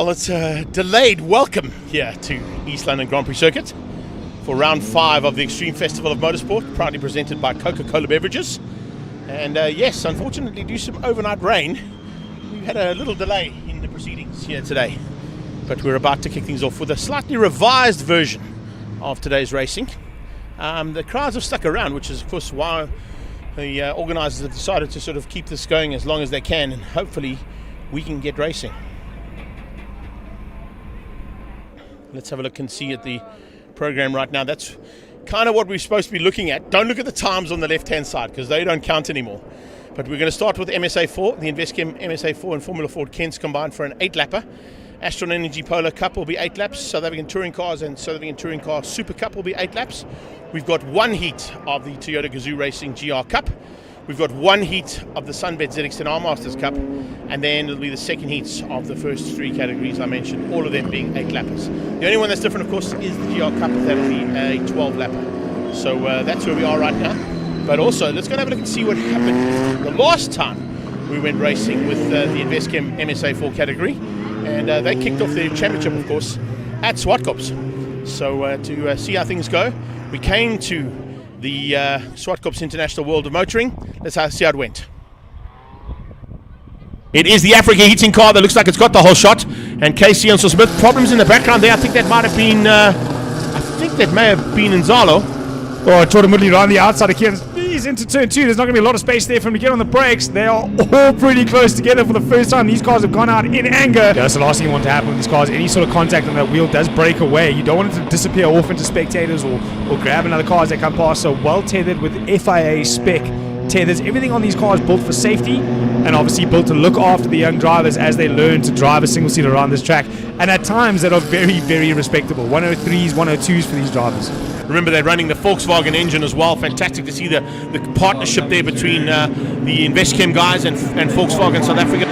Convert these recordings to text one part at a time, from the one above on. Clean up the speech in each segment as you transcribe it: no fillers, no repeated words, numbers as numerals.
Well, it's a delayed welcome here to East London Grand Prix Circuit for round 5 of the Extreme Festival of Motorsport, proudly presented by Coca-Cola Beverages. And yes, unfortunately, due to some overnight rain, we've had a little delay in the proceedings here today. But we're about to kick things off with a slightly revised version of today's racing. The crowds have stuck around, which is, of course, why the organisers have decided to sort of keep this going as long as they can, and hopefully we can get racing. Let's have a look and see at the program right now. That's kind of what we're supposed to be looking at. Don't look at the times on the left-hand side because they don't count anymore. But we're going to start with MSA4, the Investchem MSA4 and Formula Ford Kents combined for an 8-lapper. Astron Energy Polo Cup will be 8 laps. South African Touring Cars and South African Touring Car SupaCup will be 8 laps. We've got one heat of the Toyota Gazoo Racing GR Cup. We've got one heat of the Sunbet ZX10R Masters Cup, and then it'll be the second heats of the first 3 categories I mentioned, all of them being 8 lappers. The only one that's different, of course, is the GR Cup. That'll be a 12 lapper. So that's where we are right now. But also, let's go and have a look and see what happened the last time we went racing with the Investchem MSA4 category. And they kicked off their championship, of course, at SupaCup. So to see how things go, we came to the SupaCup's International World of Motoring. Let's see how it went. It is the Africa heating car that looks like it's got the whole shot. And Casey and Smith, problems in the background there. I think that might have been, Nzalo. Oh, Jordan Woodley right on the outside of Kieran. He's into turn 2. There's not going to be a lot of space there for him to get on the brakes. They are all pretty close together for the first time. These cars have gone out in anger. That's the last thing you want to happen with these cars. Any sort of contact on that wheel does break away. You don't want it to disappear off into spectators or grab another car as they come past. So well tethered with FIA spec tethers. Everything on these cars built for safety and obviously built to look after the young drivers as they learn to drive a single seat around this track. And at times that are very, very respectable. 103s, 102s for these drivers. Remember, they're running the Volkswagen engine as well. Fantastic to see the partnership there between the Investchem guys and Volkswagen South Africa.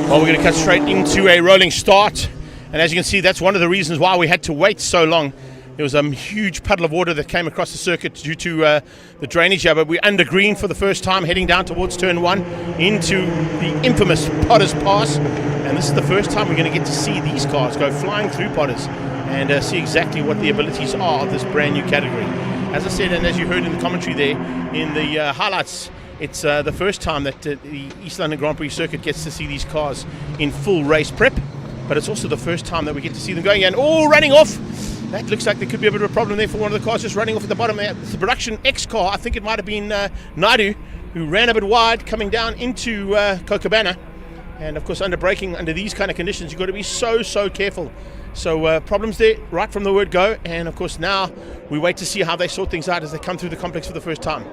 Well, we're going to cut straight into a rolling start. And as you can see, that's one of the reasons why we had to wait so long. There was a huge puddle of water that came across the circuit due to the drainage here, but we're under green for the first time, heading down towards turn 1 into the infamous Potters Pass. And this is the first time we're going to get to see these cars go flying through Potters and see exactly what the abilities are of this brand new category. As I said, and as you heard in the commentary there, in the highlights, it's the first time that the East London Grand Prix Circuit gets to see these cars in full race prep, but it's also the first time that we get to see them going and running off. That looks like there could be a bit of a problem there for one of the cars just running off at the bottom there. It's the production X car. I think it might have been Naidu, who ran a bit wide coming down into Cochabana. And of course, under braking, under these kind of conditions, you've got to be so careful. So problems there right from the word go. And of course, now we wait to see how they sort things out as they come through the complex for the first time.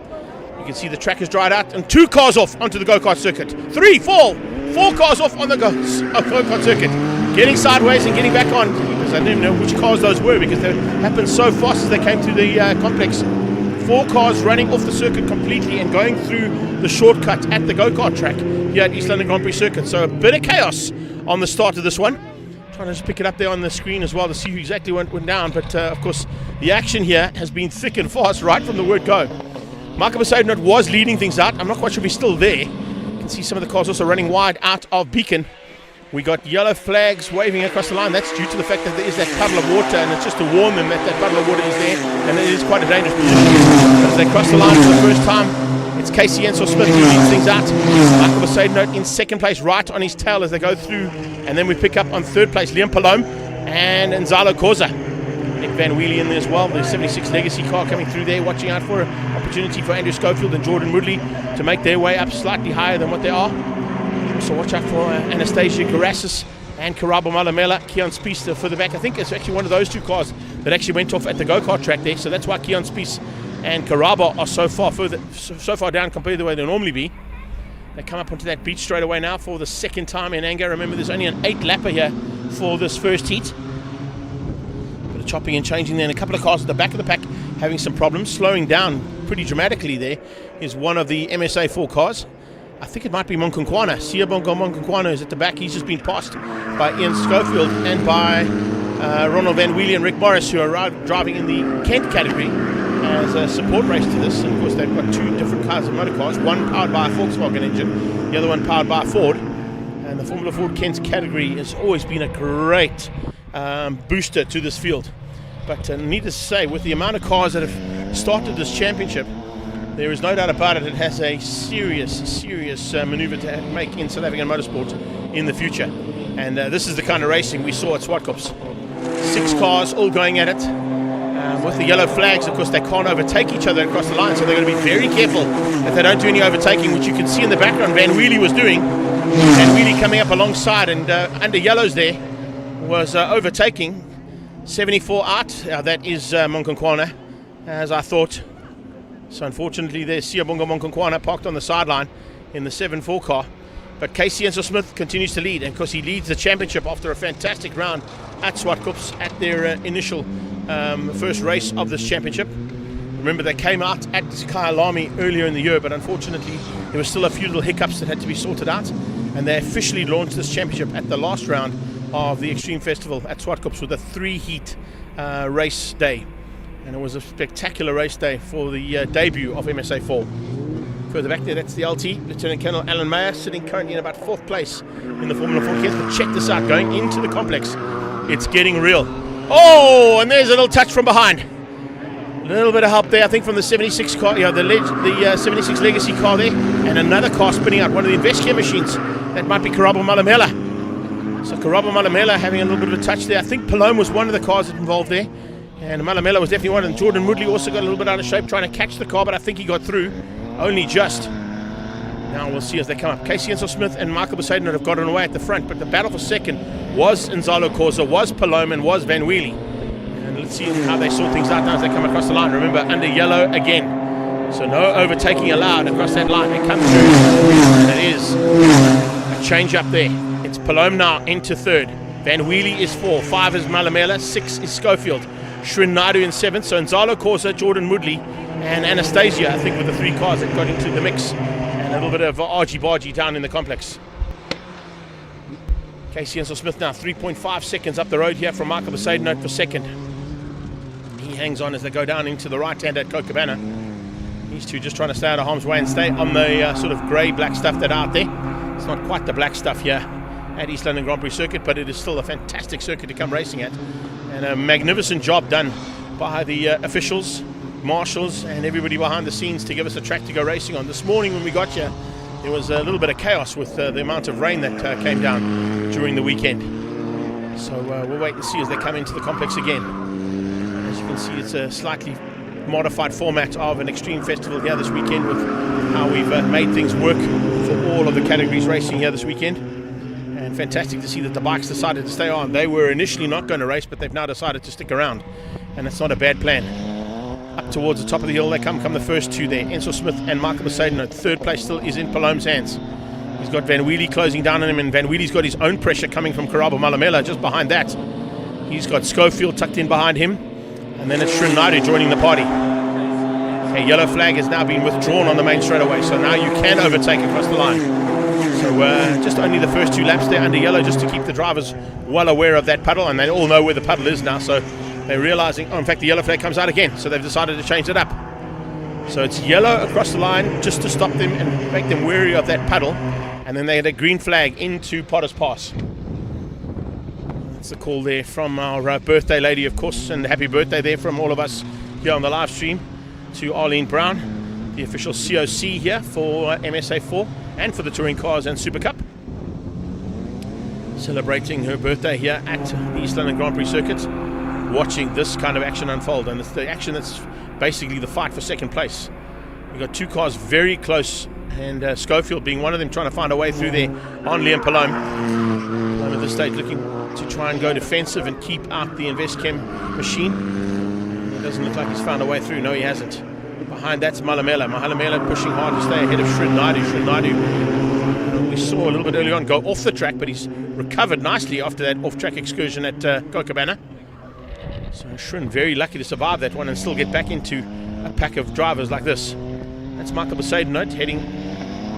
You can see the track is dried out and 2 cars off onto the go-kart circuit. 3, 4 cars off on the go-kart circuit. Getting sideways and getting back on, because I didn't know which cars those were because they happened so fast as they came through the complex. 4 cars running off the circuit completely and going through the shortcut at the go-kart track here at East London Grand Prix Circuit. So a bit of chaos on the start of this one. Trying to just pick it up there on the screen as well to see who exactly went down. But of course, the action here has been thick and fast right from the word go. Michael Mercedes was leading things out. I'm not quite sure if he's still there. You can see some of the cars also running wide out of Beacon. We got yellow flags waving across the line. That's due to the fact that there is that puddle of water, and it's just to warn them that that puddle of water is there, and it is quite a dangerous position. As they cross the line for the first time, it's Casey and Smith who leads things out. Michael Mercedes in second place, right on his tail as they go through, and then we pick up on third place Liam Palome and Nzalo Khoza. Nick Van Wheelie in there as well, the 76 Legacy car coming through there, watching out for an opportunity for Andrew Schofield and Jordan Woodley to make their way up slightly higher than what they are. So watch out for Anastasia Garasis and Karabo Malamela. Keon Spies further back. I think it's actually one of those 2 cars that actually went off at the go-kart track there. So that's why Keon Spies and Karabo are so far down compared to the way they normally be. They come up onto that beach straight away now for the second time in anger. Remember, there's only an 8-lapper here for this first heat. Bit of chopping and changing there. And a couple of cars at the back of the pack having some problems. Slowing down pretty dramatically there is one of the MSA4 cars. I think it might be Monkonkwana. Siyabongo Monkonkwana is at the back. He's just been passed by Ian Schofield and by Ronald Van Wheelie and Rick Morris, who are driving in the Kent category as a support race to this. And of course, they've got 2 different kinds of motor cars. One powered by a Volkswagen engine, the other one powered by Ford. And the Formula Ford Kent category has always been a great booster to this field. But needless to say, with the amount of cars that have started this championship, there is no doubt about it, it has a serious maneuver to make in South African motorsport in the future. And this is the kind of racing we saw at SupaCups. 6 cars all going at it. With the yellow flags, of course, they can't overtake each other across the line, so they're going to be very careful that they don't do any overtaking, which you can see in the background Van Wheelie was doing. Van Wheelie coming up alongside, and under yellows there was overtaking 74 out. That is Monkonkwana, as I thought. So unfortunately there's Siyabonga Monkonkwana parked on the sideline in the 7-4 car. But Casey Enzo-Smith continues to lead, and of course he leads the championship after a fantastic round at SupaCups at their initial first race of this championship. Remember, they came out at Kyalami earlier in the year, but unfortunately there were still a few little hiccups that had to be sorted out, and they officially launched this championship at the last round of the Extreme Festival at SupaCups with a 3-heat race day. And it was a spectacular race day for the debut of MSA4. Further back there, that's the LT, Lieutenant Colonel Alan Mayer, sitting currently in about 4th place in the Formula 4 Kent. But check this out, going into the complex, it's getting real. Oh, and there's a little touch from behind. A little bit of help there, I think, from the 76 car, the 76 Legacy car there, and another car spinning out, one of the Investchem machines. That might be Karabo Malamela. So Karabo Malamela having a little bit of a touch there. I think Palome was one of the cars involved there. And Malamela was definitely one, and Jordan Moodley also got a little bit out of shape trying to catch the car, but I think he got through, only just. Now we'll see as they come up. Casey Enzo-Smith and Michael Besaidon have gotten away at the front, but the battle for second was Nzalo Khoza, was Palome, and was Van Wheelie. And let's see how they sort things out now as they come across the line. Remember, under yellow again. So no overtaking allowed across that line. They come through, and it is a change up there. It's Palome now into 3rd. Van Wheelie is 4, 5 is Malamela, 6 is Schofield. Shrin Naidu in 7th, so Nzalo Khoza, Jordan Moodley, and Anastasia, I think, with the 3 cars that got into the mix. And a little bit of argy-bargy down in the complex. Casey Enzo-Smith now 3.5 seconds up the road here from Michael Besaidon for second. He hangs on as they go down into the right hand at Copacabana. These two just trying to stay out of harm's way and stay on the sort of grey-black stuff that's out there. It's not quite the black stuff here at East London Grand Prix Circuit, but it is still a fantastic circuit to come racing at. And a magnificent job done by the officials, marshals, and everybody behind the scenes to give us a track to go racing on. This morning when we got here, there was a little bit of chaos with the amount of rain that came down during the weekend. So we'll wait and see as they come into the complex again. As you can see, it's a slightly modified format of an extreme festival here this weekend, with how we've made things work for all of the categories racing here this weekend. And fantastic to see that the bikes decided to stay on. They were initially not going to race, but they've now decided to stick around, and it's not a bad plan. Up towards the top of the hill they come the first 2 there. Enzo-Smith and Michael Besaidon. 3rd place still is in Palome's hands. He's got Van Wheelie closing down on him, and Van Wheelie's got his own pressure coming from Karabo Malamela just behind that. He's got Schofield tucked in behind him, and then it's Shrin Naidu joining the party. Okay, yellow flag has now been withdrawn on the main straightaway, so now you can overtake across the line. So just only the first 2 laps there under yellow, just to keep the drivers well aware of that puddle, and they all know where the puddle is now, so they're realizing, in fact the yellow flag comes out again, so they've decided to change it up. So it's yellow across the line just to stop them and make them wary of that puddle, and then they had a green flag into Potter's Pass. That's the call there from our birthday lady, of course, and happy birthday there from all of us here on the live stream to Arlene Brown, the official COC here for MSA4 and for the touring cars and SupaCup. Celebrating her birthday here at the East London Grand Prix Circuit, watching this kind of action unfold, and it's the action that's basically the fight for second place. We've got 2 cars very close, and Schofield being one of them, trying to find a way through there on Liam Palome. Palome at this stage looking to try and go defensive and keep out the Investchem machine. It doesn't look like he's found a way through. No, he hasn't. Behind that's Malamela. Malamela pushing hard to stay ahead of Shrin Naidu. Shrin Naidu, we saw a little bit early on, go off the track, but he's recovered nicely after that off-track excursion at Copacabana. So Shrin very lucky to survive that one and still get back into a pack of drivers like this. That's Michael Besaidon heading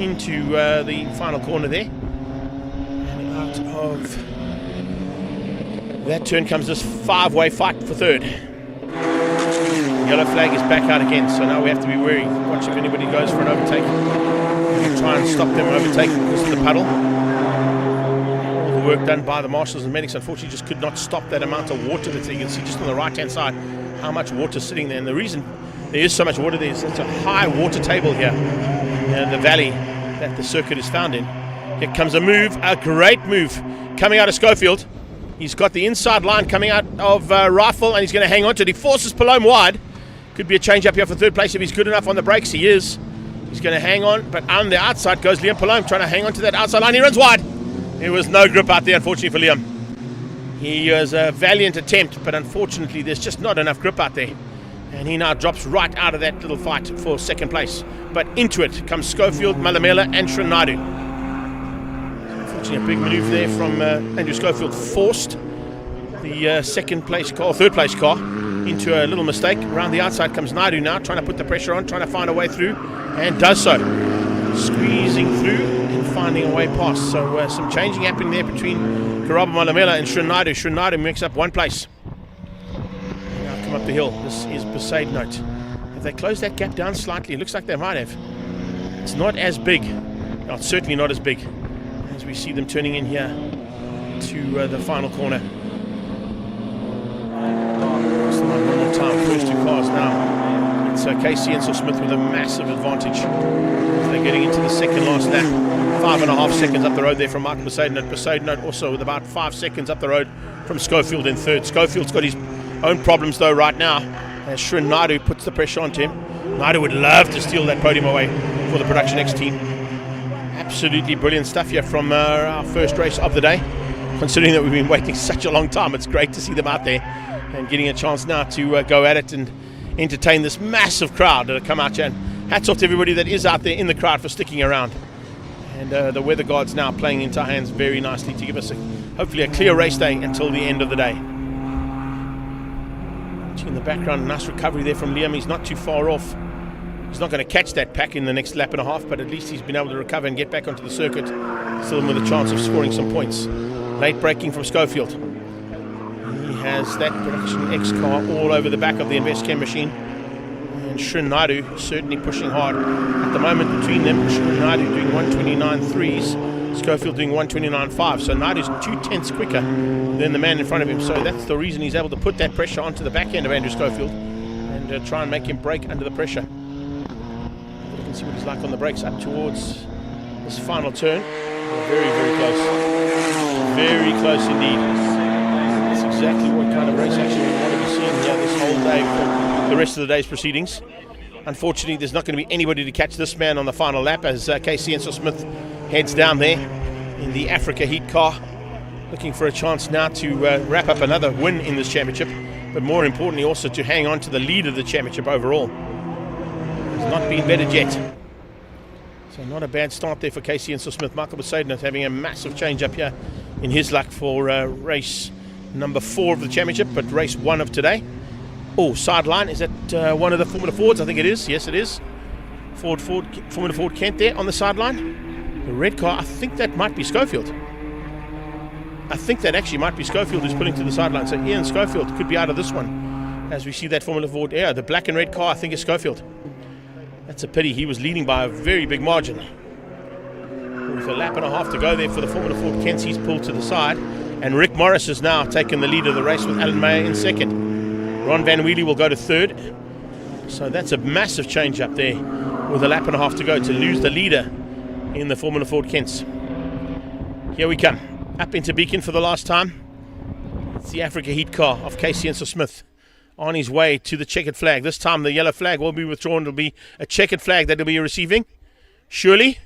into the final corner there. And out of that turn comes this 5-way fight for 3rd. Yellow flag is back out again, so now we have to be wary. Watch if anybody goes for an overtake. to try and stop them overtaking because of the puddle. All the work done by the marshals and medics unfortunately just could not stop that amount of water that you can see just on the right hand side, how much water is sitting there. And the reason there is so much water there is it's a high water table here in the valley that the circuit is found in. Here comes a move, a great move coming out of Schofield. He's got the inside line coming out of Rifle, and he's going to hang on to it. He forces Palome wide. Could be a change up here for third place if he's good enough on the brakes. He is. He's going to hang on, but on the outside goes Liam Palome, trying to hang on to that outside line. He runs wide. There was no grip out there, unfortunately, for Liam. He was a valiant attempt, but unfortunately there's just not enough grip out there. And he now drops right out of that little fight for second place. But into it comes Schofield, Malamela and Srinadu. Unfortunately, a big move there from Andrew Schofield forced the third place car into a little mistake. Around the outside comes Naidu now, trying to put the pressure on, trying to find a way through, and does so. Squeezing through and finding a way past. So some changing happening there between Karaba Malamela and Srinadu. Srinadu makes up one place. Now come up the hill. This is Besaid Note. Have they closed that gap down slightly? It looks like they might have. It's not as big. No, it's certainly not as big as we see them turning in here to the final corner. It's one more time, first two cars now. It's Casey and Smith with a massive advantage. They're getting into the second last lap. 5.5 seconds up the road there from Michael Besaidnote. Besaidnote also with about 5 seconds up the road from Schofield in third. Schofield's got his own problems though right now as Srinadu puts the pressure onto him. Naidu would love to steal that podium away for the Production X team. Absolutely brilliant stuff here from our first race of the day. Considering that we've been waiting such a long time, it's great to see them out there and getting a chance now to go at it and entertain this massive crowd that have come out here. And hats off to everybody that is out there in the crowd for sticking around. And the weather guards now playing into our hands very nicely to give us hopefully a clear race day until the end of the day. In the background, nice recovery there from Liam. He's not too far off. He's not going to catch that pack in the next lap and a half, but at least he's been able to recover and get back onto the circuit, still with a chance of scoring some points. Late braking from Schofield. He has that Production X car all over the back of the Investchem machine. And Srinadu certainly pushing hard. At the moment between them, Srinadu doing 129.3s, Schofield doing 129.5. So Nadu's 2/10 quicker than the man in front of him. So that's the reason he's able to put that pressure onto the back end of Andrew Schofield and try and make him brake under the pressure. You can see what he's like on the brakes up towards this final turn. Very, very close. Very close indeed. That's exactly what kind of race action we want to be seeing here this whole day for the rest of the day's proceedings. Unfortunately, there's not going to be anybody to catch this man on the final lap as Casey Enso Smith heads down there in the Africa Heat car, looking for a chance now to wrap up another win in this championship, but more importantly also to hang on to the lead of the championship overall. It's not been bettered yet. So not a bad start there for Casey Enso Smith. Michael Besaidnote having a massive change up here in his luck for race number 4 of the championship, but race 1 of today. Oh, sideline, is that one of the Formula Fords? I think it is. Yes, it is. Formula Ford Kent there on the sideline. The red car, I think that might be Schofield. I think that actually might be Schofield who's pulling to the sideline. So Ian Schofield could be out of this one as we see that Formula Ford. Yeah, the black and red car, I think is Schofield. That's a pity. He was leading by a very big margin. With a lap and a half to go there for the Formula Ford Kent, he's pulled to the side. And Rick Morris has now taken the lead of the race with Alan Mayer in second. Ron Van Wheelie will go to third. So that's a massive change up there with a lap and a half to go to lose the leader in the Formula Ford Kents. Here we come. Up into Beacon for the last time. It's the Africa Heat car of Casey Enso Smith on his way to the checkered flag. This time the yellow flag will be withdrawn. It'll be a checkered flag that he'll be receiving. Surely.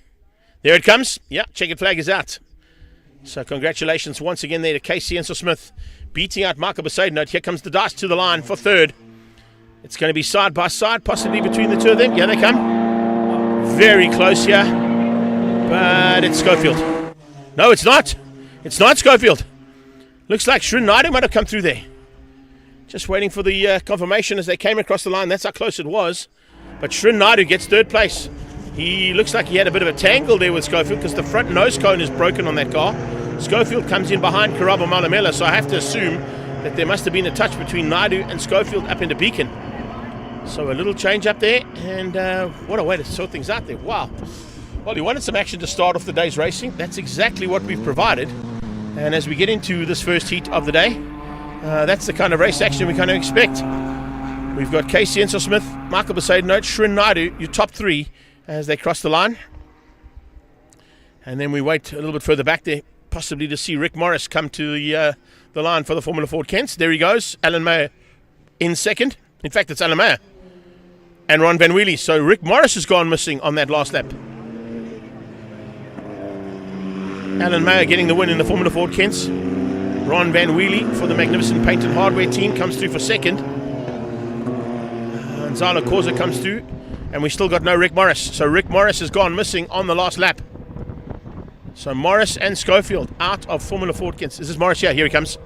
There it comes. Yeah, checkered flag is out. So congratulations once again there to Casey Enso Smith, beating out Michael Besaidnote. Here comes the dice to the line for third. It's going to be side by side, possibly between the two of them. Here they come. Very close here. But it's Schofield. No, it's not. It's not Schofield. Looks like Srinadu might have come through there. Just waiting for the confirmation as they came across the line. That's how close it was. But Srinadu gets third place. He looks like he had a bit of a tangle there with Schofield because the front nose cone is broken on that car. Schofield comes in behind Karabo Malamela, so I have to assume that there must have been a touch between Naidu and Schofield up into Beacon. So a little change up there, and what a way to sort things out there. Wow. Well, he wanted some action to start off the day's racing. That's exactly what we've provided. And as we get into this first heat of the day, that's the kind of race action we kind of expect. We've got Casey Ensor-Smith, Michael Besaidenote, Shrin Naidu, your top three as they cross the line. And then we wait a little bit further back there, possibly to see Rick Morris come to the line for the Formula Ford Kents. There he goes, Alan Mayer in second. In fact, it's Alan Mayer and Ron Van Wheelie. So Rick Morris has gone missing on that last lap. Alan Mayer getting the win in the Formula Ford Kents. Ron Van Wheelie for the Magnificent Paint and Hardware team comes through for second. And Zala Corza comes through. And we still got no Rick Morris. So Rick Morris has gone missing on the last lap. So Morris and Schofield out of Formula Ford Kents. This is Morris here. Here he comes.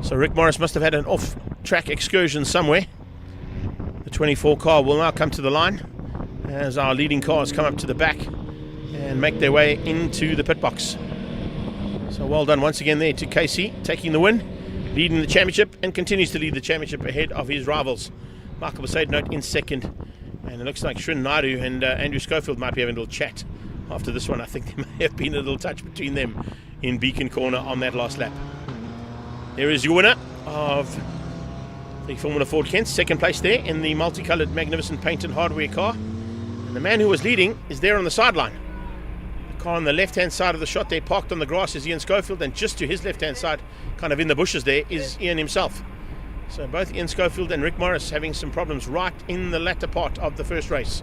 So Rick Morris must have had an off-track excursion somewhere. The 24 car will now come to the line as our leading cars come up to the back and make their way into the pit box. So well done once again there to Casey, taking the win, leading the championship, and continues to lead the championship ahead of his rivals. Michael Besaidenote in second, and it looks like Shrin Naidu and Andrew Schofield might be having a little chat after this one. I think there may have been a little touch between them in Beacon Corner on that last lap. There is your winner of the Formula Ford Kent, second place there in the multicoloured Magnificent Paint and Hardware car. And the man who was leading is there on the sideline. On the left-hand side of the shot there, parked on the grass, is Ian Schofield, and just to his left-hand side, kind of in the bushes there, is Ian himself. So both Ian Schofield and Rick Morris having some problems right in the latter part of the first race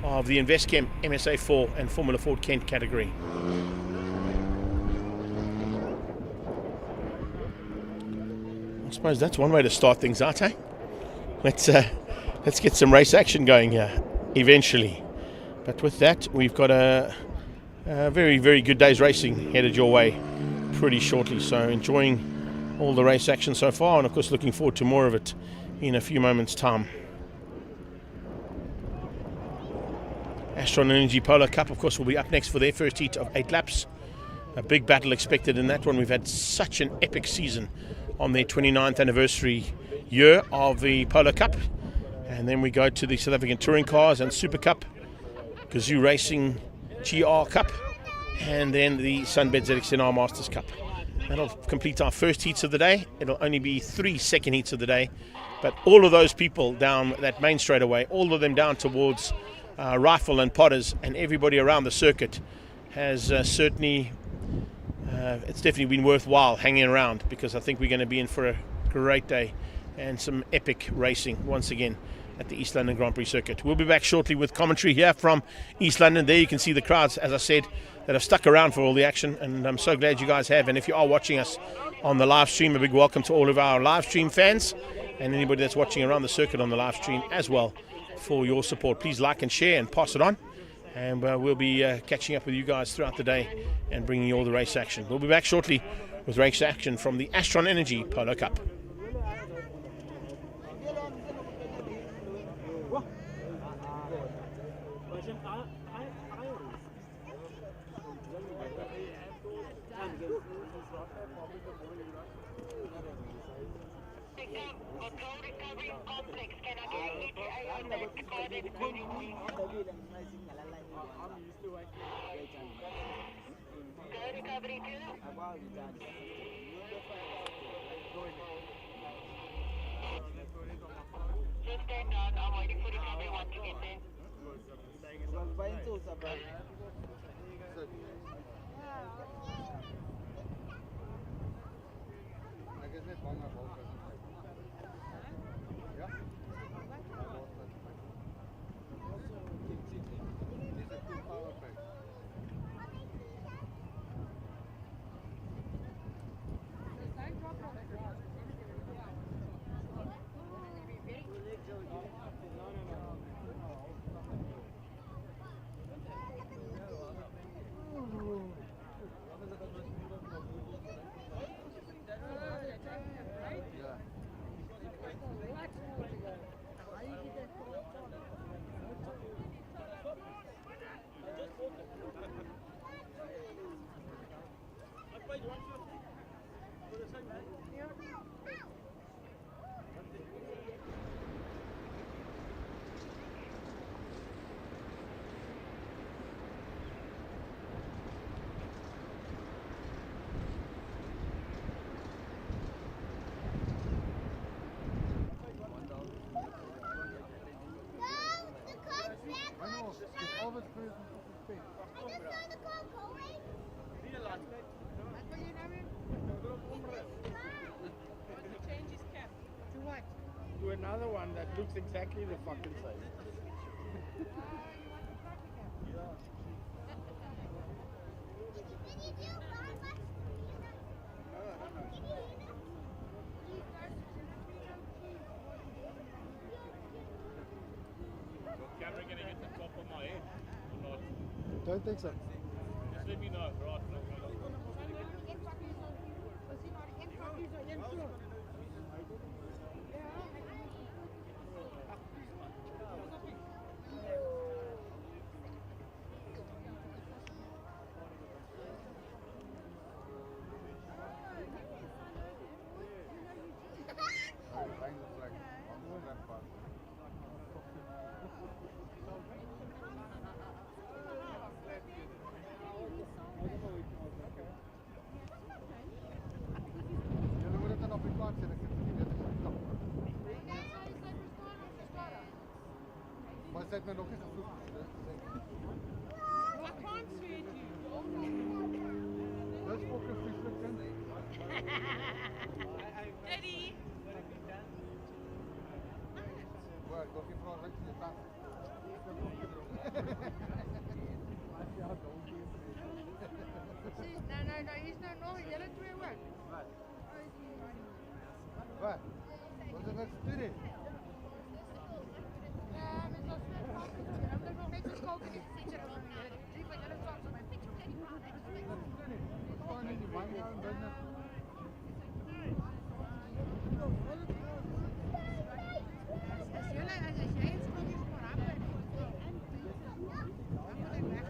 of the Investchem MSA4 and Formula Ford Kent category. I suppose that's one way to start things out, eh? Let's get some race action going here eventually. But with that, we've got a very, very good day's racing headed your way pretty shortly. So enjoying all the race action so far, and of course looking forward to more of it in a few moments' time. Astron Energy Polo Cup, of course, will be up next for their first heat of 8 laps. A big battle expected in that one. We've had such an epic season on their 29th anniversary year of the Polo Cup. And then we go to the South African Touring Cars and SupaCup, Gazoo Racing GR Cup, and then the Sunbed ZXNR Masters Cup. That'll complete our first heats of the day. It'll only be 3 second heats of the day, but all of those people down that main straightaway, all of them down towards Rifle and Potters, and everybody around the circuit has certainly it's definitely been worthwhile hanging around, because I think we're going to be in for a great day and some epic racing once again at the East London Grand Prix circuit. We'll be back shortly with commentary here from East London. There you can see the crowds, as I said, that have stuck around for all the action, and I'm so glad you guys have. And if you are watching us on the live stream, a big welcome to all of our live stream fans and anybody that's watching around the circuit on the live stream as well, for your support. Please like and share and pass it on, and we'll be catching up with you guys throughout the day and bringing you all the race action. We'll be back shortly with race action from the Astron Energy Polo Cup. another one that looks exactly the fucking same. Camera gonna hit the top of my head or not? Don't think so. Just let me know. Right. Maar zet me nog eens een vloek. I can't see it. Dat is ook een vliegtuig. Daddy. Waar, ik wil geen vrouw rechts in je tafel. No, he's no, yellow to a work. Waar? Wat is dat studie? I'm nog net zo school in de teacher. Drie van jullie talks on my picture. Gewoon in die wijn gaan binnen. Als jij het school is voor haar, dan moet ik weg.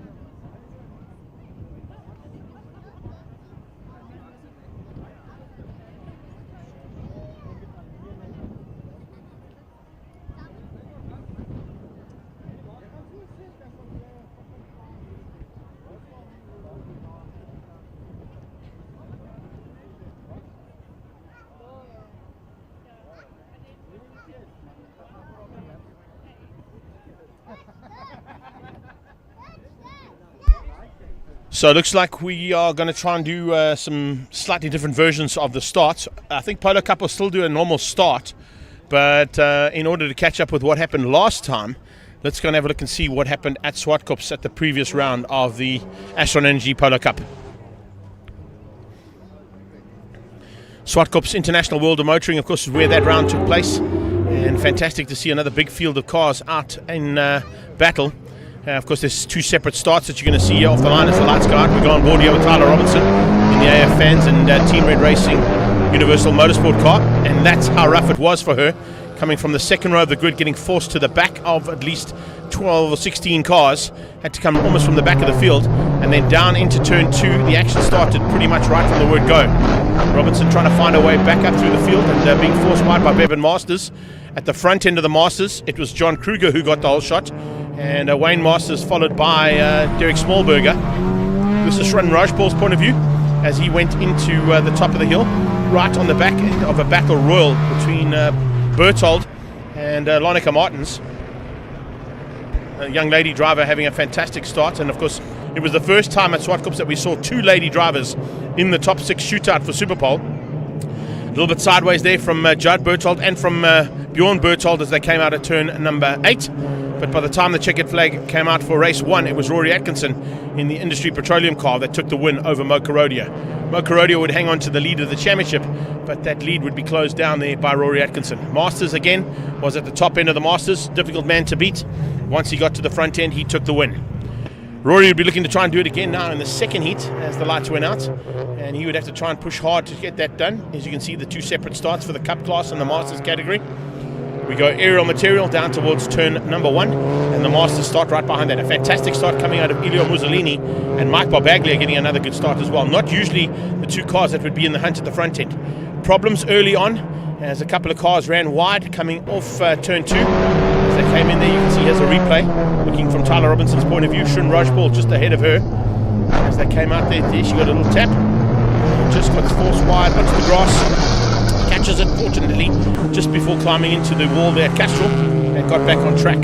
So it looks like we are going to try and do some slightly different versions of the start. I think Polo Cup will still do a normal start, but in order to catch up with what happened last time, let's go and have a look and see what happened at SupaCup at the previous round of the Astron Energy Polo Cup. SupaCup's International World of Motoring, of course, is where that round took place, and fantastic to see another big field of cars out in battle. Of course, there's two separate starts that you're going to see here off the line as the lights go out. We go on board here with Tyler Robinson in the AF Fans and Team Red Racing Universal Motorsport car, and that's how rough it was for her, coming from the second row of the grid, getting forced to the back of at least 12 or 16 cars, had to come almost from the back of the field, and then down into turn 2. The action started pretty much right from the word go. Robinson trying to find her way back up through the field and being forced wide by Bevan Masters. At the front end of the Masters, it was John Kruger who got the whole shot, and Wayne Masters followed by Derek Smallberger. This is from Rajpal's point of view as he went into the top of the hill, right on the back end of a battle royal between Berthold and Lonica Martins. A young lady driver having a fantastic start, and of course it was the first time at SupaCup that we saw two lady drivers in the top 6 shootout for Superpole. A little bit sideways there from Judd Berthold and from Bjorn Berthold as they came out at turn number 8. But by the time the checkered flag came out for race 1, it was Rory Atkinson in the Industry Petroleum car that took the win over Mo Carodia. Mo Carodia would hang on to the lead of the championship, but that lead would be closed down there by Rory Atkinson. Masters again was at the top end of the Masters, difficult man to beat. Once he got to the front end, he took the win. Rory would be looking to try and do it again now in the second heat as the lights went out, and he would have to try and push hard to get that done. As you can see, the two separate starts for the Cup class and the Masters category. We go aerial material down towards turn number 1, and the Masters start right behind that. A fantastic start coming out of Elio Mussolini, and Mike Barbaglia getting another good start as well. Not usually the two cars that would be in the hunt at the front end. Problems early on as a couple of cars ran wide coming off turn 2. As they came in there, you can see here's a replay. Looking from Tyler Robinson's point of view, Shun Rajpal just ahead of her. As they came out there, she got a little tap. Just got forced wide onto the grass. Catches it, fortunately, just before climbing into the wall there at Castrol, and got back on track.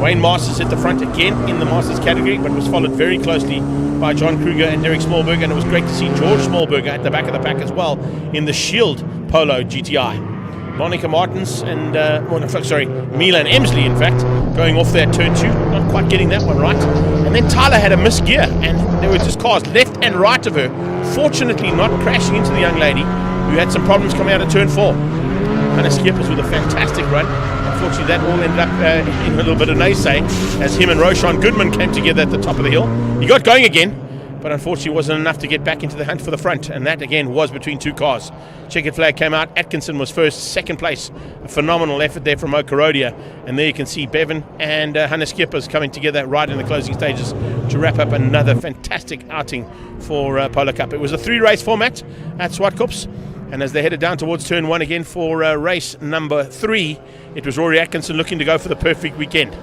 Wayne Masters hit the front again in the Masters category, but was followed very closely by John Kruger and Derek Smallberger, and it was great to see George Smallberger at the back of the pack as well in the Shield Polo GTI. Monica Martins and, Mila and Emsley, in fact, going off there at turn 2, not quite getting that one right. And then Tyler had a missed gear, and there were just cars left and right of her, fortunately not crashing into the young lady who had some problems coming out of turn 4. Hannah Skippers with a fantastic run. Unfortunately, that all ended up in a little bit of naysay as him and Roshan Goodman came together at the top of the hill. He got going again, but unfortunately wasn't enough to get back into the hunt for the front, and that again was between 2 cars. Checkered flag came out. Atkinson was first, second place. A phenomenal effort there from Okarodia, and there you can see Bevan and Hannah Skippers coming together right in the closing stages to wrap up another fantastic outing for Polo Cup. It was a 3-race format at SupaCups, and as they headed down towards turn 1 again for race number 3, it was Rory Atkinson looking to go for the perfect weekend.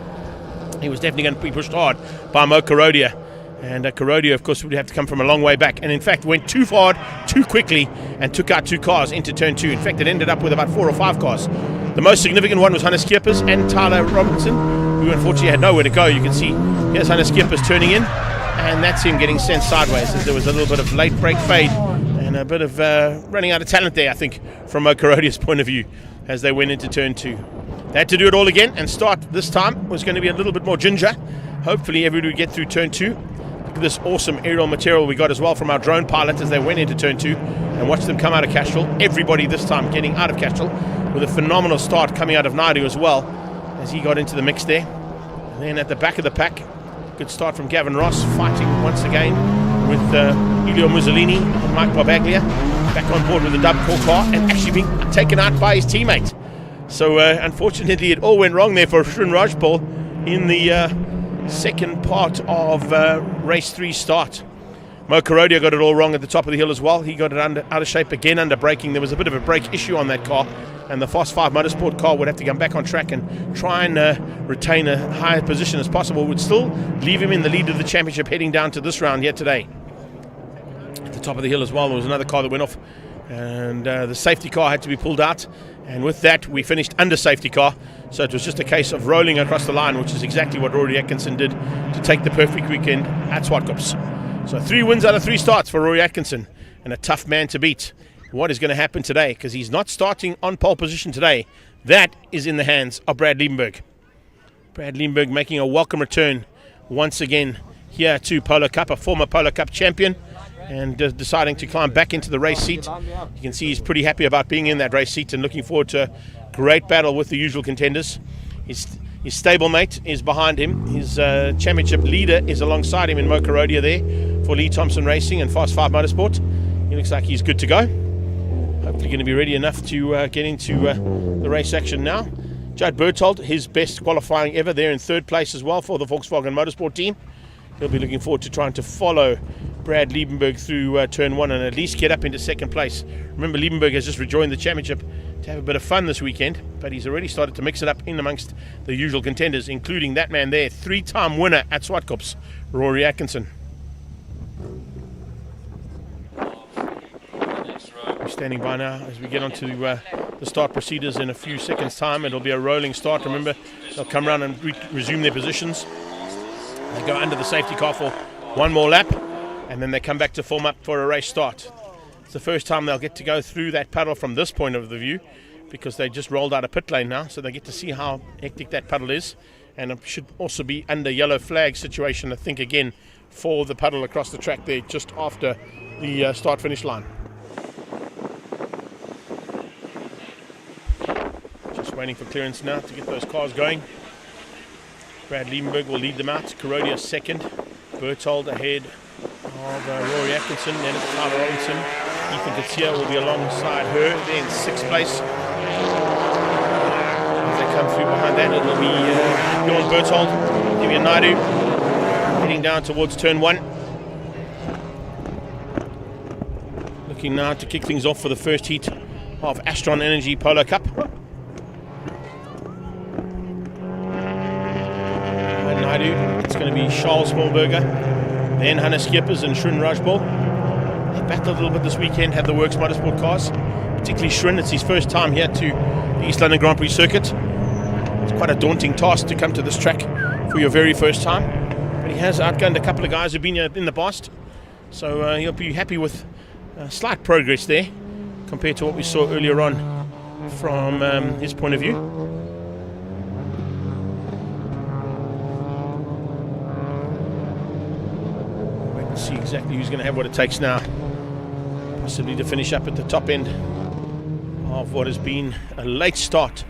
He was definitely going to be pushed hard by Okarodia. And Karodia, of course, would have to come from a long way back, and in fact went too far, too quickly, and took out 2 cars into turn 2. In fact, it ended up with about 4 or 5 cars. The most significant one was Hannah Skippers and Tyler Robinson, who unfortunately had nowhere to go. You can see here's Hannah Skippers turning in, and that's him getting sent sideways, as there was a little bit of late break fade and a bit of running out of talent there, I think, from Karodia's point of view, as they went into turn 2. They had to do it all again, and start this time was going to be a little bit more ginger. Hopefully everybody would get through turn 2. Look at this awesome aerial material we got as well from our drone pilot as they went into turn 2, and watch them come out of Castrol. Everybody this time getting out of Castrol with a phenomenal start coming out of Naidu as well, as he got into the mix there. And then at the back of the pack, good start from Gavin Ross, fighting once again with Elio Mussolini and Mike Barbaglia back on board with the dub core car, and actually being taken out by his teammate. So unfortunately it all went wrong there for Srin Rajpal in the second part of race 3 start. Mo Karodia got it all wrong at the top of the hill as well. He got it out of shape again under braking. There was a bit of a brake issue on that car, and the Fast 5 Motorsport car would have to come back on track and try and retain a higher position as possible. Would still leave him in the lead of the championship heading down to this round here today. At the top of the hill as well, there was another car that went off, and the safety car had to be pulled out, and with that we finished under safety car. So it was just a case of rolling across the line, which is exactly what Rory Atkinson did to take the perfect weekend at SupaCups. So 3 wins out of 3 starts for Rory Atkinson, and a tough man to beat. What is going to happen today? Because he's not starting on pole position today. That is in the hands of Brad Liebenberg. Brad Liebenberg making a welcome return once again here to Polo Cup, a former Polo Cup champion, and deciding to climb back into the race seat. You can see he's pretty happy about being in that race seat and looking forward to a great battle with the usual contenders. His stablemate is behind him. His championship leader is alongside him in Mo Karodia there for Lee Thompson Racing and Fast 5 Motorsport. He looks like he's good to go. Hopefully going to be ready enough to get into the race action now. Judd Berthold, his best qualifying ever there in 3rd place as well for the Volkswagen Motorsport team. He'll be looking forward to trying to follow Brad Liebenberg through turn 1 and at least get up into 2nd place. Remember, Liebenberg has just rejoined the championship to have a bit of fun this weekend, but he's already started to mix it up in amongst the usual contenders, including that man there, 3-time winner at SupaCups, Rory Atkinson. We're standing by now as we get onto the start procedures in a few seconds' time. It'll be a rolling start. Remember, they'll come around and resume their positions. They go under the safety car for 1 more lap, and then they come back to form up for a race start. It's the first time they'll get to go through that puddle from this point of the view, because they just rolled out a pit lane now, so they get to see how hectic that puddle is. And it should also be under yellow flag situation, I think, again, for the puddle across the track there just after the start-finish line. Just waiting for clearance now to get those cars going. Brad Liebenberg will lead them out. Karodia 2nd. Berthold ahead of Rory Atkinson. Then it's Tyler Robinson. Ethan Katia will be alongside her. They're in 6th place. As they come through behind that, it'll be Bjorn Berthold, Divya Naidu, heading down towards turn 1. Looking now to kick things off for the first heat of Astron Energy Polo Cup. It's going to be Charles Smallberger, then Hannah Skippers and Srin Rajpal. They battled a little bit this weekend, had the Works Motorsport cars, particularly Srin. It's his first time here to the East London Grand Prix circuit. It's quite a daunting task to come to this track for your very first time, but he has outgunned a couple of guys who've been here in the past, so he'll be happy with slight progress there compared to what we saw earlier on from his point of view. Wait and see exactly who's going to have what it takes now, possibly to finish up at the top end of what has been a late start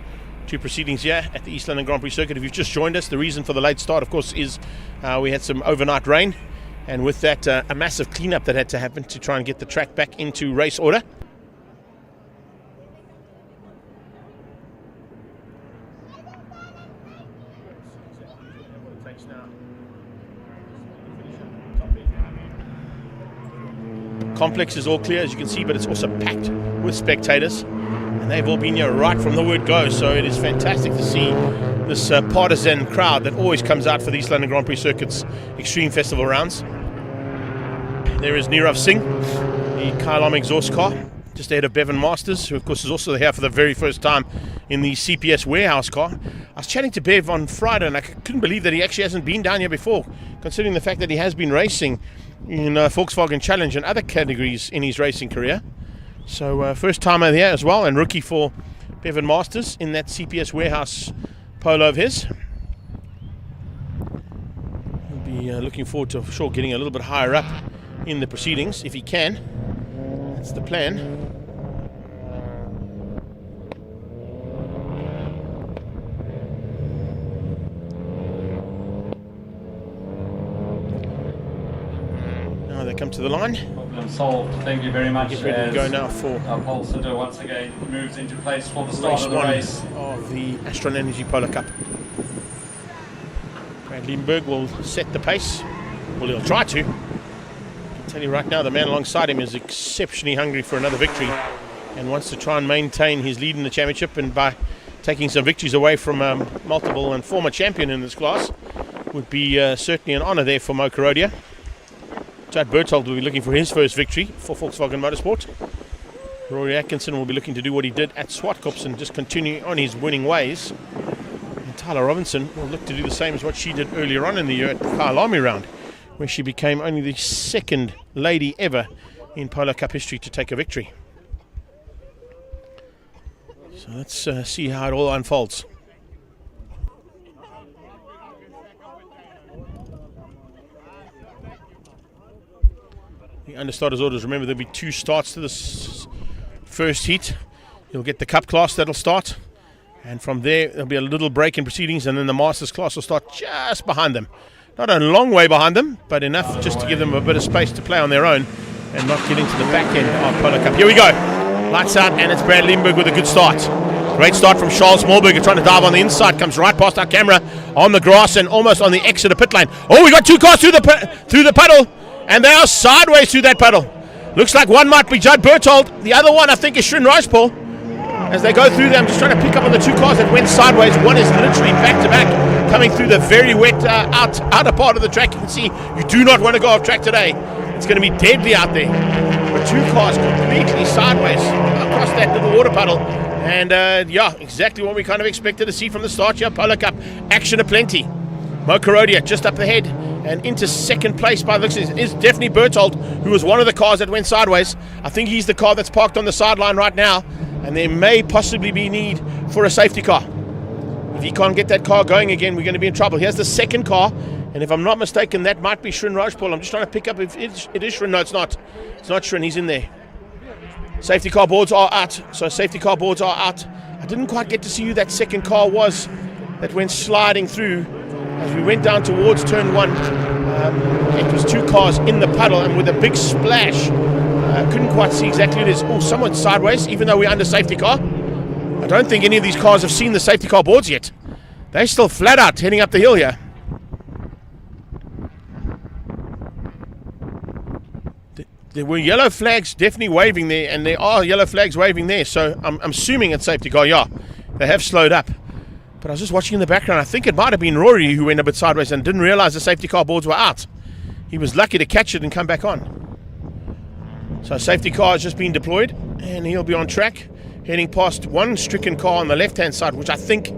to proceedings here at the East London Grand Prix circuit. If you've just joined us, the reason for the late start, of course, is we had some overnight rain, and with that a massive cleanup that had to happen to try and get the track back into race order. Complex is all clear, as you can see, but it's also packed with spectators, and they've all been here right from the word go. So it is fantastic to see this partisan crowd that always comes out for the East London Grand Prix Circuit's Extreme Festival rounds. There is Nirav Singh, the Kyalom exhaust car, just ahead of Bevan Masters, who of course is also here for the very first time in the CPS warehouse car. I was chatting to Bev on Friday, and I couldn't believe that he actually hasn't been down here before, considering the fact that he has been racing in Volkswagen Challenge and other categories in his racing career. So first timer here as well, and rookie for Bevan Masters in that CPS warehouse Polo of his. He'll be looking forward to, for sure, getting a little bit higher up in the proceedings if he can. That's the plan. They come to the line. Problem solved. Thank you very much. Get ready to go now for our pole sitter once again moves into place for the start race of the one race. of the Astron Energy Polo Cup. Brad Liebenberg will set the pace. Well, he'll try to. I can tell you right now, the man alongside him is exceptionally hungry for another victory and wants to try and maintain his lead in the championship, and by taking some victories away from multiple and former champion in this class would be certainly an honour there for Mo Karodia. Judd Berthold will be looking for his first victory for Volkswagen Motorsport. Rory Atkinson will be looking to do what he did at SupaCup and just continue on his winning ways. And Tyler Robinson will look to do the same as what she did earlier on in the year at the Kyle Army round, where she became only the second lady ever in Polo Cup history to take a victory. So let's see how it all unfolds. The understarters orders, remember there'll be 2 starts to this first heat. You'll get the Cup class that'll start, and from there there'll be a little break in proceedings, and then the Masters class will start just behind them. Not a long way behind them, but enough just to give them a bit of space to play on their own and not get into the back end of Polo Cup. Here we go. Lights out, and it's Brad Liebenberg with a good start. Great start from Charles Smallberger, trying to dive on the inside, comes right past our camera on the grass and almost on the exit of pit lane. Oh, we got 2 cars through the puddle. And they are sideways through that puddle. Looks like one might be Judd Berthold. The other one, I think, is Shren Rajpal. As they go through there, I'm just trying to pick up on the 2 cars that went sideways. One is literally back-to-back, coming through the very wet outer part of the track. You can see you do not want to go off track today. It's going to be deadly out there. But 2 cars completely sideways across that little water puddle. And, yeah, exactly what we kind of expected to see from the start here. Polo Cup, action aplenty. Mo Karodia just up ahead and into second place by the looks is definitely Berthold, who was one of the cars that went sideways. I think he's the car that's parked on the sideline right now, and there may possibly be need for a safety car. If he can't get that car going again, we're going to be in trouble. Here's the second car, and if I'm not mistaken, that might be Shren Rajpal. I'm just trying to pick up if it is Shren. No, it's not. It's not Shren. He's in there. Safety car boards are out. So safety car boards are out. I didn't quite get to see who that second car was that went sliding through. As we went down towards turn 1, it was 2 cars in the puddle and with a big splash. Couldn't quite see exactly who it is. Oh, someone's sideways, even though we're under safety car. I don't think any of these cars have seen the safety car boards yet. They're still flat out heading up the hill here. There were yellow flags definitely waving there, and there are yellow flags waving there. So I'm assuming it's safety car. Yeah, they have slowed up. But I was just watching in the background. I think it might have been Rory who went a bit sideways and didn't realize the safety car boards were out. He was lucky to catch it and come back on. So safety car has just been deployed, and he'll be on track, heading past one stricken car on the left-hand side, which I think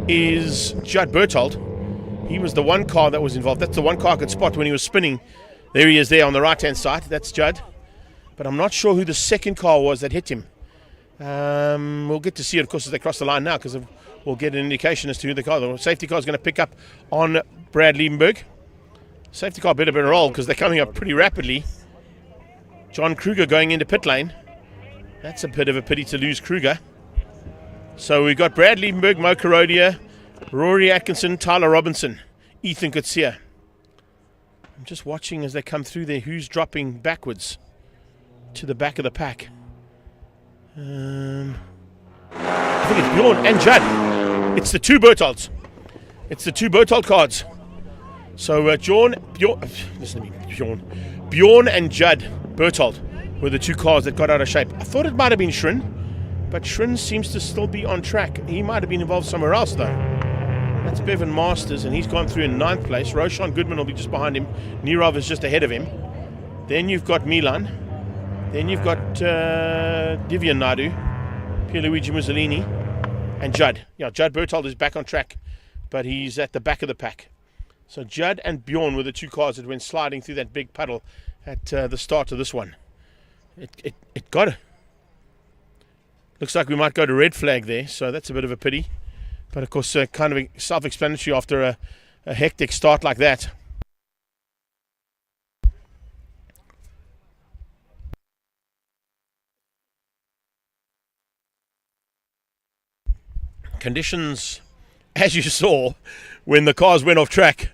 is Judd Berthold. He was the one car that was involved. That's the one car I could spot when he was spinning. There he is there on the right-hand side. That's Judd. But I'm not sure who the second car was that hit him. We'll get to see it, of course, as they cross the line now, because we'll get an indication as to who the car. The safety car is going to pick up on Brad Liebenberg. Safety car better roll because they're coming up pretty rapidly. John Kruger going into pit lane. That's a bit of a pity to lose Kruger. So we've got Brad Liebenberg, Mo Karodia, Rory Atkinson, Tyler Robinson, Ethan Kutsia. I'm just watching as they come through there who's dropping backwards to the back of the pack. I think it's Bjorn and Judd. It's the two Bertolds. It's the two Bertold cards. So Bjorn and Judd Bertold were the two cars that got out of shape. I thought it might have been Shrin, but Shrin seems to still be on track. He might have been involved somewhere else though. That's Bevan Masters, and he's gone through in 9th place. Roshan Goodman will be just behind him. Nirov is just ahead of him. Then you've got Milan. Then you've got Divya Naidu, Pierluigi Mussolini, and Judd. Yeah, Judd Bertold is back on track, but he's at the back of the pack. So Judd and Bjorn were the two cars that went sliding through that big puddle at the start of this one. It got it. Looks like we might go to red flag there, so that's a bit of a pity. But of course, kind of self-explanatory after a hectic start like that. Conditions, as you saw when the cars went off track,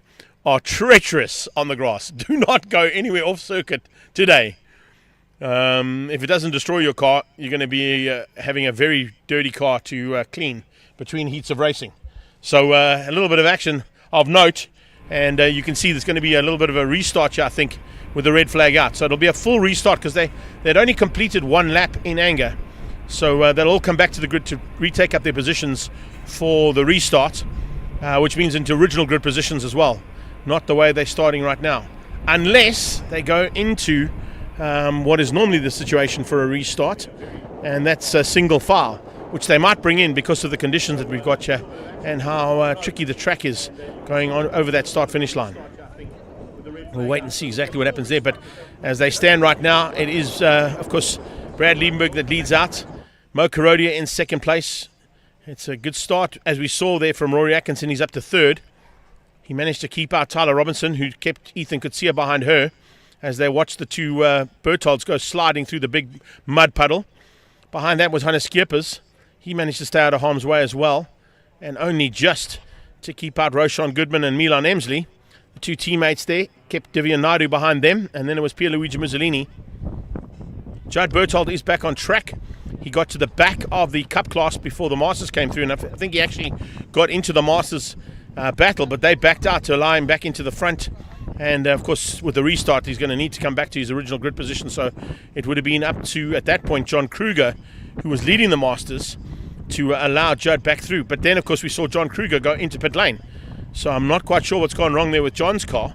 are treacherous on the grass. Do not go anywhere off circuit today. If it doesn't destroy your car, you're going to be having a very dirty car to clean between heats of racing. So a little bit of action of note, and you can see there's going to be a little bit of a restart here, I think, with the red flag out. So it'll be a full restart because they'd only completed one lap in anger. So they'll all come back to the grid to retake up their positions for the restart, which means into original grid positions as well. Not the way they're starting right now. Unless they go into what is normally the situation for a restart, and that's a single file, which they might bring in because of the conditions that we've got here and how tricky the track is going on over that start-finish line. We'll wait and see exactly what happens there, but as they stand right now, it is, of course, Brad Liebenberg that leads out. Mo Karodia in 2nd place. It's a good start, as we saw there from Rory Atkinson. He's up to 3rd. He managed to keep out Tyler Robinson, who kept Ethan Kutsia behind her as they watched the two Bertolds go sliding through the big mud puddle. Behind that was Hannes Kierpers. He managed to stay out of harm's way as well, and only just to keep out Roshan Goodman and Milan Emsley. The two teammates there kept Divya Naidu behind them, and then it was Pierluigi Mussolini. Judd Bertold is back on track. He got to the back of the Cup class before the Masters came through, and I think he actually got into the Masters battle, but they backed out to allow him back into the front. And of course, with the restart, he's going to need to come back to his original grid position. So it would have been up to, at that point, John Kruger, who was leading the Masters, to allow Judd back through. But then, of course, we saw John Kruger go into pit lane. So I'm not quite sure what's gone wrong there with John's car.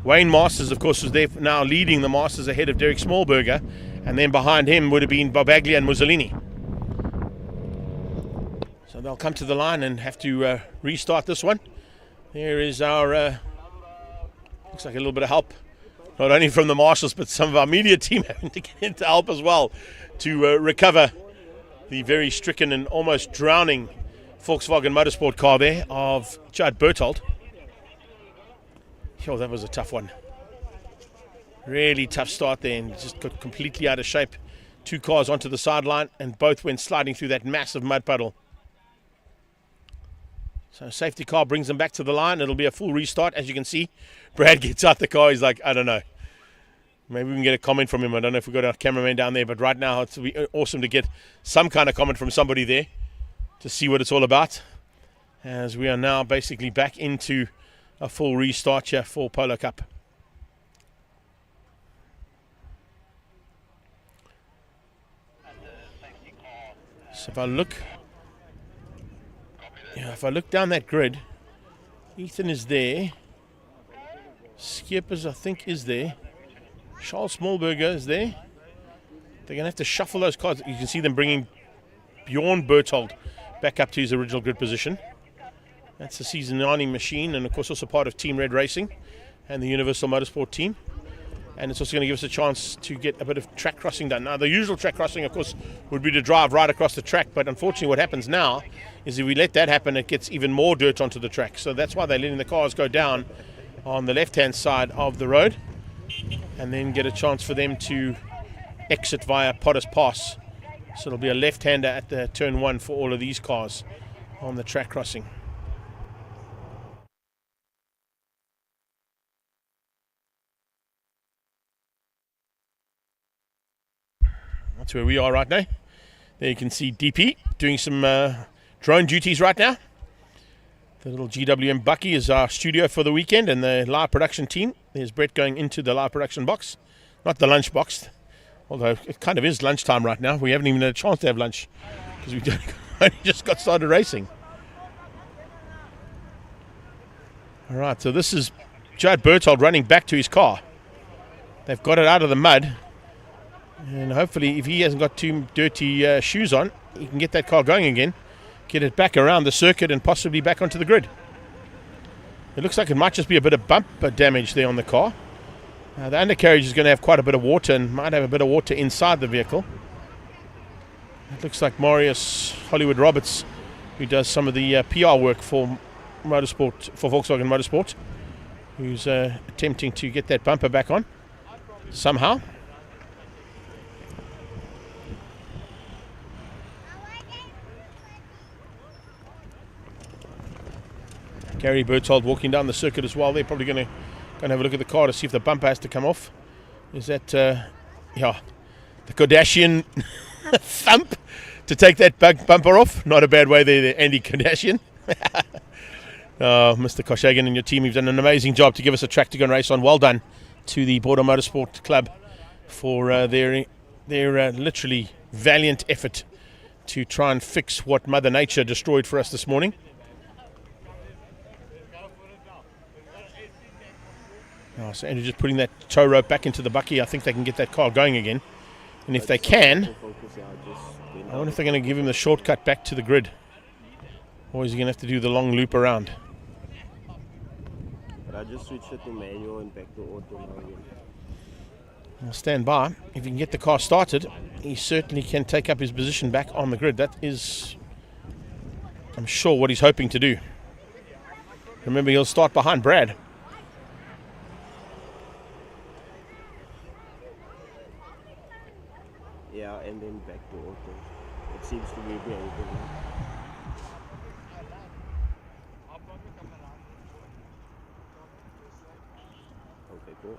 Wayne Masters, of course, was there now leading the Masters ahead of Derek Smallberger. And then behind him would have been Bobaglia and Mussolini. So they'll come to the line and have to restart this one. There is our, looks like a little bit of help, not only from the marshals, but some of our media team having to get into help as well to recover the very stricken and almost drowning Volkswagen Motorsport car there of Judd Bertold. Oh, that was a tough one. Really tough start there, and just got completely out of shape. Two cars onto the sideline, and both went sliding through that massive mud puddle. So safety car brings them back to the line. It'll be a full restart. As you can see, Brad gets out the car. He's like, I don't know. Maybe we can get a comment from him. I don't know if we've got our cameraman down there, but right now it's awesome to get some kind of comment from somebody there to see what it's all about, as we are now basically back into a full restart here for Polo Cup. So if I look down that grid, Ethan is there. Skippers, I think, is there. Charles Smallberger is there. They're going to have to shuffle those cars. You can see them bringing Bjorn Bertold back up to his original grid position. That's the Seasonani machine, and of course also part of Team Red Racing and the Universal Motorsport team. and it's also going to give us a chance to get a bit of track crossing done. Now, the usual track crossing, of course, would be to drive right across the track, but unfortunately what happens now is if we let that happen, it gets even more dirt onto the track. So that's why they're letting the cars go down on the left-hand side of the road and then get a chance for them to exit via Potter's Pass. So it'll be a left-hander at the turn 1 for all of these cars on the track crossing. That's where we are right now. There you can see DP doing some drone duties right now. The little GWM Bucky is our studio for the weekend, and the live production team. There's Brett going into the live production box, not the lunch box, although it kind of is lunchtime right now. We haven't even had a chance to have lunch because we only just got started racing. All right, so this is Judd Berthold running back to his car. They've got it out of the mud. And hopefully, if he hasn't got too dirty shoes on, he can get that car going again, get it back around the circuit and possibly back onto the grid. It looks like it might just be a bit of bumper damage there on the car. The undercarriage is going to have quite a bit of water and might have a bit of water inside the vehicle. It looks like Marius Hollywood Roberts, who does some of the PR work for Motorsport, for Volkswagen Motorsport, who's attempting to get that bumper back on somehow. Gary Berthold walking down the circuit as well. They're probably going to have a look at the car to see if the bumper has to come off. Is that, the Kardashian thump to take that bumper off? Not a bad way there, Andy Kardashian. Mr. Koshagan and your team, you've done an amazing job to give us a track to go and race on. Well done to the Border Motorsport Club for their literally valiant effort to try and fix what Mother Nature destroyed for us this morning. So Andrew just putting that tow rope back into the bucky. I think they can get that car going again. And if they can, I wonder if they're going to give him the shortcut back to the grid. Or is he going to have to do the long loop around? But I just switched it to manual and back to auto now again. I'll stand by. If he can get the car started, he certainly can take up his position back on the grid. That is, I'm sure, what he's hoping to do. Remember, he'll start behind Brad. Yeah, and then back to auto. It seems to be behaving. Okay, cool.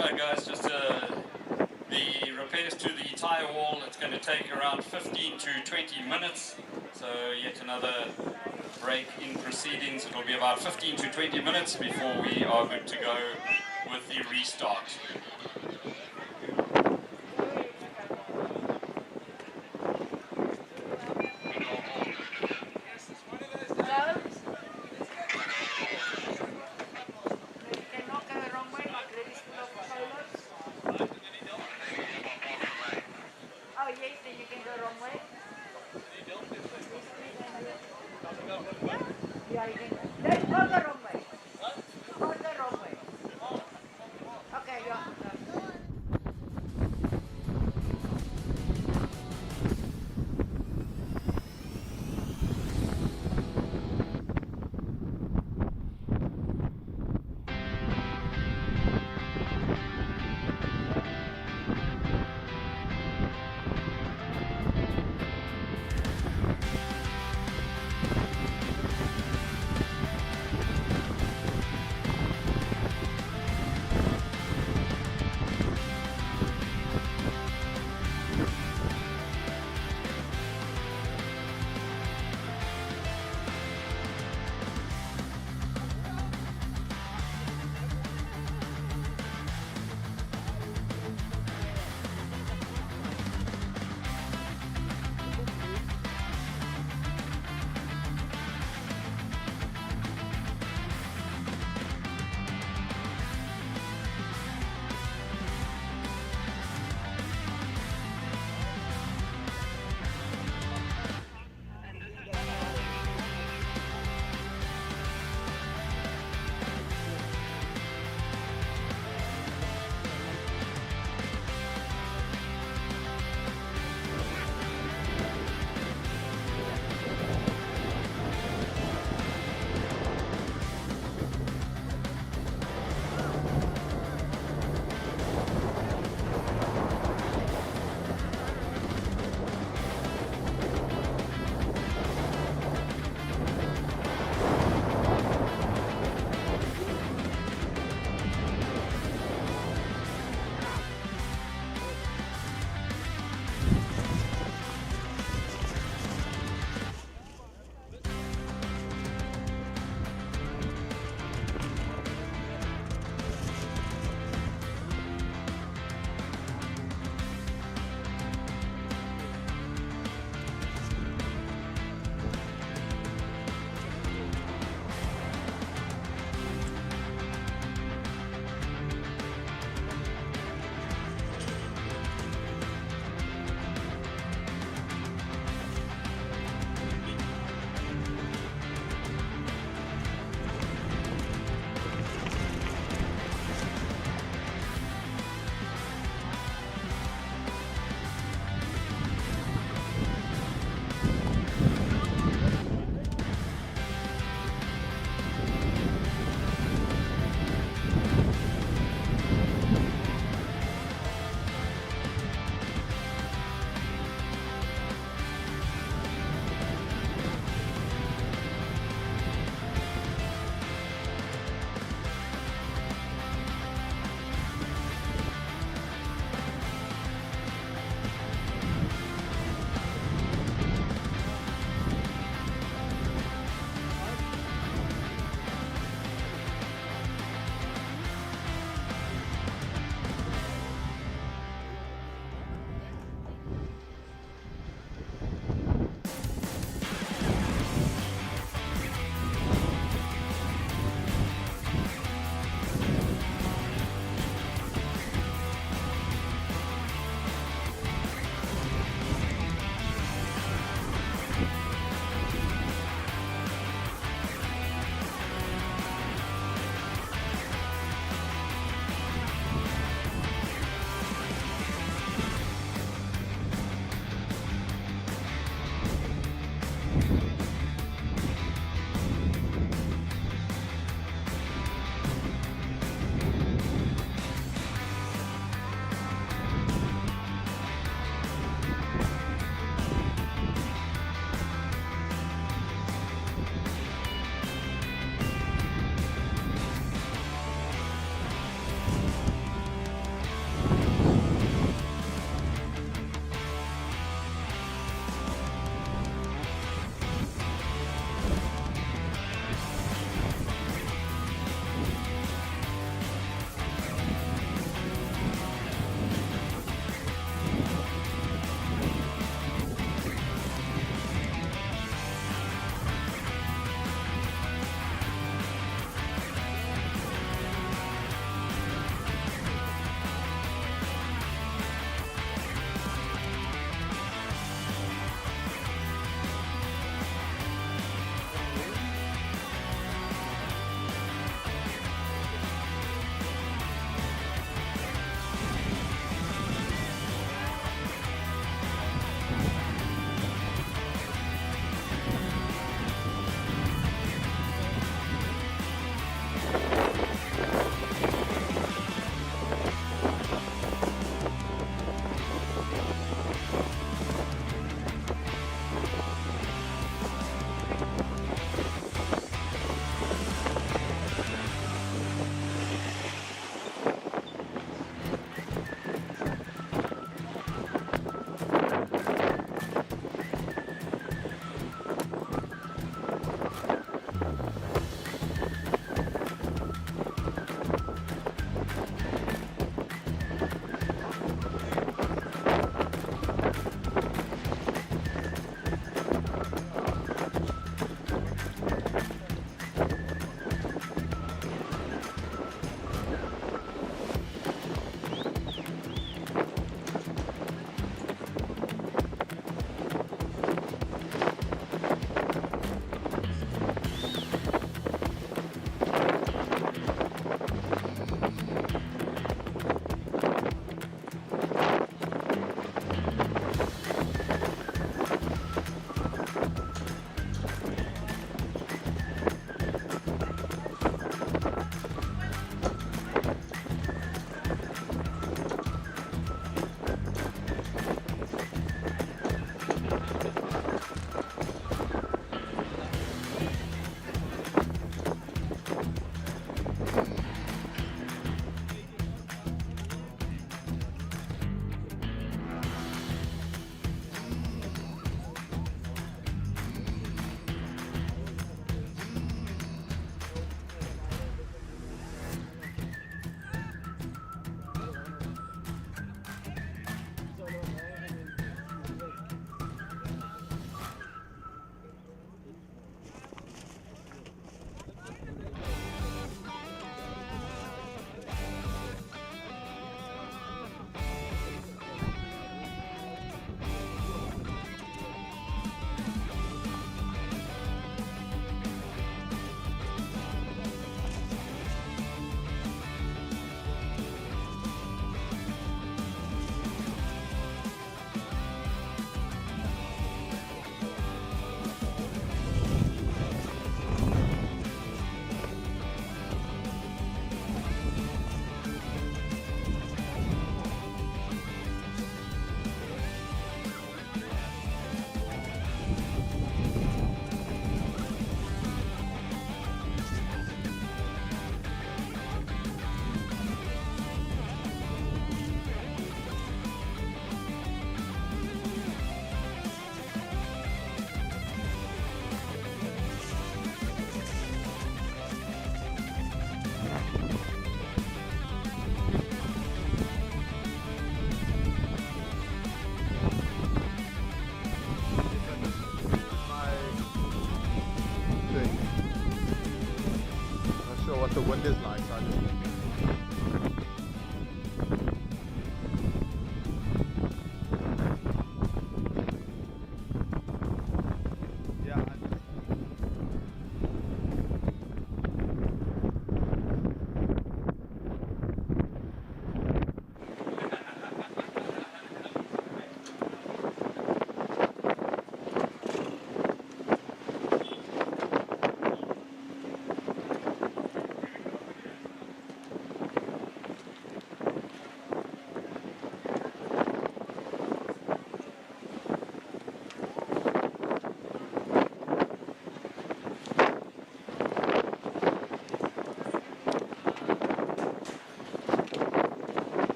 Right guys, just the repairs to the tyre wall, it's going to take around 15 to 20 minutes. So yet another break in proceedings. It will be about 15 to 20 minutes before we are good to go with the restart. Yeah, you can. Let's go the wrong way. Go the wrong way. Okay, yeah.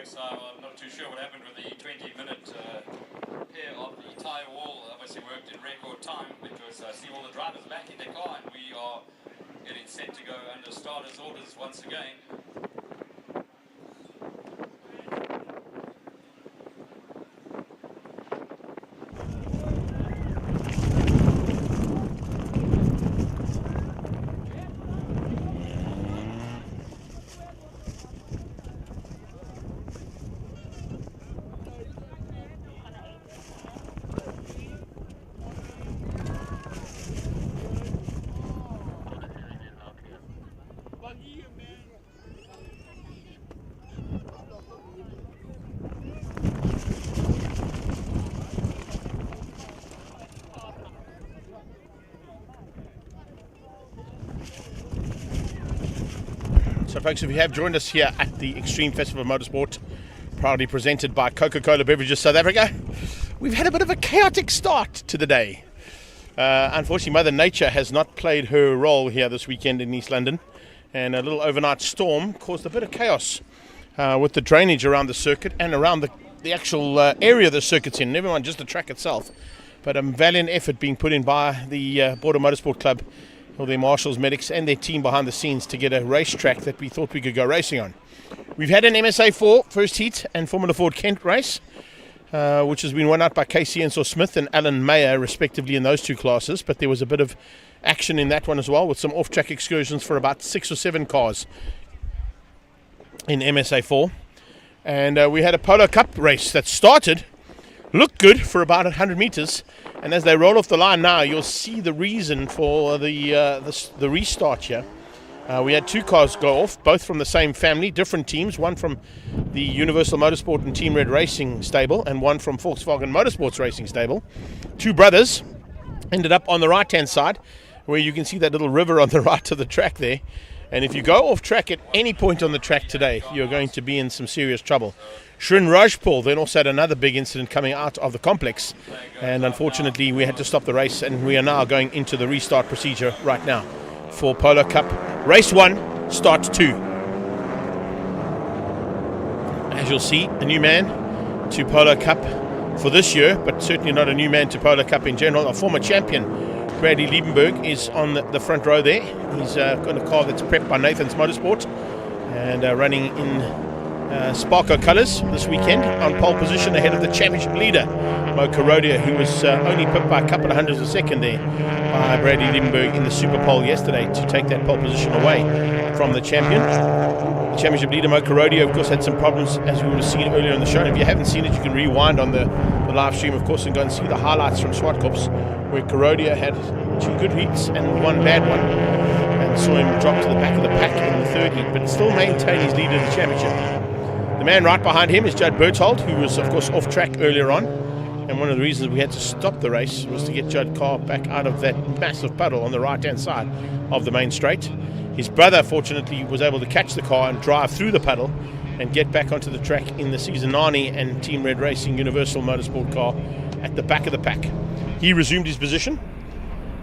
works. I'm not too sure what happened with the 20-minute pair of the tyre wall. Obviously worked in record time because I see all the drivers back in their car and we are getting set to go under starters orders once again. So folks, if you have joined us here at the Extreme Festival of Motorsport, proudly presented by Coca-Cola Beverages South Africa, we've had a bit of a chaotic start to the day. Unfortunately, Mother Nature has not played her role here this weekend in East London, and a little overnight storm caused a bit of chaos with the drainage around the circuit and around the actual area the circuit's in, never mind just the track itself. But a valiant effort being put in by the Border Motorsport Club, all their marshals, medics and their team behind the scenes to get a racetrack that we thought we could go racing on. We've had an MSA4 first heat and Formula Ford Kent race, which has been won out by Casey Ensor Smith and Alan Mayer respectively in those two classes, but there was a bit of action in that one as well with some off-track excursions for about 6 or 7 cars in MSA4. And we had a Polo Cup race that started, looked good for about 100 meters, and as they roll off the line now, you'll see the reason for the restart here. We had 2 cars go off, both from the same family, different teams, one from the Universal Motorsport and Team Red Racing stable, and one from Volkswagen Motorsports Racing stable. 2 brothers ended up on the right-hand side, where you can see that little river on the right of the track there. And if you go off track at any point on the track today, you're going to be in some serious trouble. Shrin Rajpal then also had another big incident coming out of the complex, and unfortunately we had to stop the race, and we are now going into the restart procedure right now for Polo Cup Race 1, Start 2. As you'll see, a new man to Polo Cup for this year, but certainly not a new man to Polo Cup in general. A former champion, Bradley Liebenberg, is on the front row there. He's got a car that's prepped by Nathan's Motorsport and running in Sparko colours this weekend, on pole position ahead of the championship leader, Mo Karodia, who was only pipped by a couple of hundredths of a second there by Bradley Liebenberg in the Super Pole yesterday to take that pole position away from the champion. The championship leader, Mo Karodia, of course, had some problems, as we would have seen earlier in the show. And if you haven't seen it, you can rewind on the live stream, of course, and go and see the highlights from SupaCup, where Karodia had 2 good heats and 1 bad one, and saw him drop to the back of the pack in the 3rd heat, but still maintain his lead in the championship. The man right behind him is Judd Berthold, who was, of course, off track earlier on. And one of the reasons we had to stop the race was to get Judd Carr back out of that massive puddle on the right-hand side of the main straight. His brother, fortunately, was able to catch the car and drive through the puddle and get back onto the track in the Seasonani and Team Red Racing Universal Motorsport car at the back of the pack. He resumed his position,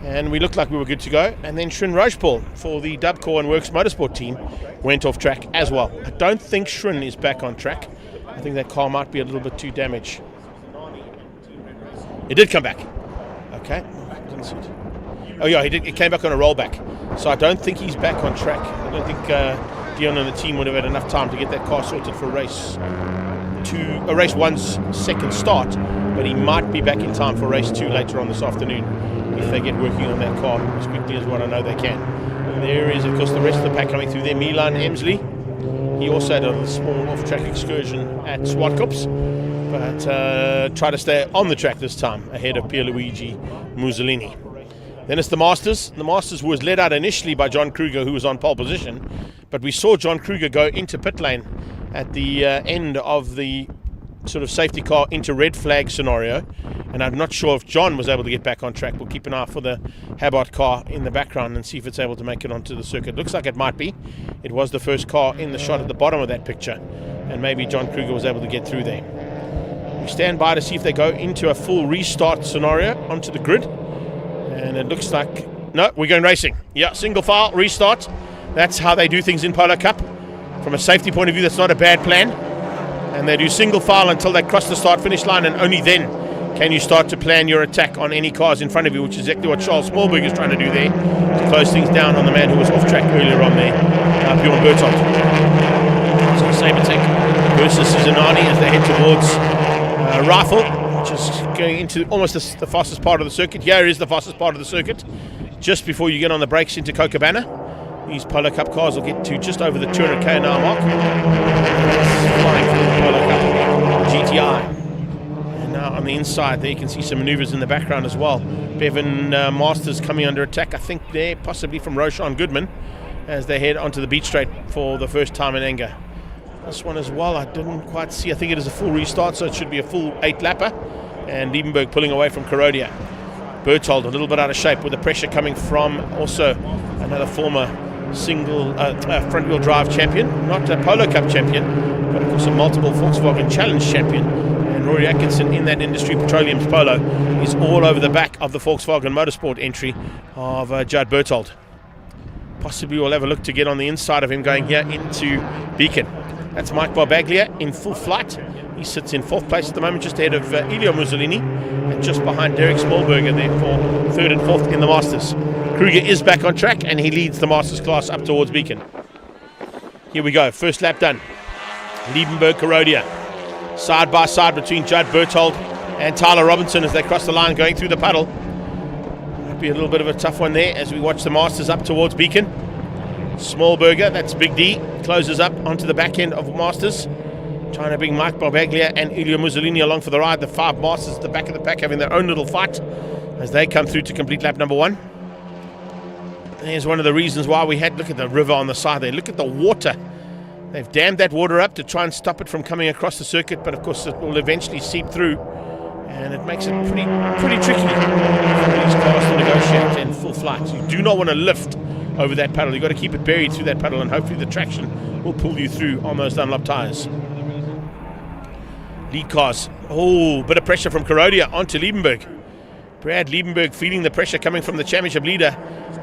and we looked like we were good to go. And then Shrin Rajpal for the Dubcore and Works Motorsport team went off track as well. I don't think Shrin is back on track. I think that car might be a little bit too damaged. It did come back. Okay. Didn't see it. Oh yeah, it came back on a rollback. So I don't think he's back on track. I don't think Dion and the team would have had enough time to get that car sorted for race 1's second start, but he might be back in time for race 2 later on this afternoon if they get working on that car as quickly as what I know they can. And there is, of course, the rest of the pack coming through there. Milan Emsley, he also had a small off-track excursion at SupaCup, but tried to stay on the track this time ahead of Pierluigi Mussolini. Then it's the Masters. The Masters was led out initially by John Kruger, who was on pole position, but we saw John Kruger go into pit lane at the end of the sort of safety car into red flag scenario, and I'm not sure if John was able to get back on track. We'll keep an eye for the Habart car in the background and see if it's able to make it onto the circuit. Looks like it might be. It was the first car in the shot at the bottom of that picture, and maybe John Kruger was able to get through there. We stand by to see if they go into a full restart scenario onto the grid, and it looks like, no, we're going racing. Yeah, single file, restart. That's how they do things in Polo Cup. From a safety point of view, that's not a bad plan. and they do single file until they cross the start-finish line, and only then can you start to plan your attack on any cars in front of you, which is exactly what Charles Smallberg is trying to do there, to close things down on the man who was off track earlier on there, Bjorn Bertolt. So Sabertech versus Suzanani as they head towards Rifle, which is going into almost the fastest part of the circuit. Here is the fastest part of the circuit, just before you get on the brakes into Copacabana. These Polo Cup cars will get to just over the 200k an hour mark. Flying through the Polo Cup GTI. And now on the inside there you can see some maneuvers in the background as well. Bevan Masters coming under attack, I think there, possibly from Roshan Goodman, as they head onto the beach straight for the first time in anger. This one as well, I didn't quite see. I think it is a full restart, so it should be a full 8-lapper. And Liebenberg pulling away from Kurodia. Berthold a little bit out of shape with the pressure coming from also another former single front-wheel drive champion, not a Polo Cup champion, but of course a multiple Volkswagen Challenge champion. And Rory Atkinson in that Industry Petroleum's Polo is all over the back of the Volkswagen Motorsport entry of Judd Berthold. Possibly we'll have a look to get on the inside of him going here into Beacon. That's Mike Barbaglia in full flight. He sits in 4th place at the moment, just ahead of Elio Mussolini, and just behind Derek Smallberger there for 3rd and 4th in the Masters. Kruger is back on track, and he leads the Masters class up towards Beacon. Here we go, first lap done. Liebenberg, Kurodia. Side by side between Judd Berthold and Tyler Robinson as they cross the line going through the puddle. Might be a little bit of a tough one there as we watch the Masters up towards Beacon. Smallberger, that's Big D, closes up onto the back end of Masters, trying to bring Mike Barbaglia and Elio Mussolini along for the ride. The 5 Masters at the back of the pack having their own little fight as they come through to complete lap number 1. There's one of the reasons why we had, look at the river on the side there, look at the water. They've dammed that water up to try and stop it from coming across the circuit, but of course it will eventually seep through, and it makes it pretty tricky for these cars to negotiate in full flight. You do not want to lift over that paddle. You've got to keep it buried through that paddle, and hopefully the traction will pull you through on those Dunlop tyres. Lead cars, bit of pressure from Kurodia onto Liebenberg. Brad Liebenberg feeling the pressure coming from the championship leader,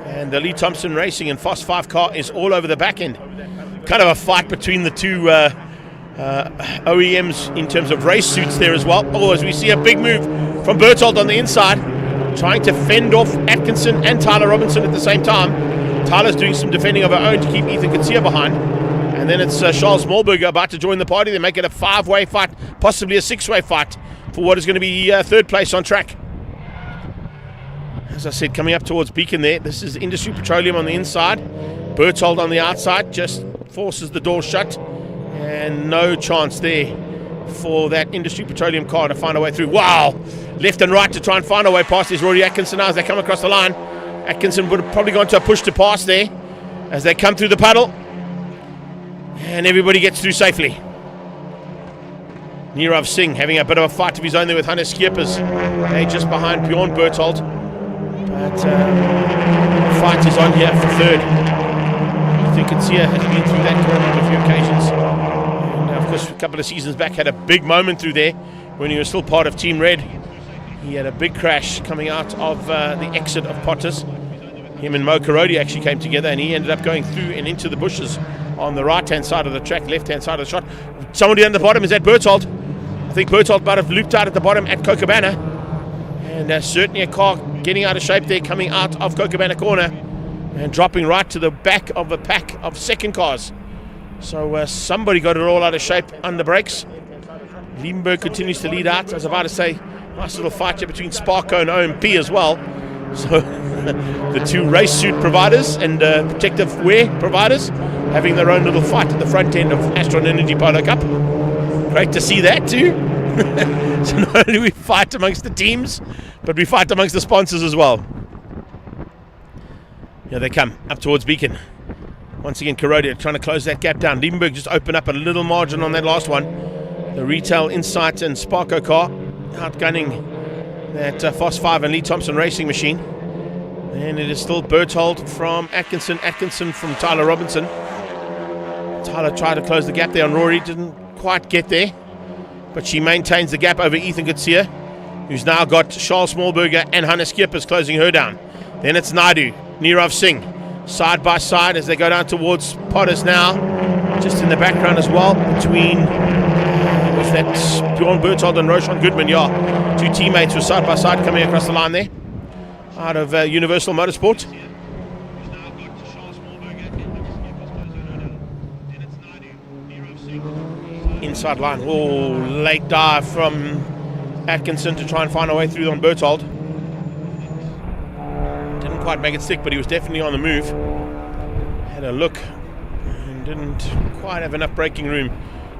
and the Lee Thompson Racing and Fast 5 car is all over the back end. Kind of a fight between the two OEMs in terms of race suits there as well. As we see a big move from Berthold on the inside, trying to fend off Atkinson and Tyler Robinson at the same time. Tyler's doing some defending of her own to keep Ethan Katsia behind. And then it's Charles Smallberger about to join the party. They make it a 5-way fight, possibly a 6-way fight for what is going to be 3rd place on track. As I said, coming up towards Beacon there, this is Industry Petroleum on the inside. Berthold on the outside just forces the door shut. And no chance there for that Industry Petroleum car to find a way through. Wow! Left and right to try and find a way past is Rory Atkinson now as they come across the line. Atkinson would have probably gone to a push to pass there as they come through the puddle. And everybody gets through safely. Nirav Singh having a bit of a fight of his own there with Hannes Skierpers. They're just behind Bjorn Berthold. But the fight is on here for 3rd. Ethan Katsia has been through that corner on a few occasions. And of course, a couple of seasons back had a big moment through there when he was still part of Team Red. He had a big crash coming out of the exit of Potters. Him and Mo Karodi actually came together, and he ended up going through and into the bushes on the right-hand side of the track, left-hand side of the shot. Somebody down the bottom, is that Berthold? I think Berthold might have looped out at the bottom at Copacabana. And certainly a car getting out of shape there, coming out of Copacabana corner and dropping right to the back of a pack of second cars. So somebody got it all out of shape under brakes. Liebenberg continues to lead out. I was about to say, nice little fight here between Sparco and OMP as well. So the two race suit providers and protective wear providers having their own little fight at the front end of Astron Energy Polo Cup. Great to see that too. So not only do we fight amongst the teams, but we fight amongst the sponsors as well. Here they come up towards Beacon. Once again, Kurodia trying to close that gap down. Liebenberg just opened up a little margin on that last one. The Retail Insight and Sparco car outgunning that Fast 5 and Lee Thompson Racing machine. And it is still Berthold from Atkinson from Tyler Robinson. Tyler tried to close the gap there on Rory, didn't quite get there, but she maintains the gap over Ethan Katsia, who's now got Charles Smallberger and Hannes Skierpers closing her down. Then it's Naidu, Nirav Singh, side by side as they go down towards Potters now, just in the background as well, between That's Bjorn Berthold and Roshan Goodman, yeah. Two teammates were side by side coming across the line there. Out of Universal Motorsport. Inside line. Oh, late dive from Atkinson to try and find a way through on Berthold. Didn't quite make it stick, but he was definitely on the move. Had a look and didn't quite have enough braking room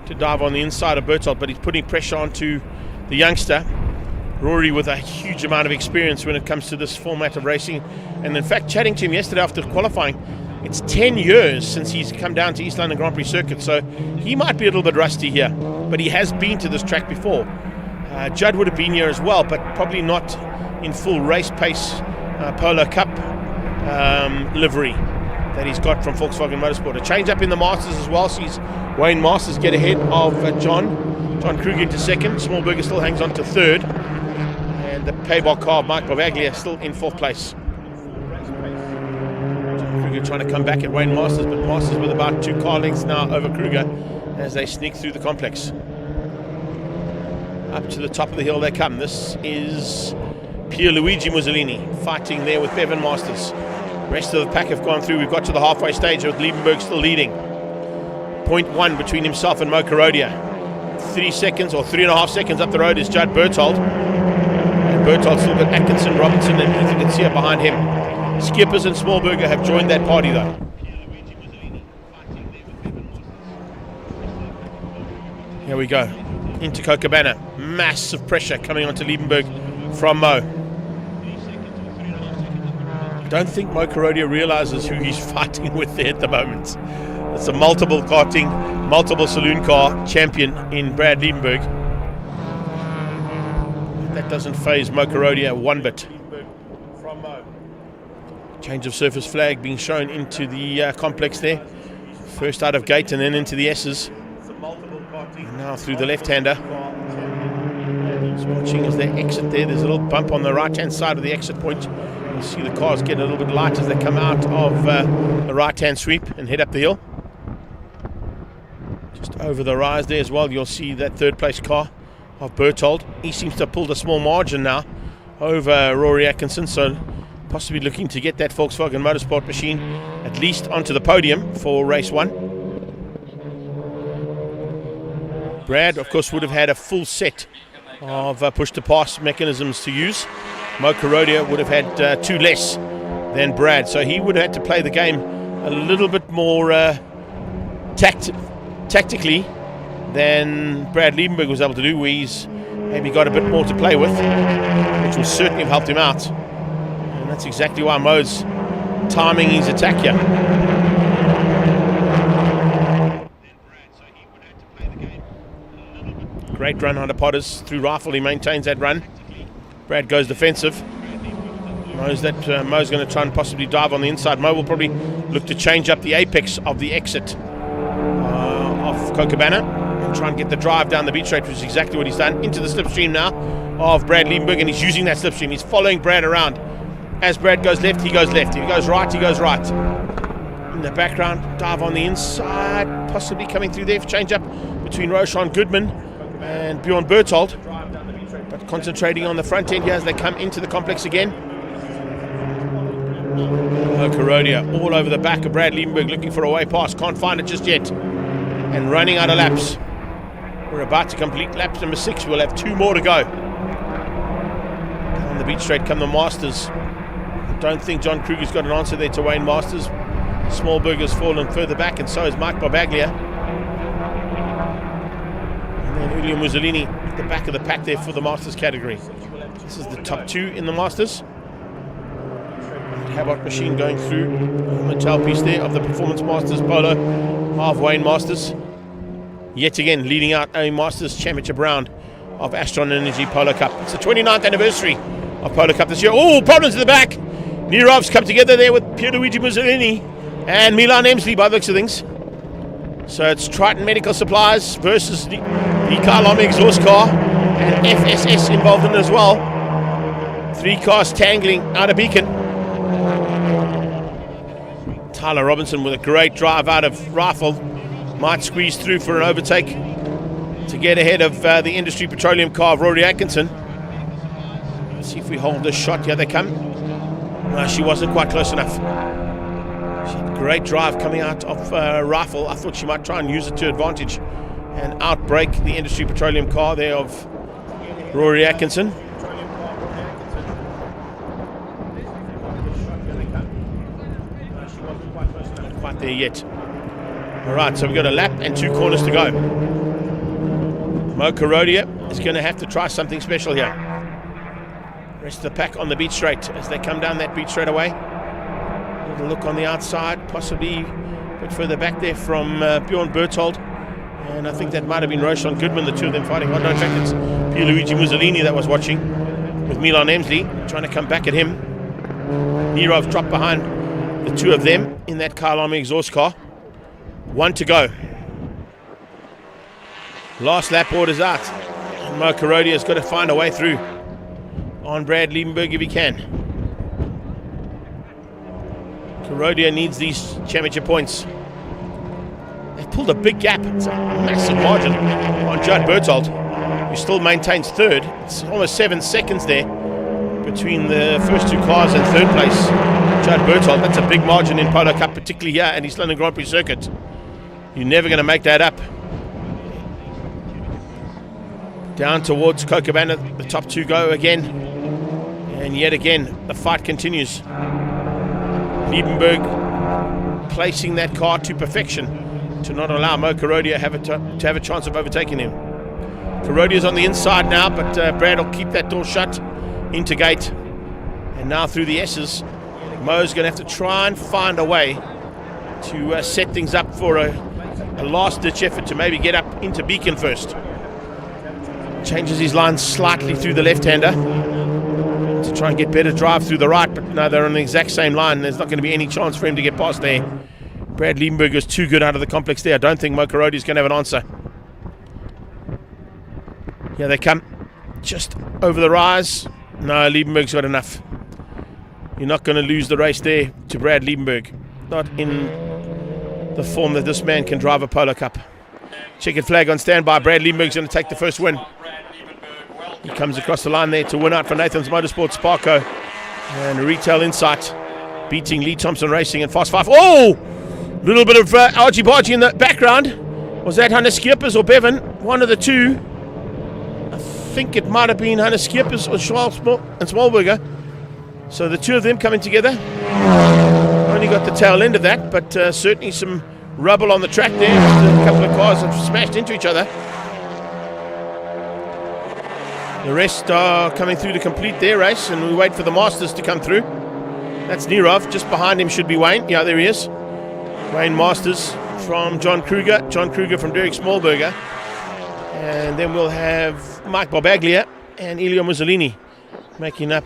to dive on the inside of Berthold, but he's putting pressure onto the youngster. Rory with a huge amount of experience when it comes to this format of racing. And in fact, chatting to him yesterday after qualifying, it's 10 years since he's come down to East London Grand Prix circuit, so he might be a little bit rusty here, but he has been to this track before. Judd would have been here as well, but probably not in full race pace Polo Cup livery that he's got from Volkswagen Motorsport. A change up in the Masters as well, sees Wayne Masters get ahead of John Kruger into second. Smallberger still hangs on to third, and the payback car of Mike Bavaglia still in fourth place. Kruger trying to come back at Wayne Masters, but Masters with about 2 car lengths now over Kruger as they sneak through the complex. Up to the top of the hill they come. This is Pierluigi Mussolini fighting there with Bevan Masters. Rest of the pack have gone through. We've got to the halfway stage with Liebenberg still leading. 0.1 between himself and Mo Karodia. 3 seconds or 3.5 seconds up the road is Judd Berthold. And Berthold still got Atkinson, Robinson and Ethan Garcia behind him. Skippers and Smallberger have joined that party though. Here we go. Into Cochabana. Massive pressure coming onto Liebenberg from Mo. Don't think Mo Karodia realizes who he's fighting with there at the moment. It's a multiple karting, multiple saloon car champion in Brad Liebenberg. That doesn't faze Mo Karodia one bit. Change of surface flag being shown into the complex there. First out of gate and then into the S's. And now through the left-hander. Just watching as they exit there. There's a little bump on the right-hand side of the exit point. You see the cars getting a little bit light as they come out of the right-hand sweep and head up the hill. Just over the rise there as well, you'll see that third-place car of Berthold. He seems to have pulled a small margin now over Rory Atkinson, so possibly looking to get that Volkswagen Motorsport machine at least onto the podium for race 1. Brad, of course, would have had a full set of push-to-pass mechanisms to use. Mo Karodia would have had 2 less than Brad, so he would have had to play the game a little bit more tactically than Brad Liebenberg was able to do, where he's maybe got a bit more to play with, which will certainly have helped him out. And that's exactly why Mo's timing his attack here. Great run under Potters through Rifle. He maintains that run. Brad goes defensive. Knows that Mo's going to try and possibly dive on the inside. Mo will probably look to change up the apex of the exit of Cochabana and try and get the drive down the beach straight, which is exactly what he's done. Into the slipstream now of Brad Liebenberg, and he's using that slipstream. He's following Brad around. As Brad goes left, he goes left. If he goes right, he goes right. In the background, dive on the inside, possibly coming through there for change up between Roshan Goodman and Bjorn Berthold, but concentrating on the front end here as they come into the complex again. Karodia all over the back of Brad Liebenberg looking for a way past, can't find it just yet, and running out of laps. We're about to complete lap number 6. We'll have 2 more to go. On the beach straight come the Masters. I don't think John Kruger's got an answer there to Wayne Masters. Smallberger's fallen further back, and so is Mike Barbaglia. And then Julio Mussolini at the back of the pack there for the Masters category. This is the top 2 in the Masters. Habart machine going through the tailpiece there of the Performance Masters Polo of Wayne Masters. Yet again leading out a Masters Championship round of Astron Energy Polo Cup. It's the 29th anniversary of Polo Cup this year. Oh, problems in the back. Nirov's come together there with Pierluigi Mussolini and Milan Emsley by the looks of things. So it's Triton Medical Supplies versus the Carl Army exhaust car, and FSS involved in it as well. 3 cars tangling out of Beacon. Tyler Robinson with a great drive out of Rifle. Might squeeze through for an overtake. to get ahead of the Industry Petroleum car of Rory Atkinson. Let's see if we hold this shot. Here they come. No, she wasn't quite close enough. She had great drive coming out of Rifle. I thought she might try and use it to advantage and outbrake the Industry Petroleum car there of Rory Atkinson. Not quite there yet. Alright, so we've got a lap and 2 corners to go. Mo Karodia is going to have to try something special here. Rest of the pack on the beach straight as they come down that beach straight away. Little look on the outside, possibly a bit further back there from Bjorn Berthold. And I think that might have been Roshan Goodman, the two of them fighting. Oh no, in fact it's Pierluigi Mussolini that was watching with Milan Emsley, trying to come back at him. Nirov dropped behind the two of them in that Kyle Army exhaust car. 1 to go. Last lap orders out. And Mo Karodia has got to find a way through on Brad Liebenberg if he can. Karodia needs these championship points. They've pulled a big gap. It's a massive margin on Judd Berthold, who still maintains third. It's almost 7 seconds there between the first 2 cars and third place. Judd Berthold, that's a big margin in Polo Cup, particularly here at East London Grand Prix circuit. You're never going to make that up. Down towards Kokobana, the top 2 go again. And yet again, the fight continues. Liebenberg placing that car to perfection to not allow Mo Karodia to have a chance of overtaking him. Karodia's on the inside now, but Brad will keep that door shut into gate. And now through the S's, Mo's going to have to try and find a way to set things up for a last-ditch effort to maybe get up into Beacon first. Changes his line slightly through the left-hander to try and get better drive through the right, but no, they're on the exact same line. There's not going to be any chance for him to get past there. Brad Liebenberg is too good out of the complex there. I don't think Mo Karodia is going to have an answer. Here they come. Just over the rise. No, Liebenberg's got enough. You're not going to lose the race there to Brad Liebenberg. Not in the form that this man can drive a Polo Cup. Checkered flag on standby. Brad Liebenberg's going to take the first win. He comes across the line there to win out for Nathan's Motorsport Sparko. And Retail Insight beating Lee Thompson Racing and Fast 5. Oh! Little bit of argy-bargy in the background. Was that Hannes Schiepers or Bevan? One of the two. I think it might have been Hannes Schiepers or Charles and Smallberger. So the two of them coming together. Only got the tail end of that, but certainly some rubble on the track there. Just a couple of cars have smashed into each other. The rest are coming through to complete their race, and we wait for the Masters to come through. That's Nirov. Just behind him should be Wayne. Yeah, there he is. Wayne Masters from John Kruger. John Kruger from Derek Smallberger. And then we'll have Mike Barbaglia and Elio Mussolini making up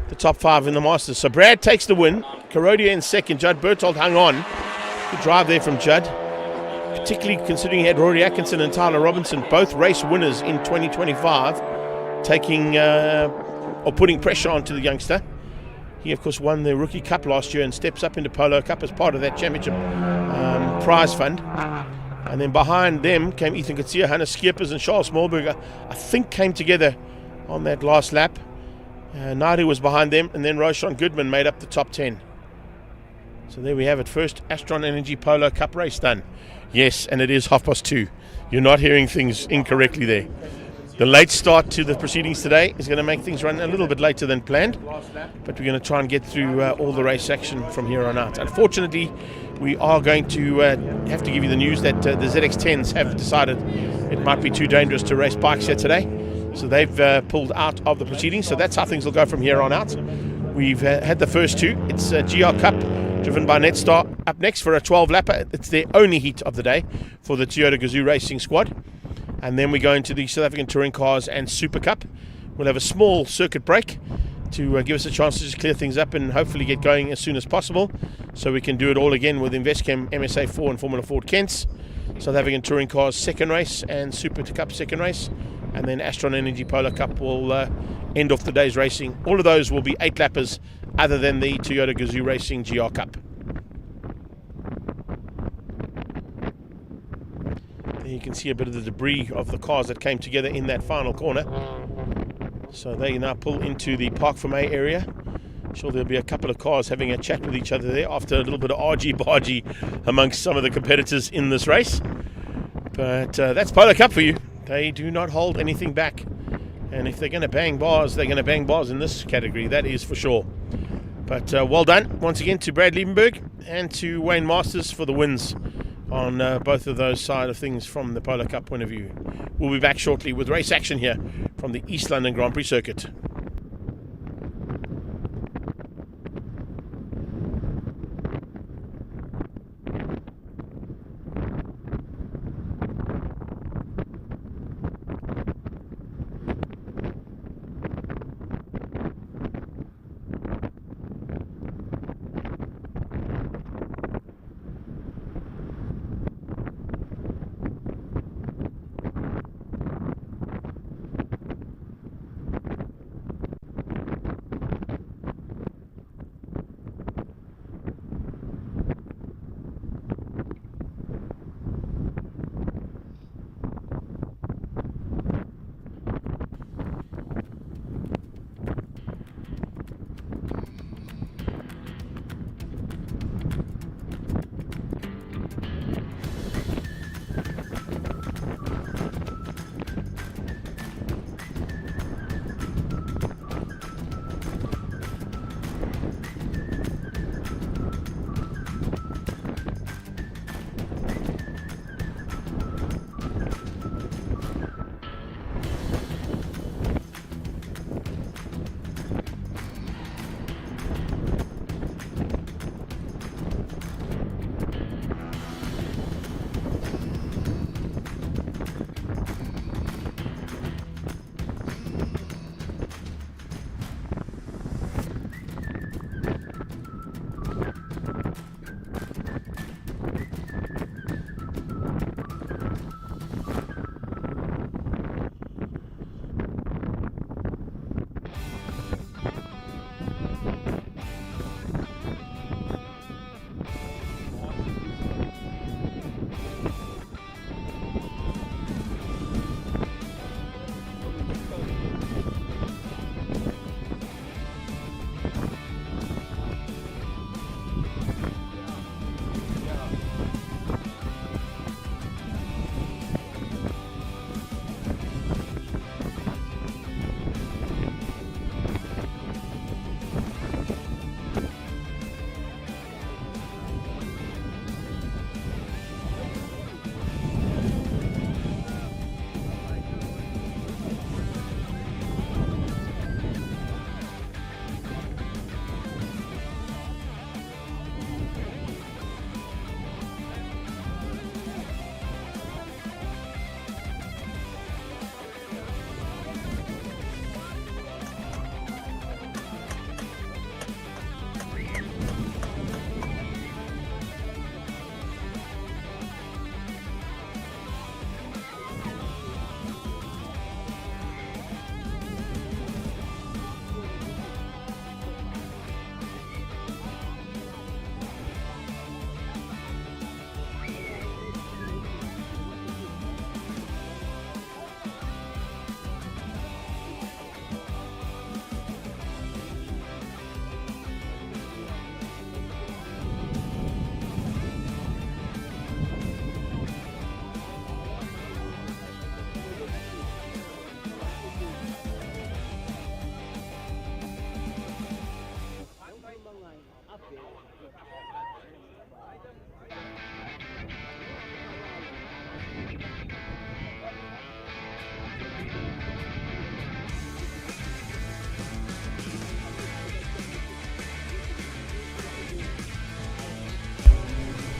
the top 5 in the Masters. So Brad takes the win. Karodia in second. Judd Berthold hung on. Good drive there from Judd. Particularly considering he had Rory Atkinson and Tyler Robinson, both race winners in 2025, taking or putting pressure onto the youngster. He, of course, won the Rookie Cup last year and steps up into Polo Cup as part of that championship prize fund. And then behind them came Ethan Katsia, Hannes Schiepers and Charles Smallberger. I think came together on that last lap. Naidu was behind them, and then Roshan Goodman made up the top 10. So there we have it. First Astron Energy Polo Cup race done. Yes, and it is 2:30. You're not hearing things incorrectly there. The late start to the proceedings today is going to make things run a little bit later than planned, but we're going to try and get through all the race action from here on out. Unfortunately, we are going to have to give you the news that the ZX10s have decided it might be too dangerous to race bikes here today. So they've pulled out of the proceedings. So that's how things will go from here on out. We've had the first two. It's GR Cup, driven by Netstar. Up next for a 12-lapper. It's their only heat of the day for the Toyota Gazoo Racing squad. And then we go into the South African Touring Cars and SupaCup. We'll have a small circuit break to give us a chance to just clear things up and hopefully get going as soon as possible, so we can do it all again with Investchem MSA4 and Formula Ford Kents. South African Touring Cars second race and SupaCup second race. And then Astron Energy Polo Cup will end off the day's racing. All of those will be 8-lappers other than the Toyota Gazoo Racing GR Cup. And you can see a bit of the debris of the cars that came together in that final corner. So they now pull into the Park for May area. Sure, there'll be a couple of cars having a chat with each other there after a little bit of argy-bargy amongst some of the competitors in this race. But that's Polo Cup for you. They do not hold anything back. And if they're going to bang bars, they're going to bang bars in this category, that is for sure. But well done once again to Brad Liebenberg and to Wayne Masters for the wins on both of those side of things from the Polo Cup point of view. We'll be back shortly with race action here from the East London Grand Prix circuit.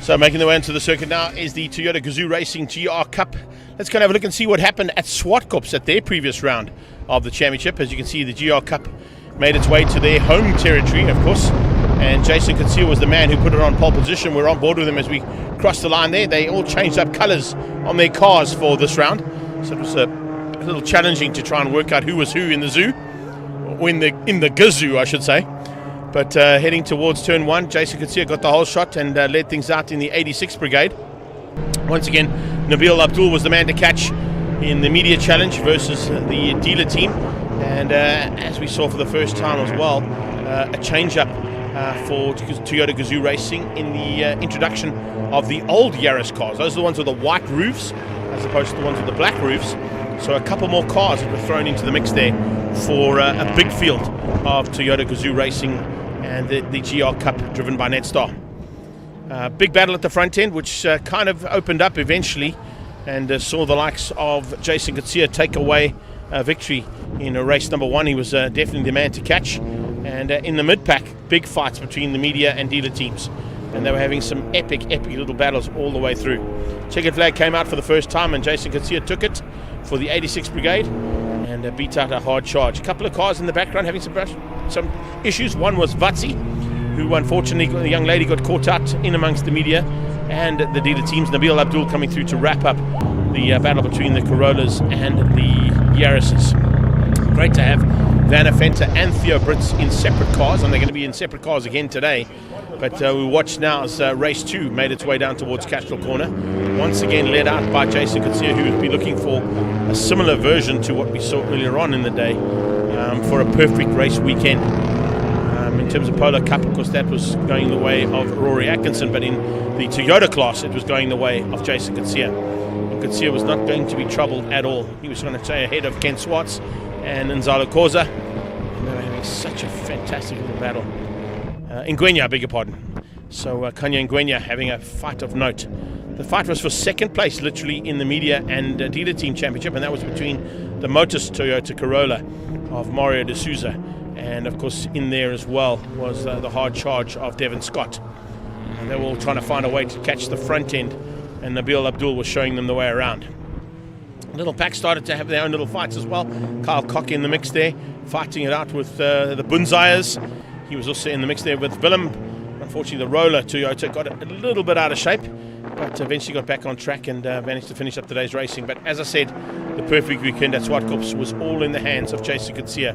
So making their way into the circuit now is the Toyota Gazoo Racing GR Cup. Let's go and have a look and see what happened at SupaCup at their previous round of the championship. As you can see, the GR Cup made its way to their home territory, of course. And Jason Conceal was the man who put it on pole position. We're on board with them as we crossed the line there. They all changed up colours on their cars for this round. So it was a little challenging to try and work out who was who in the zoo. Or in the Gazoo, I should say. But heading towards turn one, Jason Conceal got the whole shot and led things out in the 86 Brigade. Once again, Nabil Abdul was the man to catch in the media challenge versus the dealer team. And as we saw for the first time as well, a change-up for Toyota Gazoo Racing in the introduction of the old Yaris cars. Those are the ones with the white roofs as opposed to the ones with the black roofs. So a couple more cars that were thrown into the mix there for a big field of Toyota Gazoo Racing and the GR Cup driven by Netstar. Big battle at the front end, which kind of opened up eventually and saw the likes of Jason Katsia take away a victory in race number 1. He was definitely the man to catch. And in the mid-pack, big fights between the media and dealer teams. And they were having some epic little battles all the way through. Checkered flag came out for the first time, and Jason Katsia took it for the 86th Brigade and beat out a hard charge. A couple of cars in the background having some issues. One was Vatsi, who unfortunately, the young lady got caught out in amongst the media and the dealer teams. Nabil Abdul coming through to wrap up the battle between the Corollas and the Yarises. Great to have Vanna Fenter and Theo Brits in separate cars, and they're going to be in separate cars again today. But we watch now as race 2 made its way down towards Castrol Corner. Once again led out by Jason Katsia, who would be looking for a similar version to what we saw earlier on in the day for a perfect race weekend. In terms of Polo Cup, of course, that was going the way of Rory Atkinson, but in the Toyota class, it was going the way of Jason Katsia. Katsia was not going to be troubled at all. He was going to stay ahead of Ken Swartz and Nzalo Koza. And they were having such a fantastic little battle. Ngwenya, I beg your pardon. So Kanya Ngwenya having a fight of note. The fight was for second place, literally, in the media and dealer team championship, and that was between the Motus Toyota Corolla of Mario De Souza. And of course, in there as well was the hard charge of Devon Scott. And they were all trying to find a way to catch the front end, and Nabil Abdul was showing them the way around. Little pack started to have their own little fights as well. Kyle Koch in the mix there, fighting it out with the Bunzayas. He was also in the mix there with Willem. Unfortunately, the roller Toyota got a little bit out of shape, but eventually got back on track and managed to finish up today's racing. But as I said, the perfect weekend at SupaCup was all in the hands of Jason Katsia.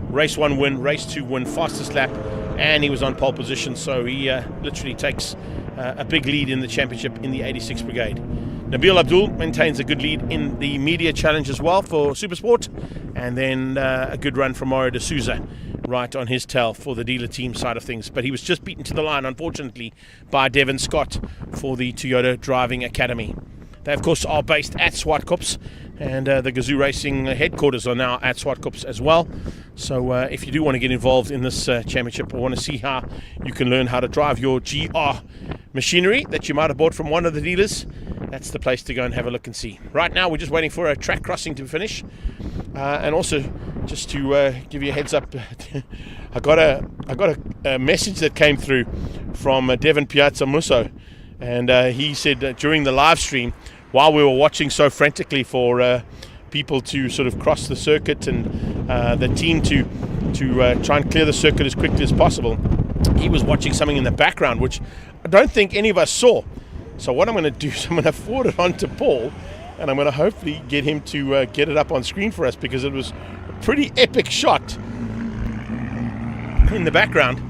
Race 1 win, race 2 win, fastest lap, and he was on pole position, so he literally takes a big lead in the championship in the 86th Brigade. Nabil Abdul maintains a good lead in the media challenge as well for Supersport, and then a good run from Mario De Souza right on his tail for the dealer team side of things. But he was just beaten to the line, unfortunately, by Devon Scott for the Toyota Driving Academy. They, of course, are based at SupaCup, and the Gazoo Racing headquarters are now at SupaCup as well. So if you do want to get involved in this championship or want to see how you can learn how to drive your GR machinery that you might have bought from one of the dealers, that's the place to go and have a look and see. Right now, we're just waiting for a track crossing to finish. And also, just to give you a heads up, I got a message that came through from Devon Piazza Musso, and he said during the live stream, while we were watching so frantically for people to sort of cross the circuit and the team to try and clear the circuit as quickly as possible, he was watching something in the background which I don't think any of us saw. So what I'm going to do is I'm going to forward it on to Paul, and I'm going to hopefully get him to get it up on screen for us, because it was a pretty epic shot in the background.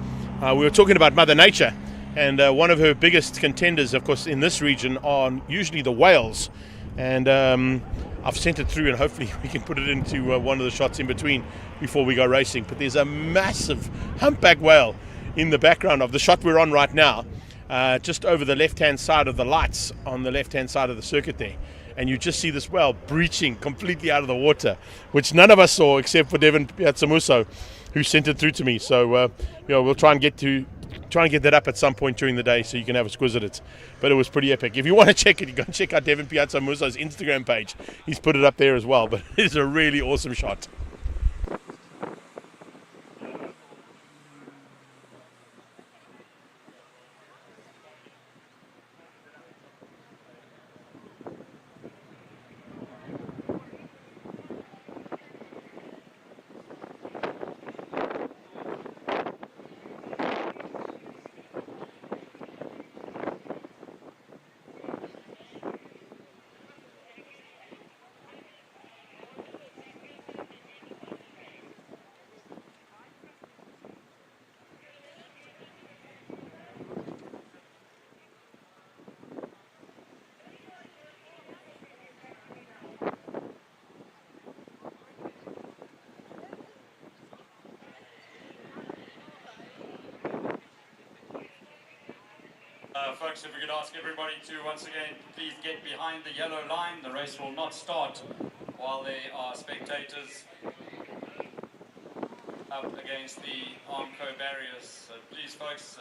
We were talking about Mother Nature, and one of her biggest contenders, of course, in this region are usually the whales. And I've sent it through, and hopefully we can put it into one of the shots in between before we go racing. But there's a massive humpback whale in the background of the shot we're on right now, just over the left-hand side of the lights on the left-hand side of the circuit there. And you just see this whale breaching completely out of the water, which none of us saw except for Devon Piazzamuso, who sent it through to me. So we'll try and get that up at some point during the day so you can have a squiz at it. But it was pretty epic. If you want to check it, you go and check out Devon Piazzamuso's Instagram page. He's put it up there as well. But it's a really awesome shot. Folks, if we could ask everybody to once again please get behind the yellow line. The race will not start while there are spectators up against the Armco barriers. So please folks,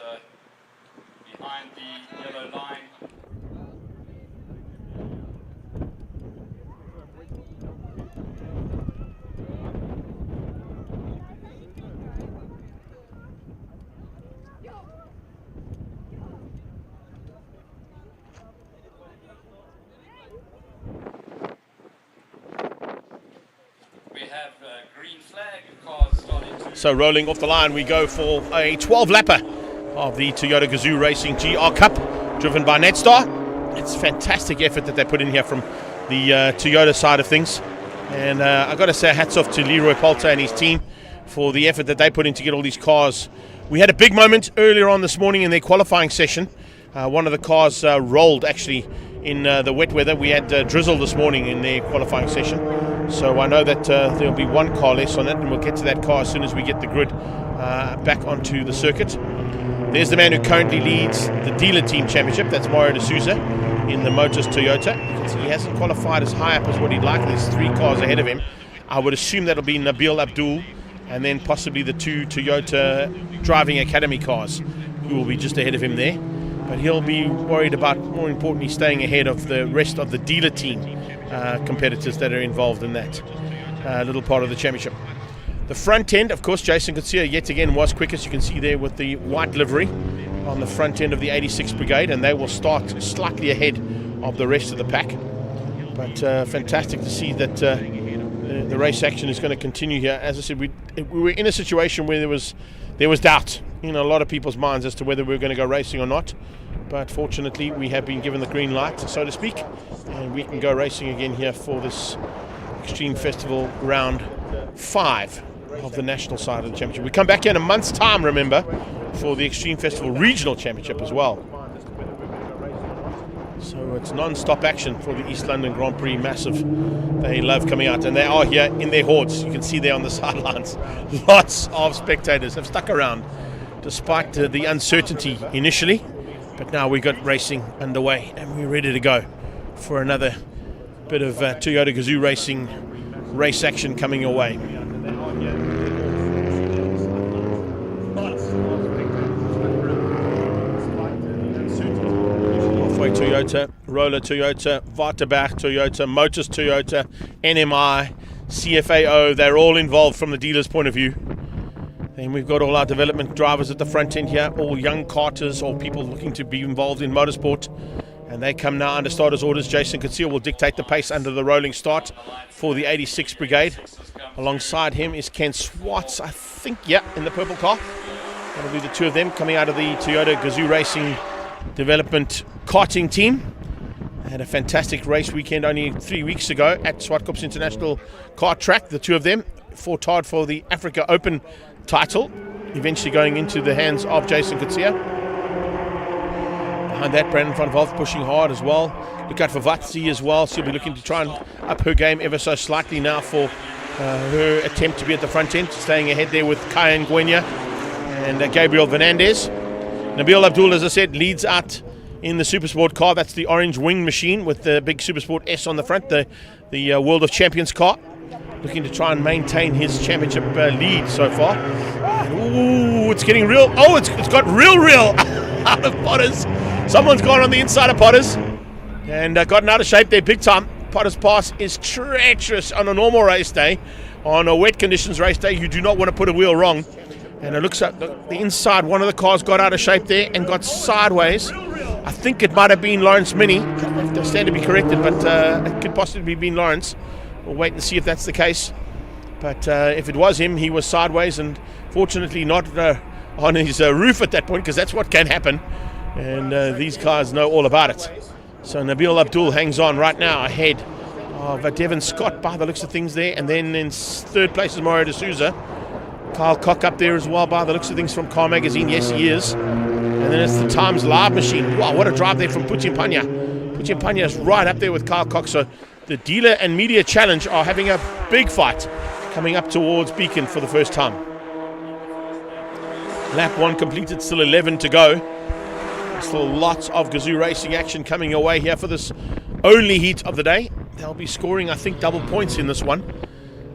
behind the yellow line. So rolling off the line, we go for a 12-lapper of the Toyota Gazoo Racing GR Cup, driven by Netstar. It's a fantastic effort that they put in here from the Toyota side of things. And I've got to say hats off to Leroy Poulter and his team for the effort that they put in to get all these cars. We had a big moment earlier on this morning in their qualifying session. One of the cars rolled actually in the wet weather. We had drizzle this morning in their qualifying session. So I know that there'll be one car less on it, and we'll get to that car as soon as we get the grid back onto the circuit. There's the man who currently leads the dealer team championship. That's Mario De Souza in the Motors Toyota. You can see he hasn't qualified as high up as what he'd like. There's 3 cars ahead of him. I would assume that'll be Nabil Abdul and then possibly the 2 Toyota Driving Academy cars who will be just ahead of him there. But he'll be worried about, more importantly, staying ahead of the rest of the dealer team competitors that are involved in that little part of the championship. The front end, of course, Jason Kutsia yet again was quickest. You can see there with the white livery on the front end of the 86th Brigade, and they will start slightly ahead of the rest of the pack. But fantastic to see that the race action is going to continue here. As I said, we were in a situation where there was doubt in a lot of people's minds as to whether we were going to go racing or not. But fortunately, we have been given the green light, so to speak, and we can go racing again here for this Extreme Festival round 5 of the national side of the championship. We come back here in a month's time, remember, for the Extreme Festival regional championship as well. So it's non-stop action for the East London Grand Prix. Massive. They love coming out, and they are here in their hordes. You can see there on the sidelines. Lots of spectators have stuck around despite the uncertainty initially. But now we've got racing underway, and we're ready to go for another bit of Toyota Gazoo Racing race action coming your way. Halfway Toyota, Roller Toyota, Waterberg Toyota, Motors Toyota, NMI, CFAO, they're all involved from the dealer's point of view. Then we've got all our development drivers at the front end here, all young karters or people looking to be involved in motorsport. And they come now under starters' orders. Jason Kutsia will dictate the pace under the rolling start for the 86th Brigade. Alongside him is Ken Swartz, I think, in the purple car. That'll be the 2 of them coming out of the Toyota Gazoo Racing development karting team. They had a fantastic race weekend only 3 weeks ago at SupaCup's International Kart Track. The 2 of them fought hard for the Africa Open title, eventually going into the hands of Jason Kutsia. Behind that, Brandon van Wolf pushing hard as well. Look out for Vatsi as well. She'll be looking to try and up her game ever so slightly now for her attempt to be at the front end, staying ahead there with Kyan Gwenya and Gabriel Fernandez. Nabil Abdul, as I said, leads out in the Supersport car. That's the orange wing machine with the big Supersport S on the front, the World of Champions car. Looking to try and maintain his championship lead so far. Ooh, it's getting real. Oh, it's got real out of Potters. Someone's gone on the inside of Potters and gotten out of shape there big time. Potters Pass is treacherous on a normal race day. On a wet conditions race day, you do not want to put a wheel wrong. And it looks like the inside, one of the cars got out of shape there and got sideways. I think it might have been Lawrence Mini. I stand to be corrected, but it could possibly have been Lawrence. We'll wait and see if that's the case. But if it was him, he was sideways and fortunately not on his roof at that point, because that's what can happen. And these cars know all about it. So Nabil Abdul hangs on right now ahead of Devon Scott by the looks of things there. And then in 3rd place is Mario De Souza. Kyle Koch up there as well by the looks of things from Car Magazine. Yes, he is. And then it's the Times Live machine. Wow, what a drive there from Puchimpanya. Puchimpanya is right up there with Kyle Koch. So the Dealer and Media Challenge are having a big fight coming up towards Beacon for the first time. Lap 1 completed, still 11 to go. Still lots of Gazoo Racing action coming your way here for this only heat of the day. They'll be scoring, I think, double points in this one.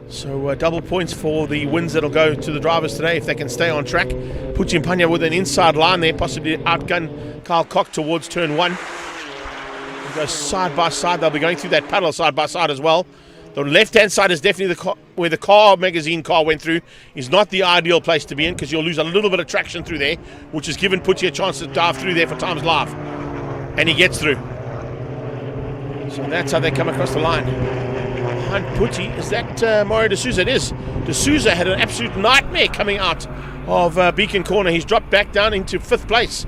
So double points for the wins that'll go to the drivers today if they can stay on track. Pucci Panya with an inside line there, possibly outgun Carl Koch towards turn 1. They go side by side. They'll be going through that paddle side by side as well. The left-hand side is definitely where the car magazine car went through. Is not the ideal place to be in because you'll lose a little bit of traction through there, which has given Pucci a chance to dive through there for times live. And he gets through. So that's how they come across the line. Behind Pucci, is that Mario D'Souza? It is. D'Souza had an absolute nightmare coming out of Beacon Corner. He's dropped back down into 5th place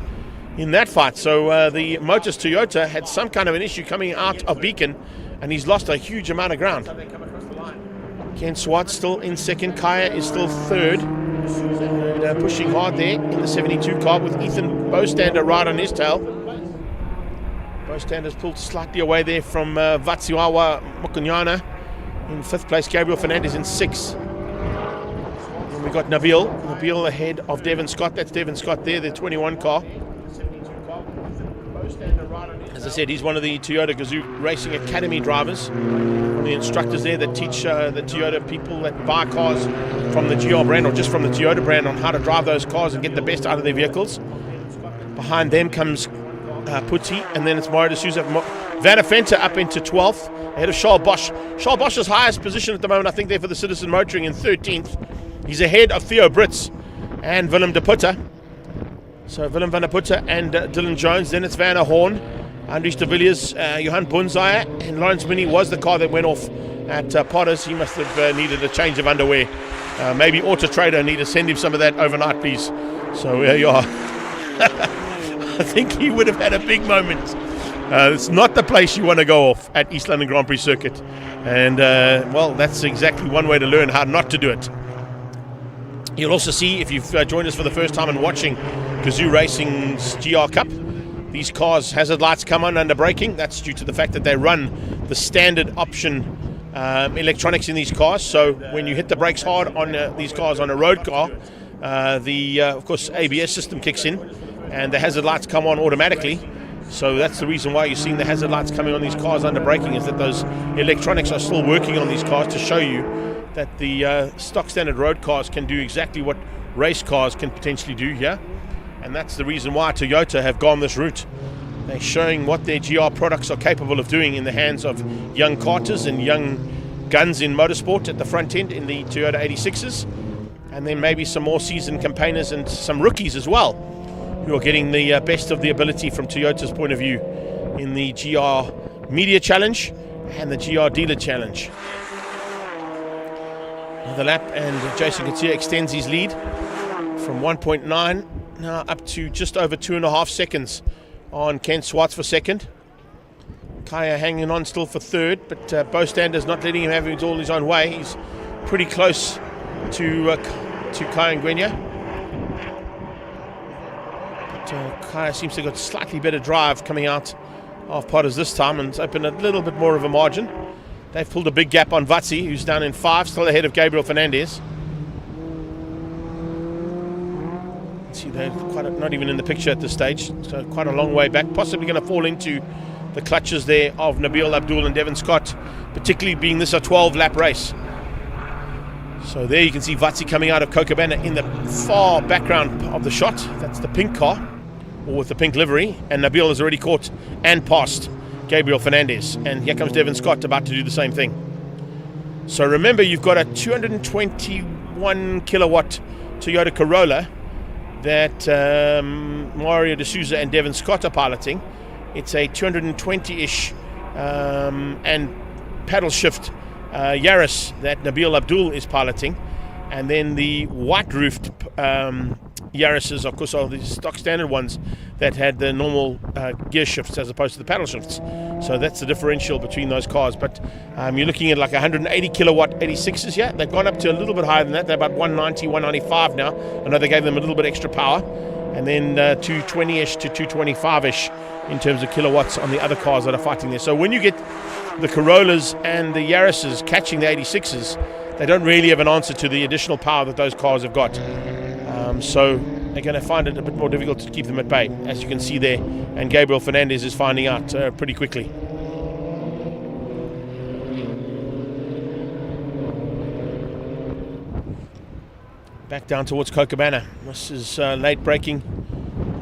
in that fight. So the Motors Toyota had some kind of an issue coming out of Beacon, and he's lost a huge amount of ground. Ken Swart still in 2nd. Kaya is still 3rd. And pushing hard there in the 72 car with Ethan Bostander right on his tail. Bostander's pulled slightly away there from Vatsiwawa Mokunyana in 5th place. Gabriel Fernandez in 6th. Then we got Nabil ahead of Devon Scott. That's Devon Scott there, the 21 car. As I said, he's one of the Toyota Gazoo Racing Academy drivers. One of the instructors there that teach the Toyota people that buy cars from the GR brand or just from the Toyota brand on how to drive those cars and get the best out of their vehicles. Behind them comes Putti, and then it's Mario D'Souza. Van Fenter up into 12th, ahead of Charles Bosch. Charles Bosch's highest position at the moment, I think, there for the Citizen Motoring in 13th. He's ahead of Theo Brits and Willem de Putte. So Willem van der Putte and Dylan Jones. Then it's Van der Horn, Andries de Villiers, Johan Bunzaya, and Lawrence Mini was the car that went off at Potters. He must have needed a change of underwear. Maybe Auto Trader need to send him some of that overnight, please. So there you are. I think he would have had a big moment. It's not the place you want to go off at East London Grand Prix Circuit. And, well, that's exactly one way to learn how not to do it. You'll also see, if you've joined us for the first time and watching Gazoo Racing's GR Cup, these cars, hazard lights come on under braking. That's due to the fact that they run the standard option electronics in these cars. So when you hit the brakes hard on these cars on a road car, of course, ABS system kicks in and the hazard lights come on automatically. So that's the reason why you're seeing the hazard lights coming on these cars under braking, is that those electronics are still working on these cars to show you that the stock standard road cars can do exactly what race cars can potentially do here. And that's the reason why Toyota have gone this route. They're showing what their GR products are capable of doing in the hands of young karters and young guns in motorsport at the front end in the Toyota 86s. And then maybe some more seasoned campaigners and some rookies as well, who are getting the best of the ability from Toyota's point of view in the GR Media Challenge and the GR Dealer Challenge. Another lap, and Jason Katia extends his lead from 1.9 now up to just over 2.5 seconds on Ken Swartz for 2nd. Kaya hanging on still for 3rd, but Bostander's not letting him have it all his own way. He's pretty close to Kaya Ngwenya. But Kaya seems to have got slightly better drive coming out of Potters this time, and it's opened a little bit more of a margin. They've pulled a big gap on Vatsi, who's down in 5, still ahead of Gabriel Fernandez. See, they're not even in the picture at this stage, so quite a long way back. Possibly going to fall into the clutches there of Nabil Abdul and Devon Scott, particularly being this a 12-lap race. So there you can see Vatsi coming out of Cochabamba in the far background of the shot. That's the pink car, or with the pink livery, and Nabil has already caught and passed Gabriel Fernandez, and here comes Devon Scott about to do the same thing. So remember, you've got a 221 kilowatt Toyota Corolla that Mario D'Souza and Devon Scott are piloting. It's a 220-ish and paddle shift Yaris that Nabil Abdul is piloting, and then the white-roofed Yarises, of course, are the stock standard ones that had the normal gear shifts as opposed to the paddle shifts. So that's the differential between those cars. But you're looking at like 180 kilowatt 86s here. They've gone up to a little bit higher than that. They're about 190, 195 now. I know they gave them a little bit extra power. And then 220-ish to 225-ish in terms of kilowatts on the other cars that are fighting there. So when you get the Corollas and the Yarises catching the 86s, they don't really have an answer to the additional power that those cars have got. So are going to find it a bit more difficult to keep them at bay, as you can see there. And Gabriel Fernandez is finding out pretty quickly. Back down towards Cochabana. This is late braking.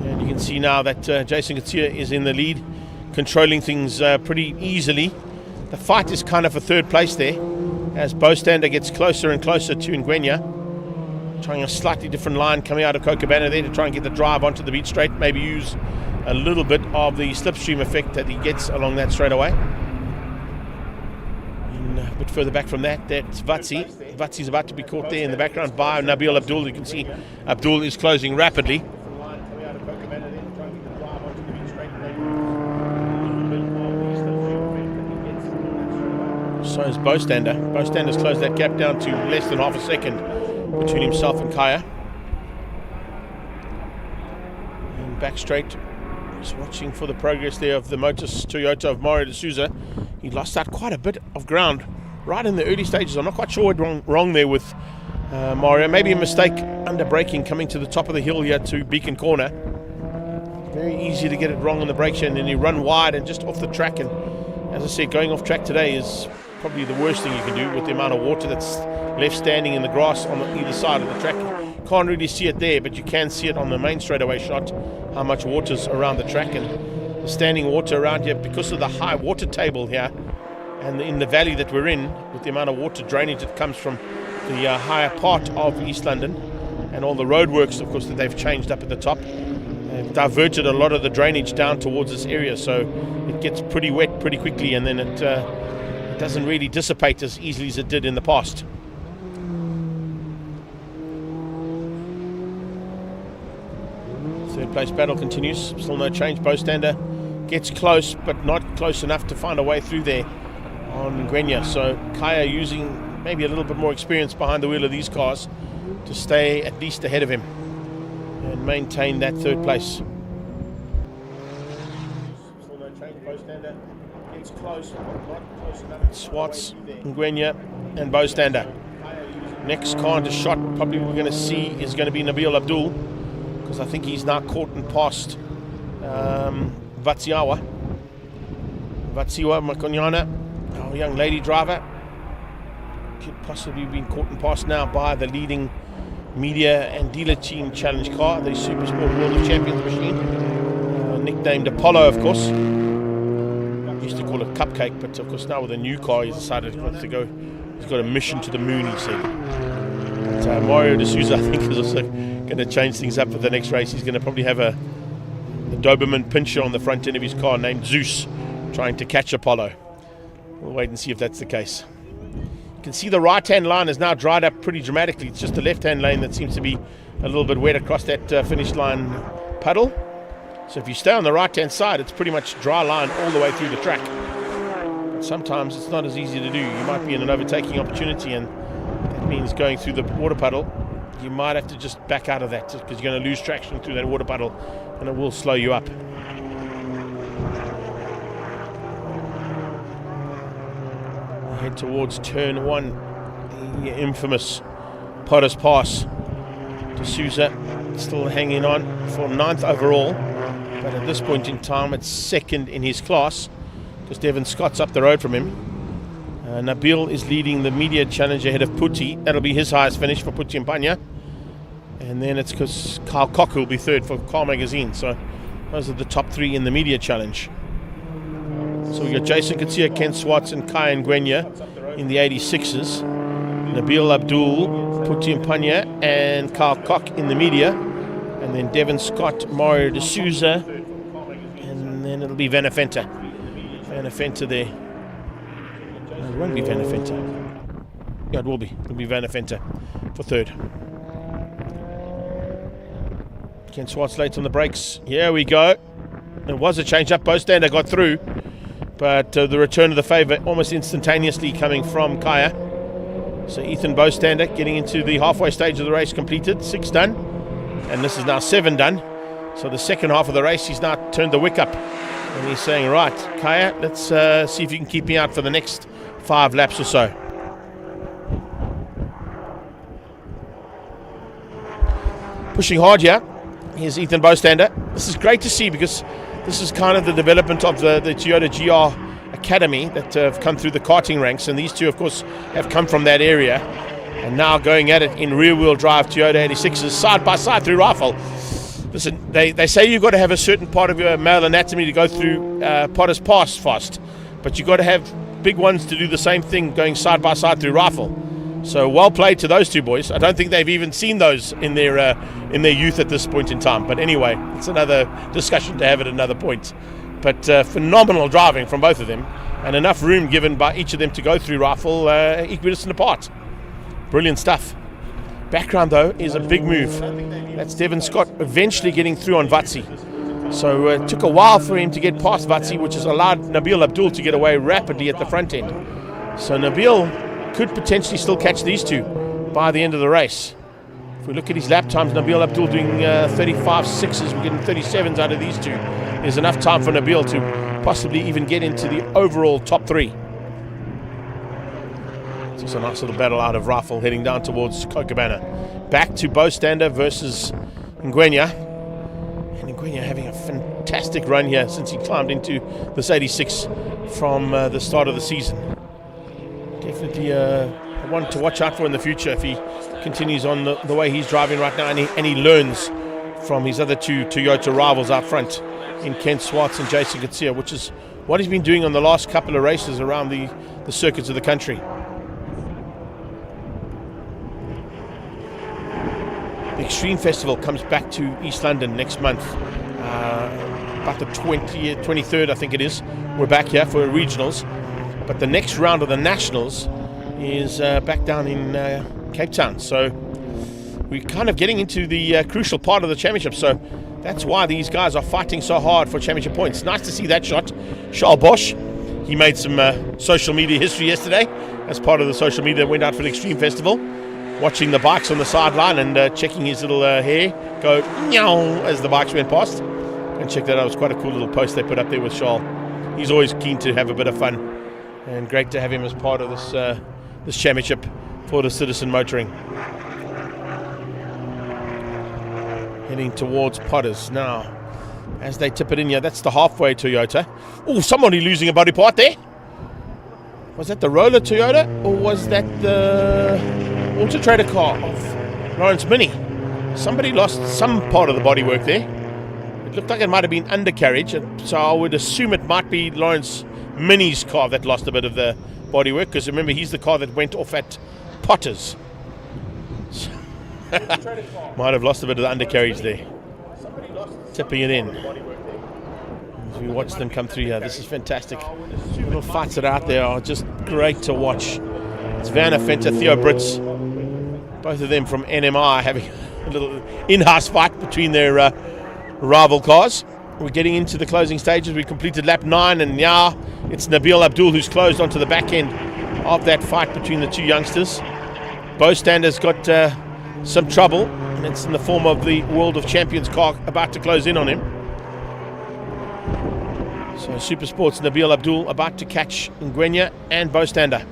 And you can see now that Jason Gatia is in the lead, controlling things pretty easily. The fight is kind of for third place there, as Bostander gets closer and closer to Ngwenya. Trying a slightly different line coming out of Cochabana there to try and get the drive onto the beat straight, maybe use a little bit of the slipstream effect that he gets along that straightaway. And a bit further back from that, that's Vatsi. Vatsi's about to be caught there in the background by Nabil Abdul. You can see Abdul is closing rapidly. So is Bostander. Bostander's closed that gap down to less than half a second between himself and Kaya. And back straight, just watching for the progress there of the Motus Toyota of Mario de Souza. He lost out quite a bit of ground right in the early stages. I'm not quite sure what went wrong there with Mario. Maybe a mistake under braking coming to the top of the hill here to Beacon Corner. Very easy to get it wrong on the brake shoe, and then you run wide and just off the track. And as I said, going off track today is probably the worst thing you can do with the amount of water that's left standing in the grass on either side of the track. Can't really see it there, but you can see it on the main straightaway shot, how much water's around the track. And the standing water around here, because of the high water table here and in the valley that we're in, with the amount of water drainage that comes from the higher part of East London, and all the roadworks, of course, that they've changed up at the top, they've diverted a lot of the drainage down towards this area, so it gets pretty wet pretty quickly, and then it doesn't really dissipate as easily as it did in the past. Third place battle continues, still no change. Bostander gets close, but not close enough to find a way through there on Ngwenya. So Kaya using maybe a little bit more experience behind the wheel of these cars to stay at least ahead of him and maintain that third place. Still no change. Bostander gets close, but not close enough. Swartz, Ngwenya, and Bostander. Next car into shot probably we're going to see is going to be Nabil Abdul, because I think he's now caught and passed Vatsiwa Makonyana, our young lady driver. Could possibly be caught and passed now by the leading media and dealer team challenge car, the Supersport World of Champions machine, nicknamed Apollo, of course. Used to call it Cupcake, but of course now with a new car he's decided he wants to go. He's got a mission to the moon, he said. But Mario de Souza, I think, is also going to change things up for the next race. He's going to probably have a Doberman Pinscher on the front end of his car named Zeus, trying to catch Apollo. We'll wait and see if that's the case. You can see the right-hand line has now dried up pretty dramatically. It's just the left-hand lane that seems to be a little bit wet across that finish line puddle. So if you stay on the right-hand side, it's pretty much dry line all the way through the track. But sometimes it's not as easy to do. You might be in an overtaking opportunity, and that means going through the water puddle. You might have to just back out of that, because you're going to lose traction through that water puddle, and it will slow you up. Head towards turn one, the infamous Potter's Pass. De Souza still hanging on for 9th overall, but at this point in time it's 2nd in his class, because Devon Scott's up the road from him. Nabil is leading the media challenge ahead of Putti. That'll be his highest finish for Putti and Panya. And then it's because Carl Cock will be 3rd for Car Magazine. So those are the top 3 in the media challenge. So we got Jason Katsia, Ken Swartz, and Kai Ngwenya in the 86s. Nabil Abdul, Putti and Panya, and Carl Cock in the media. And then Devon Scott, Mario de Souza. And then it'll be Vanafenta. Vanafenta there. No, it won't be Vanafenta. Yeah, it will be. It'll be Vanafenta for 3rd. Ken Swartz late on the brakes. Here we go. It was a change up. Bostander got through, but the return of the favour almost instantaneously coming from Kaya. So Ethan Bostander getting into the halfway stage of the race completed. 6 done, and this is now 7 done. So the second half of the race, he's now turned the wick up, and he's saying, right, Kaya, let's see if you can keep me out for the next 5 laps or so. Pushing hard here. Here's Ethan Bostander. This is great to see because this is kind of the development of the Toyota GR Academy that have come through the karting ranks, and these two, of course, have come from that area and now going at it in rear-wheel drive Toyota 86s side by side through Rifle. Listen, they say you've got to have a certain part of your male anatomy to go through Potter's Pass fast, but you've got to have big ones to do the same thing going side by side through Rifle. So well played to those two boys. I don't think they've even seen those in their youth at this point in time. But anyway, it's another discussion to have at another point. But phenomenal driving from both of them, and enough room given by each of them to go through Rifle equidistant apart. Brilliant stuff. Background though is a big move. That's Devon Scott eventually getting through on Vatsi. So it took a while for him to get past Vatsi, which has allowed Nabil Abdul to get away rapidly at the front end. So Nabil could potentially still catch these two by the end of the race. If we look at his lap times, Nabil Abdul doing 35.6s, we're getting 37s out of these two. There's enough time for Nabil to possibly even get into the overall top three. It's also a nice little battle out of Rifle heading down towards Copacabana. Back to Bostander versus Ngwenya. And Ngwenya having a fantastic run here since he climbed into this 86 from the start of the season. Definitely one to watch out for in the future if he continues on the way he's driving right now, and he learns from his other two Toyota rivals out front in Kent Swartz and Jason Gatsia, which is what he's been doing on the last couple of races around the circuits of the country. The Extreme Festival comes back to East London next month, about the 23rd I think it is. We're back here for regionals. But the next round of the Nationals is back down in Cape Town. So we're kind of getting into the crucial part of the championship. So that's why these guys are fighting so hard for championship points. Nice to see that shot. Charles Bosch, he made some social media history yesterday as part of the social media that went out for the Extreme Festival. Watching the bikes on the sideline and checking his little hair go meow as the bikes went past. And check that out. It was quite a cool little post they put up there with Charles. He's always keen to have a bit of fun. And great to have him as part of this championship for the Citizen Motoring. Heading towards Potters now. As they tip it in here, that's the halfway Toyota. Oh, somebody losing a body part there. Was that the roller Toyota, or was that the Auto Trader car of Lawrence Mini? Somebody lost some part of the bodywork there. It looked like it might have been undercarriage, so I would assume it might be Lawrence Mini's car that lost a bit of the bodywork, because remember, he's the car that went off at Potters. Might have lost a bit of the undercarriage there. Tipping it in. As we watch them come through here, this is fantastic. Little fights that are out there are just great to watch. It's Werner Venter, Theo Brits, both of them from NMI, having a little in-house fight between their rival cars. We're getting into the closing stages. We completed lap 9, and now it's Nabil Abdul who's closed onto the back end of that fight between the two youngsters. Bostander's got some trouble, and it's in the form of the World of Champions car about to close in on him. So Super Sports Nabil Abdul about to catch Ngwenya and Bostander.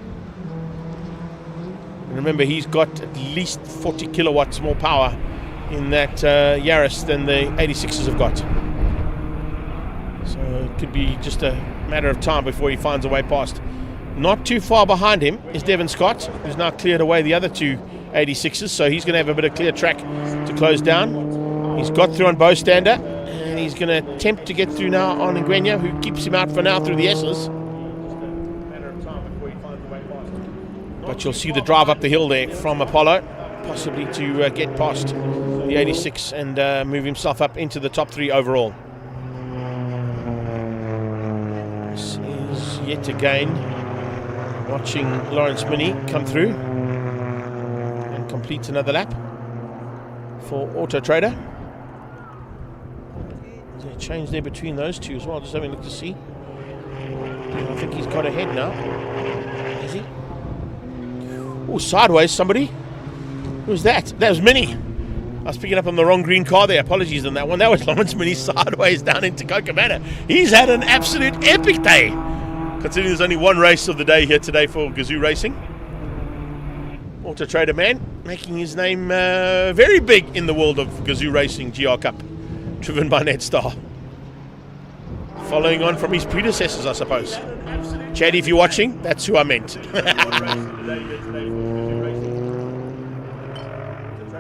And remember, he's got at least 40 kilowatts more power in that Yaris than the 86s have got. So it could be just a matter of time before he finds a way past. Not too far behind him is Devon Scott, who's now cleared away the other two 86s, so he's going to have a bit of clear track to close down. He's got through on Bostander, and he's going to attempt to get through now on Ngwenya, who keeps him out for now through the S's. But you'll see the drive up the hill there from Apollo, possibly to get past the 86 and move himself up into the top 3 overall. This is yet again watching Lawrence Mini come through and complete another lap for Auto Trader. Is there a change there between those two as well? Just having a look to see. I think he's got ahead now. Is he? Oh, sideways somebody. Who's that? That was Mini. I was picking up on the wrong green car there. Apologies on that one. That was Lawrence Mini sideways down into Copacabana. He's had an absolute epic day, considering there's only one race of the day here today for Gazoo Racing. Auto Trader man making his name very big in the world of Gazoo Racing GR Cup, driven by Ned Starr. Following on from his predecessors, I suppose. Chad, if you're watching, that's who I meant.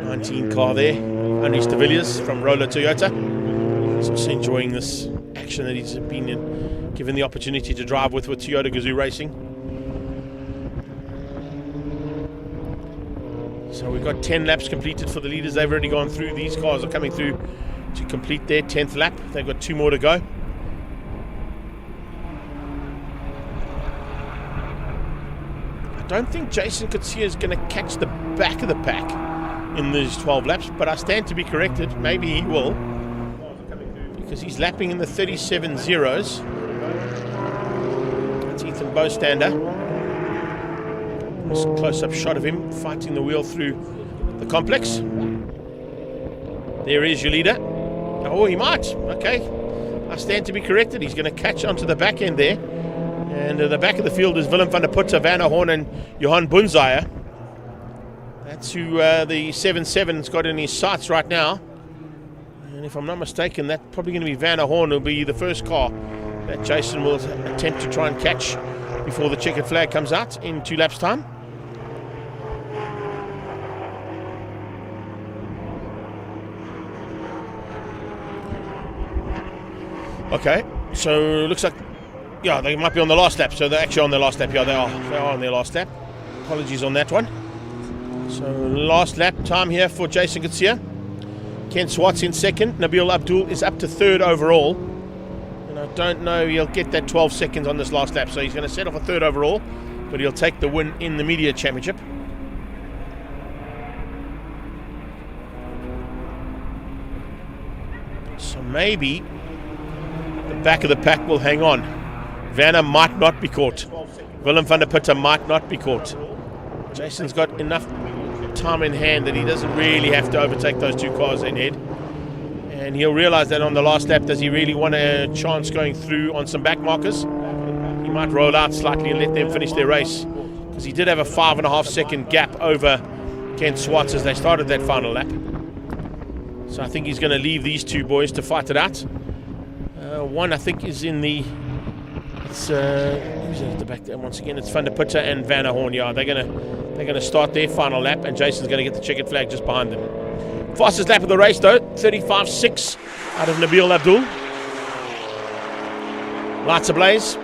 19 car there, Unleashed de Villiers from Roller Toyota. He's also enjoying this action that he's been given the opportunity to drive with Toyota Gazoo Racing. So we've got 10 laps completed for the leaders. They've already gone through. These cars are coming through to complete their 10th lap. They've got 2 more to go. I don't think Jason Kutsia is going to catch the back of the pack in these 12 laps, but I stand to be corrected. Maybe he will, because he's lapping in the 37 zeros. That's Ethan Bostander. Just a close-up shot of him fighting the wheel through the complex. There is your leader. Oh, he might. Okay, I stand to be corrected. He's going to catch onto the back end there. And the back of the field is Willem van der Putte, Van der Horn and Johan Bunzaier. That's who the 7-7's got in his sights right now. And if I'm not mistaken, that's probably going to be Van der Horn, who'll be the first car that Jason will attempt to try and catch before the checkered flag comes out in 2 laps' time. Okay, so looks like, yeah, they might be on the last lap. So they're actually on their last lap. Yeah, they are. They are on their last lap. Apologies on that one. So last lap time here for Jason Kutsia. Ken Swartz in second. Nabil Abdul is up to 3rd overall. And I don't know he'll get that 12 seconds on this last lap. So he's going to set off a 3rd overall, but he'll take the win in the media championship. So maybe the back of the pack will hang on. Vanna might not be caught. Willem van der Putte might not be caught. Jason's got enough time in hand that he doesn't really have to overtake those 2 cars in head. And he'll realize that on the last lap, does he really want a chance going through on some back markers? He might roll out slightly and let them finish their race, because he did have a 5.5 second gap over Ken Swartz as they started that final lap. So I think he's going to leave these 2 boys to fight it out. One I think is in the, it's who's at the back there once again? It's Van der Putte and Van der Horn. Yeah, they're gonna start their final lap, and Jason's gonna get the checkered flag just behind them. Fastest lap of the race though, 35.6 out of Nabil Abdul. Lights ablaze,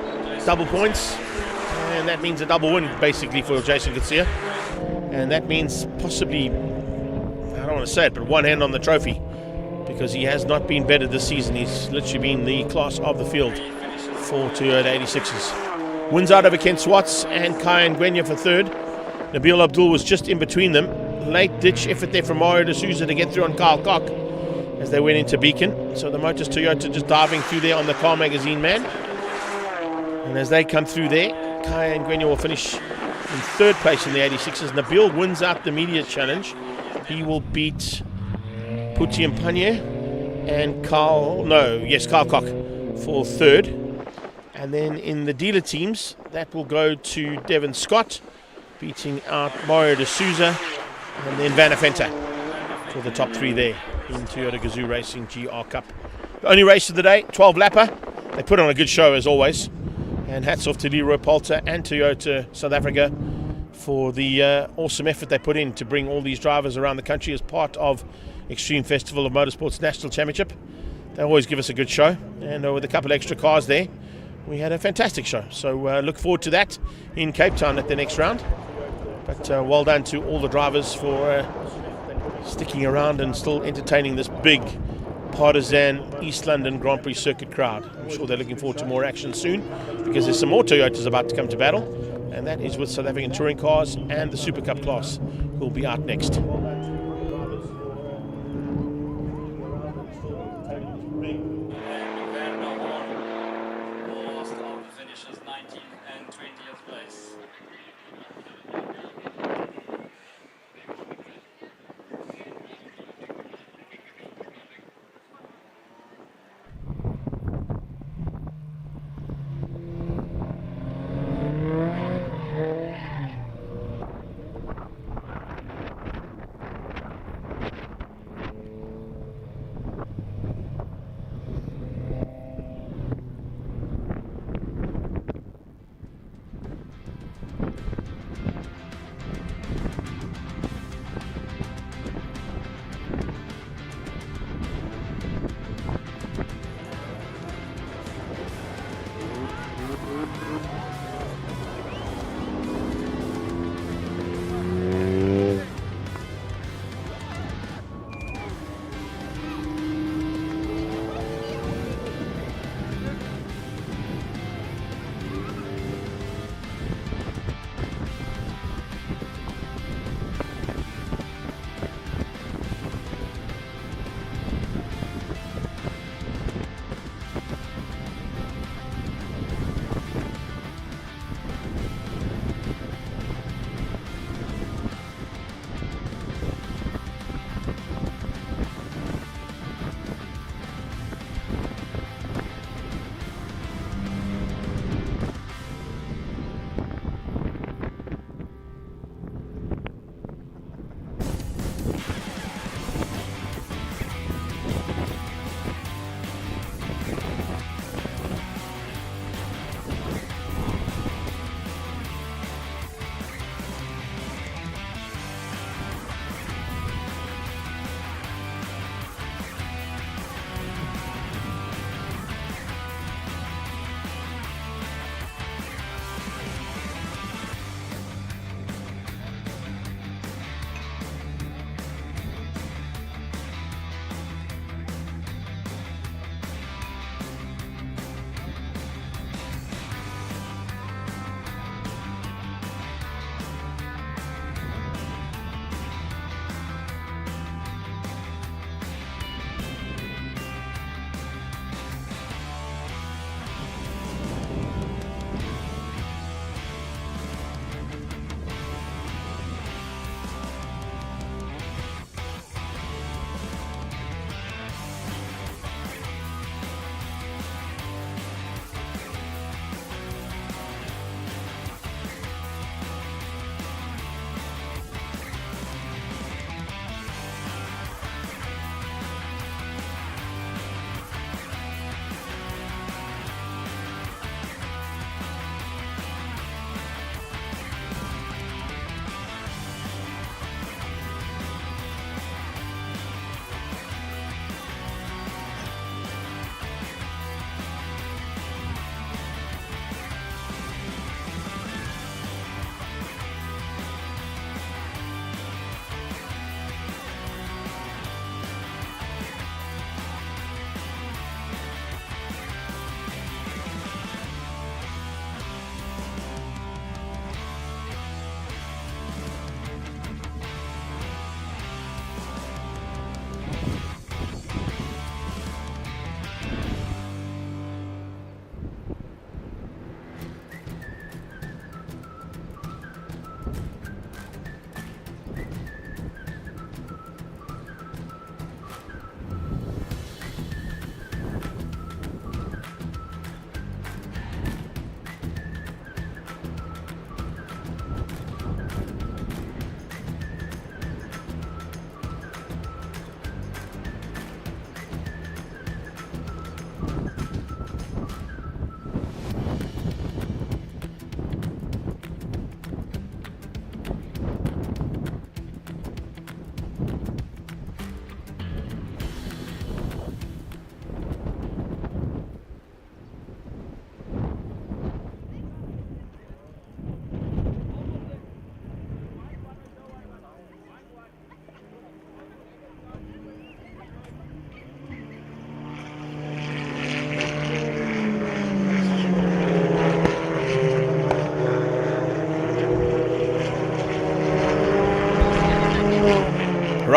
double points, and that means a double win basically for Jason Kutsia. And that means possibly, I don't want to say it, but one hand on the trophy, because he has not been better this season. He's literally been the class of the field for Toyota 86s. Wins out over Ken Swartz and Kai Ngwenya for 3rd. Nabil Abdul was just in between them. Late ditch effort there from Mario D'Souza to get through on Kyle Koch as they went into Beacon. So the Motors Toyota just diving through there on the Car Magazine man. And as they come through there, Kai Ngwenya will finish in 3rd place in the 86s. Nabil wins out the media challenge. He will beat Puti Mpanye and Kyle Koch for 3rd. And then in the dealer teams, that will go to Devon Scott, beating out Mario D'Souza, and then Van Venter for the top 3 there in Toyota Gazoo Racing GR Cup. The only race of the day, 12 lapper. They put on a good show as always. And hats off to Leroy Poulter and Toyota South Africa for the awesome effort they put in to bring all these drivers around the country as part of Extreme Festival of Motorsports National Championship. They always give us a good show, and with a couple extra cars there, we had a fantastic show. So look forward to that in Cape Town at the next round. But well done to all the drivers for sticking around and still entertaining this big partisan East London Grand Prix circuit crowd. I'm sure they're looking forward to more action soon, because there's some more Toyotas about to come to battle, and that is with South African touring cars and the SupaCup class, who will be out next.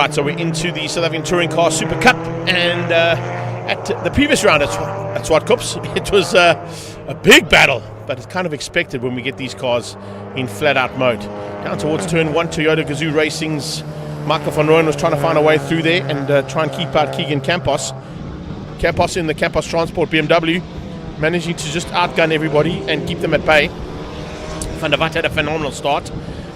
Right, so we're into the South African Touring Car Super Cup, and at the previous round at SupaCup, it was a big battle, but it's kind of expected when we get these cars in flat-out mode. Down towards turn 1, Toyota Gazoo Racing's Michael van Rooyen was trying to find a way through there and try and keep out Keegan Campos. Campos in the Campos Transport BMW, managing to just outgun everybody and keep them at bay. Van der Watt had a phenomenal start.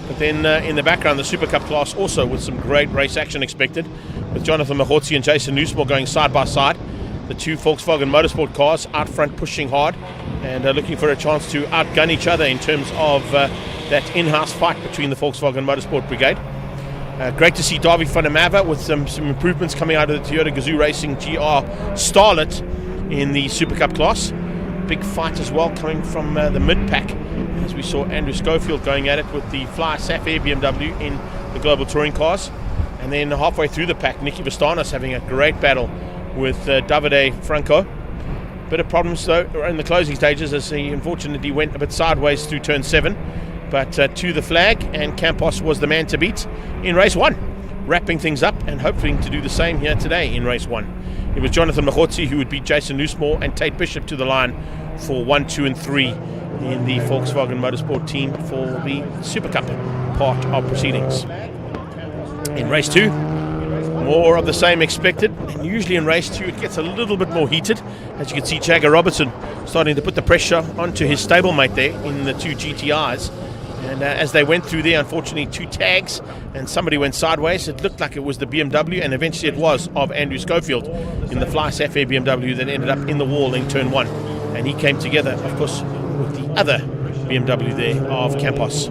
But then in the background, the Super Cup class also with some great race action expected, with Jonathan Mahotsi and Jason Nussmore going side by side. The two Volkswagen Motorsport cars out front pushing hard and looking for a chance to outgun each other in terms of that in-house fight between the Volkswagen Motorsport brigade. Great to see Davy van der Merwe with some improvements coming out of the Toyota Gazoo Racing GR Starlet in the Super Cup class. Big fight as well coming from the mid-pack, as we saw Andrew Schofield going at it with the Fly Sapphire BMW in the Global Touring cars. And then halfway through the pack, Nicky Vastanos having a great battle with Davide Franco. Bit of problems though in the closing stages, as he unfortunately went a bit sideways through turn 7. But to the flag, and Campos was the man to beat in race 1, wrapping things up and hoping to do the same here today in race 1. It was Jonathan Mahotsi who would beat Jason Nussmore and Tate Bishop to the line for 1, 2 and 3 in the Volkswagen Motorsport team for the Super Cup part of proceedings. In race 2, more of the same expected, and usually in race 2 it gets a little bit more heated. As you can see, Jagger Robertson starting to put the pressure onto his stablemate there in the 2 GTIs. And as they went through there, unfortunately 2 tags and somebody went sideways. It looked like it was the BMW, and eventually it was, of Andrew Schofield in the Fly Sapphire BMW that ended up in the wall in turn 1. And he came together, of course, with the other BMW there of Campos.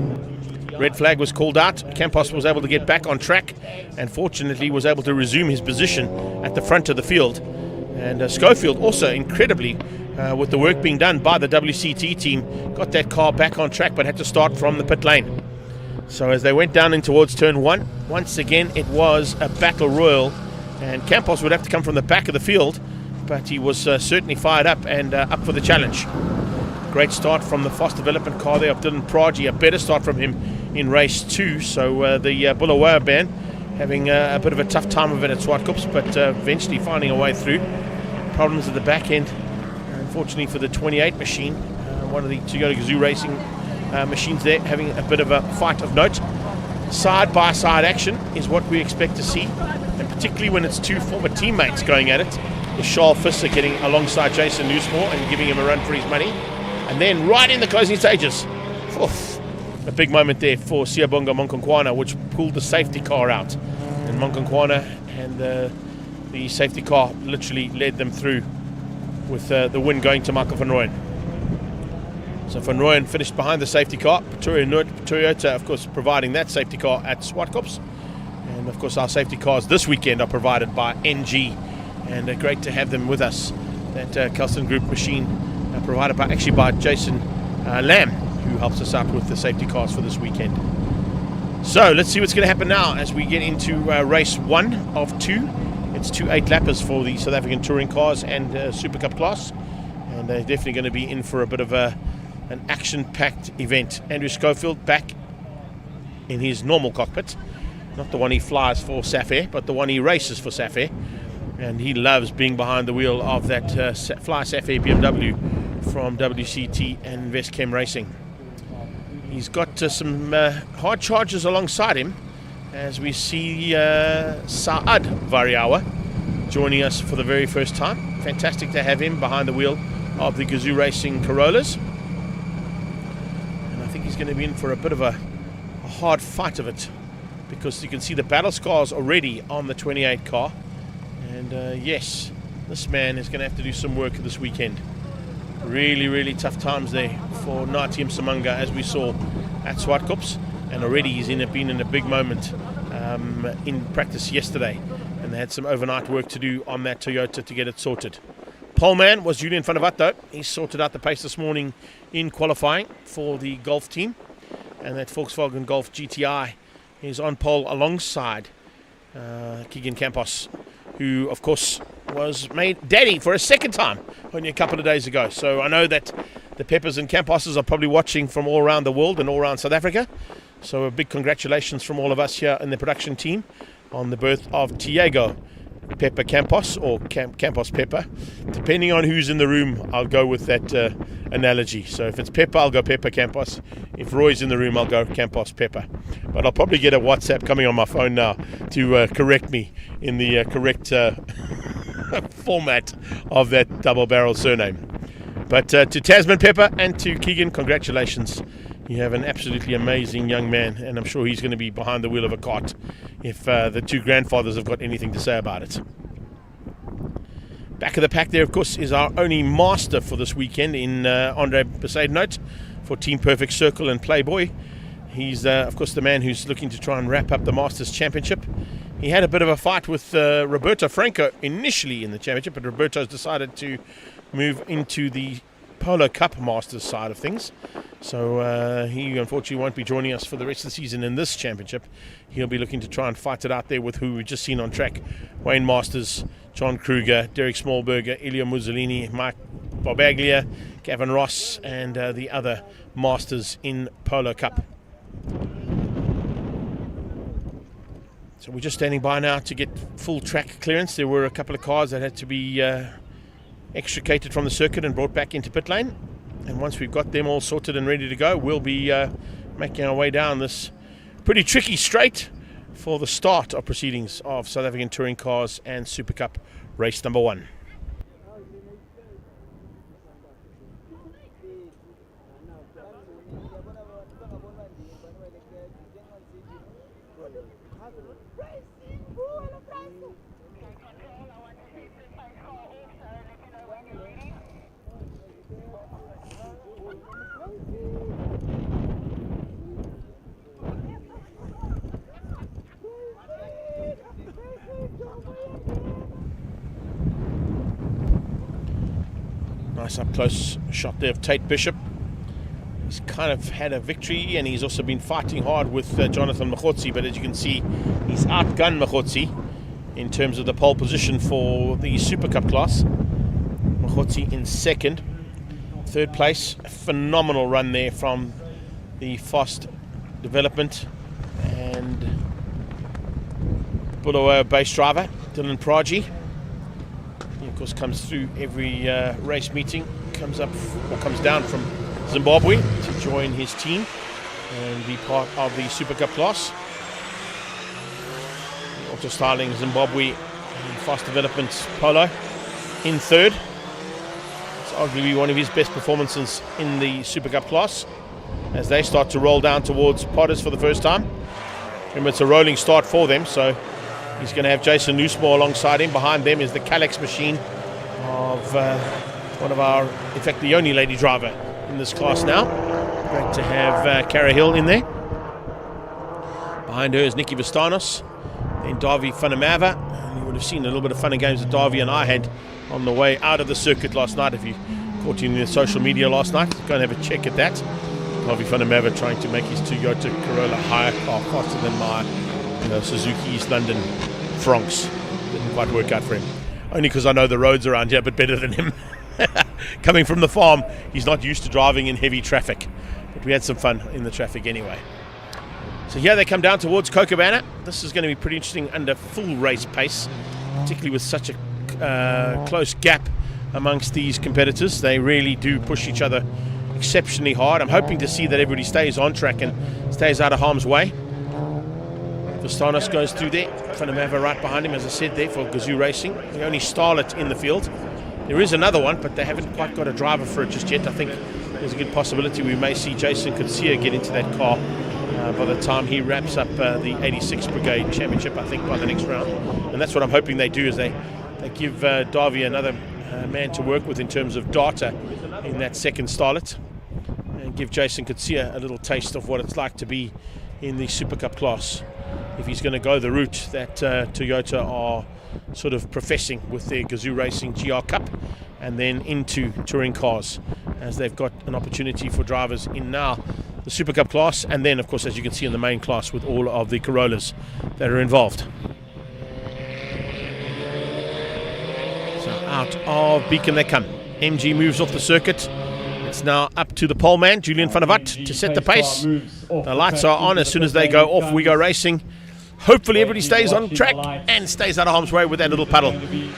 Red flag was called out. Campos was able to get back on track and fortunately was able to resume his position at the front of the field. And Schofield also incredibly, with the work being done by the WCT team, got that car back on track but had to start from the pit lane. So as they went down in towards turn 1, once again it was a battle royal, and Campos would have to come from the back of the field, but he was certainly fired up and up for the challenge. Great start from the fast development car there of Dylan Pragi, a better start from him in race 2. So the Bulawayo band having a bit of a tough time of it at SupaCup, but eventually finding a way through. Problems at the back end, unfortunately for the 28 machine, one of the Toyota Gazoo Racing machines there having a bit of a fight of note. Side-by-side action is what we expect to see, and particularly when it's 2 former teammates going at it, with Charles Visser getting alongside Jason Nussmore and giving him a run for his money. And then right in the closing stages, a big moment there for Siyabonga Monkonkwana, which pulled the safety car out. And Monkonkwana and the safety car literally led them through, with the win going to Michael van Rooyen. So Van Rooyen finished behind the safety car. Toyota, of course, providing that safety car at SupaCup. And of course, our safety cars this weekend are provided by NG. And great to have them with us. That Kelston Group machine provided by Jason Lamb, who helps us out with the safety cars for this weekend. So let's see what's going to happen now as we get into race 1 of 2. It's 2 8-lappers for the South African touring cars and Super Cup class, and they're definitely going to be in for a bit of an action-packed event. Andrew Schofield back in his normal cockpit, not the one he flies for Sapphire, but the one he races for Sapphire, and he loves being behind the wheel of that Fly Sapphire BMW from WCT and Investchem Racing. He's got some hard chargers alongside him, as we see Saad Variawa joining us for the very first time. Fantastic to have him behind the wheel of the Gazoo Racing Corollas. And I think he's going to be in for a bit of a hard fight of it, because you can see the battle scars already on the 28 car. And yes, this man is going to have to do some work this weekend. Really, really tough times there for Natim Samanga, as we saw at SupaCup. And already he's been in a big moment in practice yesterday. And they had some overnight work to do on that Toyota to get it sorted. Pole man was Julian van der Watt, though. He sorted out the pace this morning in qualifying for the Golf team. And that Volkswagen Golf GTI is on pole alongside Keegan Campos, who, of course, was made daddy for a second time only a couple of days ago. So I know that the Peppers and Camposes are probably watching from all around the world and all around South Africa. So a big congratulations from all of us here in the production team on the birth of Tiago Pepper Campos, or Campos Pepper. Depending on who's in the room, I'll go with that analogy. So if it's Pepper, I'll go Pepper Campos. If Roy's in the room, I'll go Campos Pepper. But I'll probably get a WhatsApp coming on my phone now to correct me in the correct format of that double-barrel surname. But to Tasman Pepper and to Keegan, congratulations. You have an absolutely amazing young man, and I'm sure he's going to be behind the wheel of a cart if the two grandfathers have got anything to say about it. Back of the pack there, of course, is our only master for this weekend in Andre Besaidnout for Team Perfect Circle and Playboy. He's, of course, the man who's looking to try and wrap up the Masters Championship. He had a bit of a fight with Roberto Franco initially in the championship, but Roberto's decided to move into the Polo Cup Masters side of things. So he unfortunately won't be joining us for the rest of the season in this championship. He'll be looking to try and fight it out there with who we've just seen on track: Wayne Masters, John Kruger, Derek Smallberger, Ilya Mussolini, Mike Barbaglia, Gavin Ross, and the other Masters in Polo Cup. So we're just standing by now to get full track clearance. There were a couple of cars that had to be extricated from the circuit and brought back into pit lane. And once we've got them all sorted and ready to go, we'll be making our way down this pretty tricky straight for the start of proceedings of South African Touring Cars and SupaCup race number 1. Nice up close shot there of Tate Bishop. He's kind of had a victory, and he's also been fighting hard with Jonathan Machotsi, but as you can see, he's outgunned Machotsi in terms of the pole position for the Super Cup class. Machotsi in second. Third place, a phenomenal run there from the Fast Development and Bulawayo base driver, Dylan Praji. He of course comes through every race meeting, comes down from Zimbabwe to join his team and be part of the Super Cup class. Auto Styling Zimbabwe and Fast Development Polo in third. It's arguably one of his best performances in the Super Cup class as they start to roll down towards Potters for the first time. Remember, it's a rolling start for them, so he's going to have Jason Nussmore alongside him. Behind them is the Calex machine of one of our, in fact, the only lady driver in this class now. Great to have Cara Hill in there. Behind her is Nikki Vistanos, then Davi Funamava. And you would have seen a little bit of fun and games that Davi and I had on the way out of the circuit last night. If you caught in the social media last night, go and have a check at that. Davi Funamava trying to make his Toyota Corolla higher car faster than my Suzuki East London Franks. Didn't quite work out for him. Only because I know the roads around here a bit better than him. Coming from the farm, he's not used to driving in heavy traffic. But we had some fun in the traffic anyway. So here they come down towards Cochabana. This is going to be pretty interesting under full race pace, particularly with such a close gap amongst these competitors. They really do push each other exceptionally hard. I'm hoping to see that everybody stays on track and stays out of harm's way. Vistanos goes through there. Funamava right behind him, as I said there, for Gazoo Racing. The only starlet in the field. There is another one, but they haven't quite got a driver for it just yet. I think there's a good possibility we may see Jason Kutsia get into that car by the time he wraps up the 86 Brigade Championship, I think, by the next round. And that's what I'm hoping they do, is they give Davi another man to work with in terms of data in that second starlet, and give Jason Kutsia a little taste of what it's like to be in the Super Cup class, if he's going to go the route that Toyota are sort of professing with their Gazoo Racing GR Cup, and then into touring cars, as they've got an opportunity for drivers in now the Super Cup class, and then of course, as you can see, in the main class with all of the Corollas that are involved. So out of Beacon they come. MG moves off the circuit. It's now up to the pole man, Julian van der Walt, to set the pace. The lights are on. As soon as they go off, we go racing. Hopefully everybody stays on track and stays out of harm's way with that little paddle.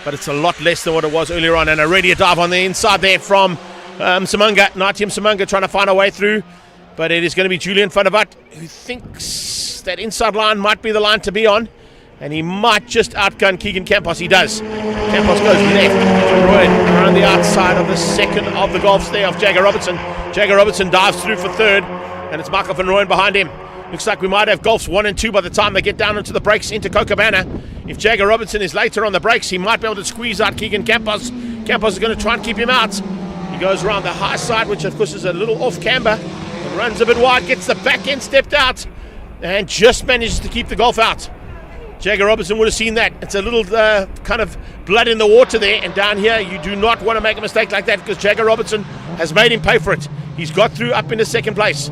But it's a lot less than what it was earlier on. And already a dive on the inside there from Simunga. Naitium Simunga trying to find a way through. But it is going to be Julian van der Walt who thinks that inside line might be the line to be on. And he might just outgun Keegan Campos. He does. Campos goes left to Roy around the outside of the second of the golfs there of Jagger Robertson. Jagger Robertson dives through for third. And it's Michael van Rooyen behind him. Looks like we might have golfs 1 and 2 by the time they get down into the breaks into Cochabana. If Jagger Robertson is later on the breaks, he might be able to squeeze out Keegan Campos. Campos is going to try and keep him out. He goes around the high side, which of course is a little off camber. And runs a bit wide, gets the back end stepped out. And just manages to keep the golf out. Jagger Robertson would have seen that. It's a little kind of blood in the water there. And down here, you do not want to make a mistake like that because Jagger Robertson has made him pay for it. He's got through up into second place.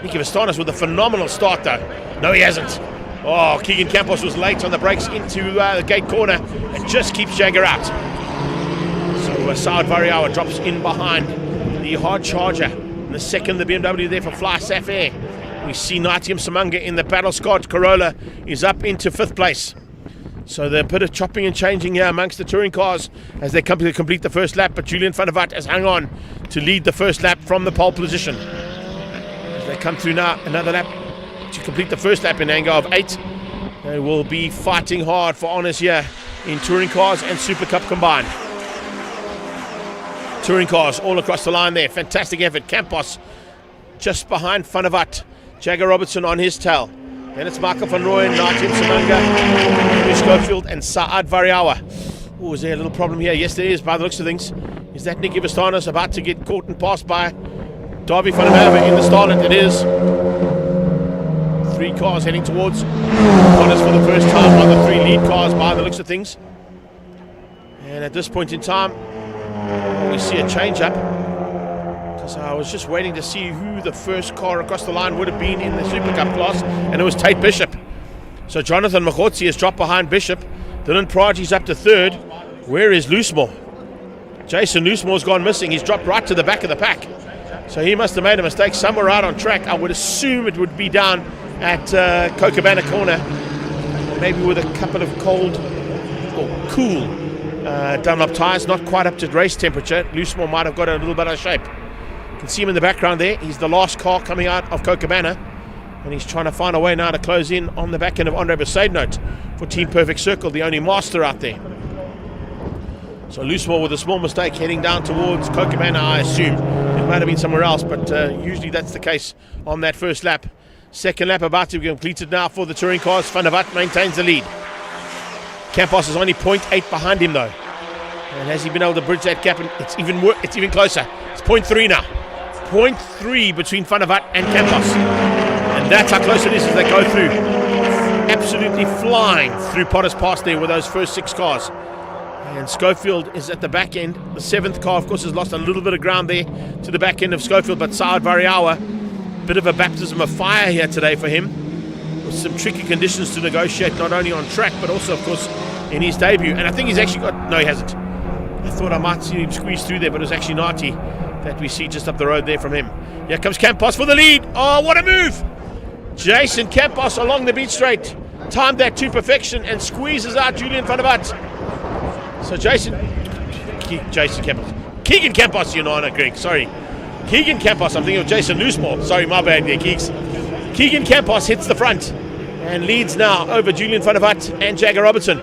Nicky Vastanis with a phenomenal start though. No, he hasn't. Oh, Keegan Campos was late on the brakes into the gate corner and just keeps Jagger out. So Saad Variawa drops in behind the hard charger. In the second, the BMW there for Fly Safair. We see Naitium Simunga in the Battle Scarred Corolla is up into 5th place. So they're a bit of chopping and changing here amongst the touring cars as they come to complete the first lap. But Julian van der Walt has hung on to lead the first lap from the pole position. They come through now, another lap to complete the first lap in anger of 8. They will be fighting hard for honours here in touring cars and SupaCup combined. Touring cars all across the line there. Fantastic effort. Campos just behind Van der Walt. Jagger Robertson on his tail. Then it's Michael van Rooyen, Naitium Simunga, Henry Schofield and Saad Variawa. Oh, is there a little problem here? Yes, there is by the looks of things. Is that Nicky Vastanis about to get caught and passed by Darby van der Merwe in the Starlet? It is. 3 cars heading towards Connors for the first time on the 3 lead cars by the looks of things. And at this point in time, we see a change up. Because I was just waiting to see who the first car across the line would have been in the SupaCup class, and it was Tate Bishop. So Jonathan Machotsi has dropped behind Bishop. Dylan Praji's up to 3rd. Where is Loosemore? Jason Loosemore's gone missing. He's dropped right to the back of the pack. So he must have made a mistake somewhere out on track. I would assume it would be down at Cochabana corner, maybe with a couple of cold or cool Dunlop tyres, not quite up to race temperature. Loosemore might have got a little bit out of shape. You can see him in the background there. He's the last car coming out of Cochabana, and he's trying to find a way now to close in on the back end of Andre Besaidnote for Team Perfect Circle, the only master out there. So Loosemore with a small mistake heading down towards Cochabana, I assume. It might have been somewhere else, but usually that's the case on that first lap. Second lap about to be completed now for the touring cars. Van der Walt maintains the lead. Campos is only 0.8 behind him though. And has he been able to bridge that gap? And it's even closer. It's 0.3 now. 0.3 between Van der Walt and Campos. And that's how close it is as they go through. Absolutely flying through Potter's Pass there with those first 6 cars. And Schofield is at the back end. The 7th car, of course, has lost a little bit of ground there to the back end of Schofield. But Saad Variawa, bit of a baptism of fire here today for him. With some tricky conditions to negotiate, not only on track, but also, of course, in his debut. And I think he's actually got... No, he hasn't. I thought I might see him squeeze through there, but it was actually Nati that we see just up the road there from him. Here comes Campos for the lead. Oh, what a move! Jason Campos along the beach straight. Timed that to perfection and squeezes out Julian van der Walt. So Jason Campos. Keegan Campos, Greg. Sorry. Keegan Campos. I'm thinking of Jason Loosemore. Sorry, my bad there, Keeks. Keegan Campos hits the front and leads now over Julian van der Walt and Jagger Robertson.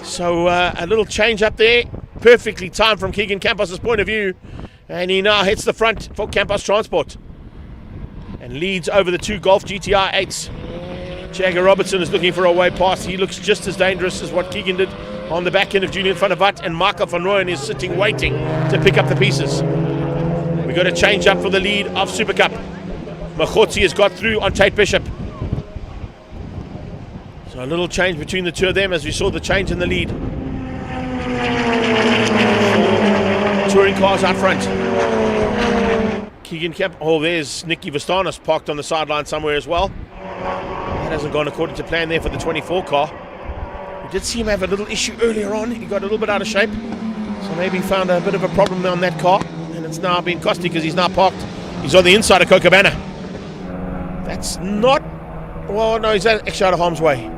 So a little change up there. Perfectly timed from Keegan Campos' point of view. And he now hits the front for Campos Transport. And leads over the 2 Golf GTR 8s. Jagger Robertson is looking for a way past. He looks just as dangerous as what Keegan did on the back end of Julian van der Walt, and Michael van Rooyen is sitting waiting to pick up the pieces. We got a change up for the lead of SupaCup. Machotsi has got through on Tate Bishop. So a little change between the 2 of them as we saw the change in the lead. Touring cars out front. Keegan Camp. Oh, there's Nicky Vastanis parked on the sideline somewhere as well. That hasn't gone according to plan there for the 24 car. We did see him have a little issue earlier on. He got a little bit out of shape. So maybe he found a bit of a problem on that car. And it's now been costly because he's now parked. He's on the inside of Cochabana. That's not Well, no, he's actually out of harm's way.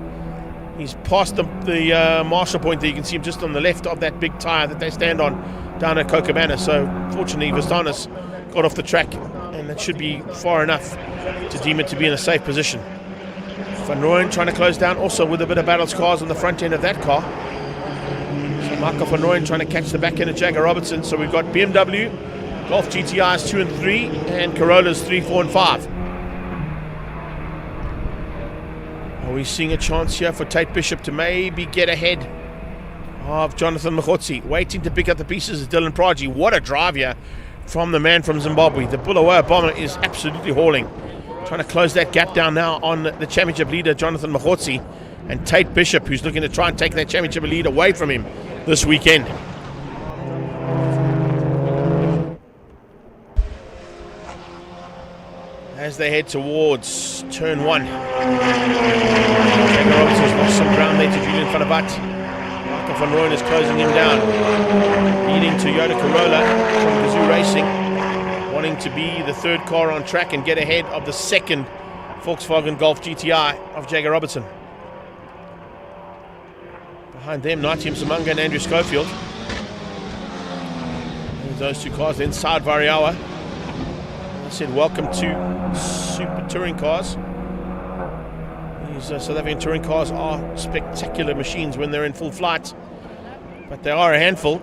He's past the marshal point there. You can see him just on the left of that big tyre that they stand on down at Cochabana. So fortunately, Vastanis got off the track, and that should be far enough to deem it to be in a safe position. Van Rooyen trying to close down, also with a bit of battle scars on the front end of that car. So Marco Van Rooyen trying to catch the back end of Jagger Robertson. So we've got BMW, Golf GTIs 2 and 3, and Corollas 3, 4 and 5. Are we seeing a chance here for Tate Bishop to maybe get ahead of Jonathan Mkhotsi? Waiting to pick up the pieces is Dylan Pragi. What a drive here from the man from Zimbabwe. The Bulawayo bomber is absolutely hauling. Trying to close that gap down now on the championship leader, Jonathan Mkhotsi, and Tate Bishop, who's looking to try and take that championship lead away from him this weekend. As they head towards turn 1. Jagger Robertson's lost some ground there to Julian van der Vat. Marco van Rooyen is closing him down. Leading Toyota Corolla from Gazoo Racing, wanting to be the third car on track and get ahead of the second Volkswagen Golf GTI of Jagger Robertson. Behind them, Natim Samanga and Andrew Schofield. There's those two cars inside Variawa. I said welcome to Super Touring Cars. These South African touring cars are spectacular machines when they're in full flight, but they are a handful.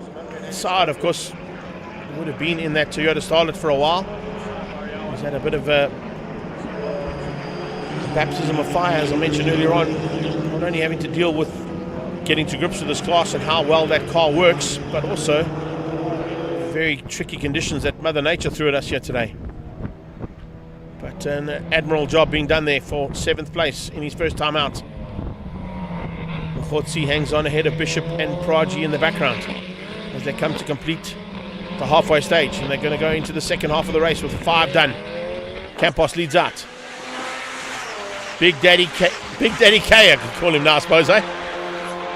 Saad, of course, would have been in that Toyota Starlet for a while. He's had a bit of a baptism of fire, as I mentioned earlier on, not only having to deal with getting to grips with this class and how well that car works, but also very tricky conditions that Mother Nature threw at us here today. But an admirable job being done there for 7th place in his first time out. Mkhotsi hangs on ahead of Bishop and Pragi in the background as they come to complete the halfway stage, and they're going to go into the second half of the race with 5 done. Campos leads out. Big Daddy K, I could call him now, I suppose, eh?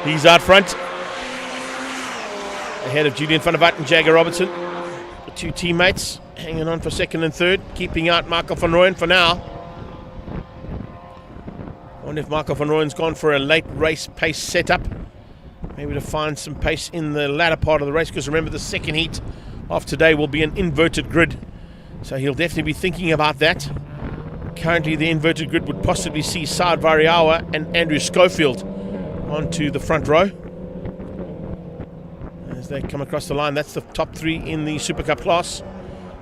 He's out front, ahead of Julian van der Vat and Jagger Robertson. The two teammates hanging on for second and third, keeping out Marco van Rooyen for now. I wonder if Marco van Rooyen's gone for a late race pace setup, maybe to find some pace in the latter part of the race, because remember the second heat of today will be an inverted grid, so he'll definitely be thinking about that. Currently the inverted grid would possibly see Saad Variawa and Andrew Schofield onto the front row as they come across the line. That's the top 3 in the SupaCup class: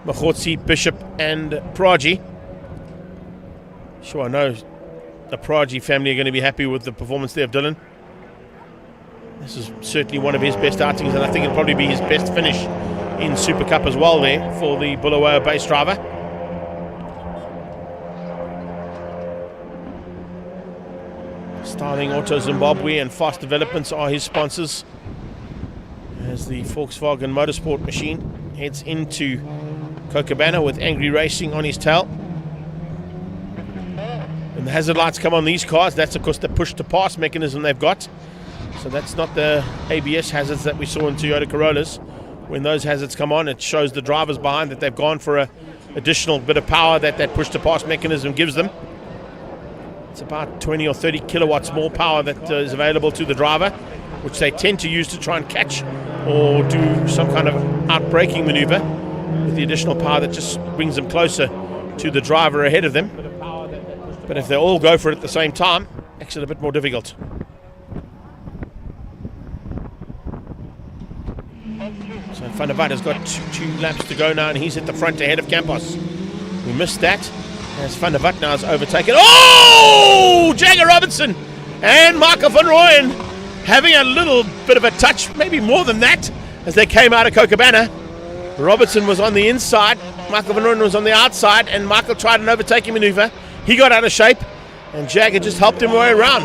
Mkhotsi, Bishop and Pragi. Sure, I know the Pragi family are going to be happy with the performance there of Dylan. This is certainly one of his best outings, and I think it'll probably be his best finish in SupaCup as well there for the Bulawayo base driver. Starling Auto Zimbabwe and Fast Developments are his sponsors as the Volkswagen Motorsport machine heads into Cochabana with Angry Racing on his tail. When the hazard lights come on these cars, that's of course the push to pass mechanism they've got. So that's not the ABS hazards that we saw in Toyota Corollas. When those hazards come on, it shows the drivers behind that they've gone for an additional bit of power that push to pass mechanism gives them. It's about 20 or 30 kilowatts more power that is available to the driver, which they tend to use to try and catch or do some kind of out-braking maneuver with the additional power that just brings them closer to the driver ahead of them. But if they all go for it at the same time, makes it a bit more difficult. So Van der Vat has got two laps to go now, and he's at the front ahead of Campos. We missed that as Van der Vat now is overtaken. Oh! Jagger Robertson and Marco van Rooyen having a little bit of a touch, maybe more than that, as they came out of Cochabana. Robertson was on the inside, Marco van Rooyen was on the outside, and Marco tried an overtaking maneuver. He got out of shape, and Jagger just helped him way around.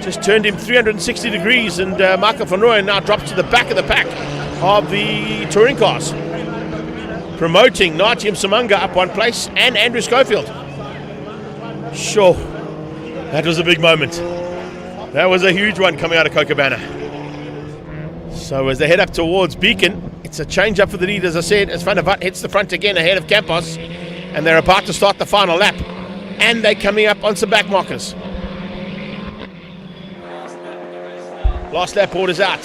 Just turned him 360 degrees, and Marco van Rooyen now drops to the back of the pack of the touring cars, promoting Natim Samanga up one place and Andrew Schofield. Sure, that was a big moment. That was a huge one coming out of Cochabana. So as they head up towards Beacon, it's a change up for the lead, as I said, as Van der Vat hits the front again ahead of Campos, and they're about to start the final lap. and they're coming up on some back markers. Last lap orders out.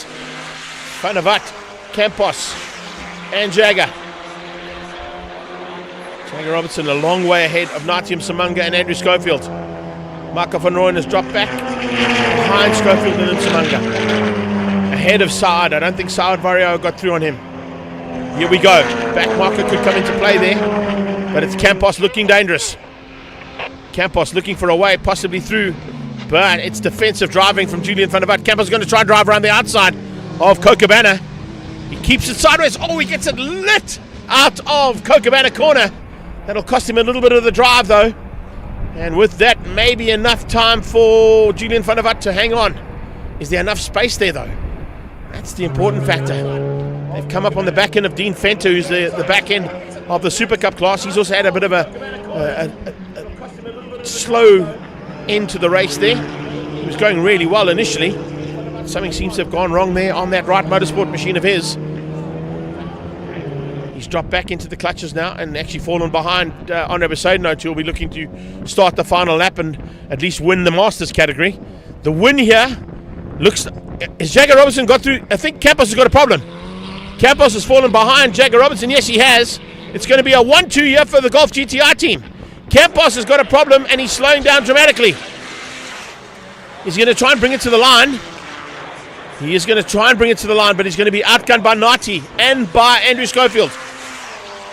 Van der Walt, Campos, and Jagger. Jagger Robertson a long way ahead of Natium Samanga and Andrew Schofield. Marco van Rooyen has dropped back behind Schofield and Samanga. Ahead of Saad. I don't think Saad Vario got through on him. Here we go. Back marker could come into play there, but it's Campos looking dangerous. Campos looking for a way, possibly through, but it's defensive driving from Julian van der Walt. Campos is going to try and drive around the outside of Cochabana. He keeps it sideways. Oh, he gets it lit out of Cochabana corner. That'll cost him a little bit of the drive, though. And with that, maybe enough time for Julian van der Walt to hang on. Is there enough space there, though? That's the important factor. They've come up on the back end of Dean Fenter, who's the back end of the SupaCup class. He's also had a bit of a slow end to the race there. He was going really well initially. Something seems to have gone wrong there on that right motorsport machine of his. He's dropped back into the clutches now and actually fallen behind Andre Besaidenote, who will be looking to start the final lap and at least win the Masters category. The win here looks... Has Jagger Robertson got through? I think Campos has got a problem. Campos has fallen behind Jagger Robertson. Yes, he has. It's going to be a 1-2 here for the Golf GTI team. Campos has got a problem and he's slowing down dramatically. He's going to try and bring it to the line. He is going to try and bring it to the line, but he's going to be outgunned by Nati and by Andrew Schofield.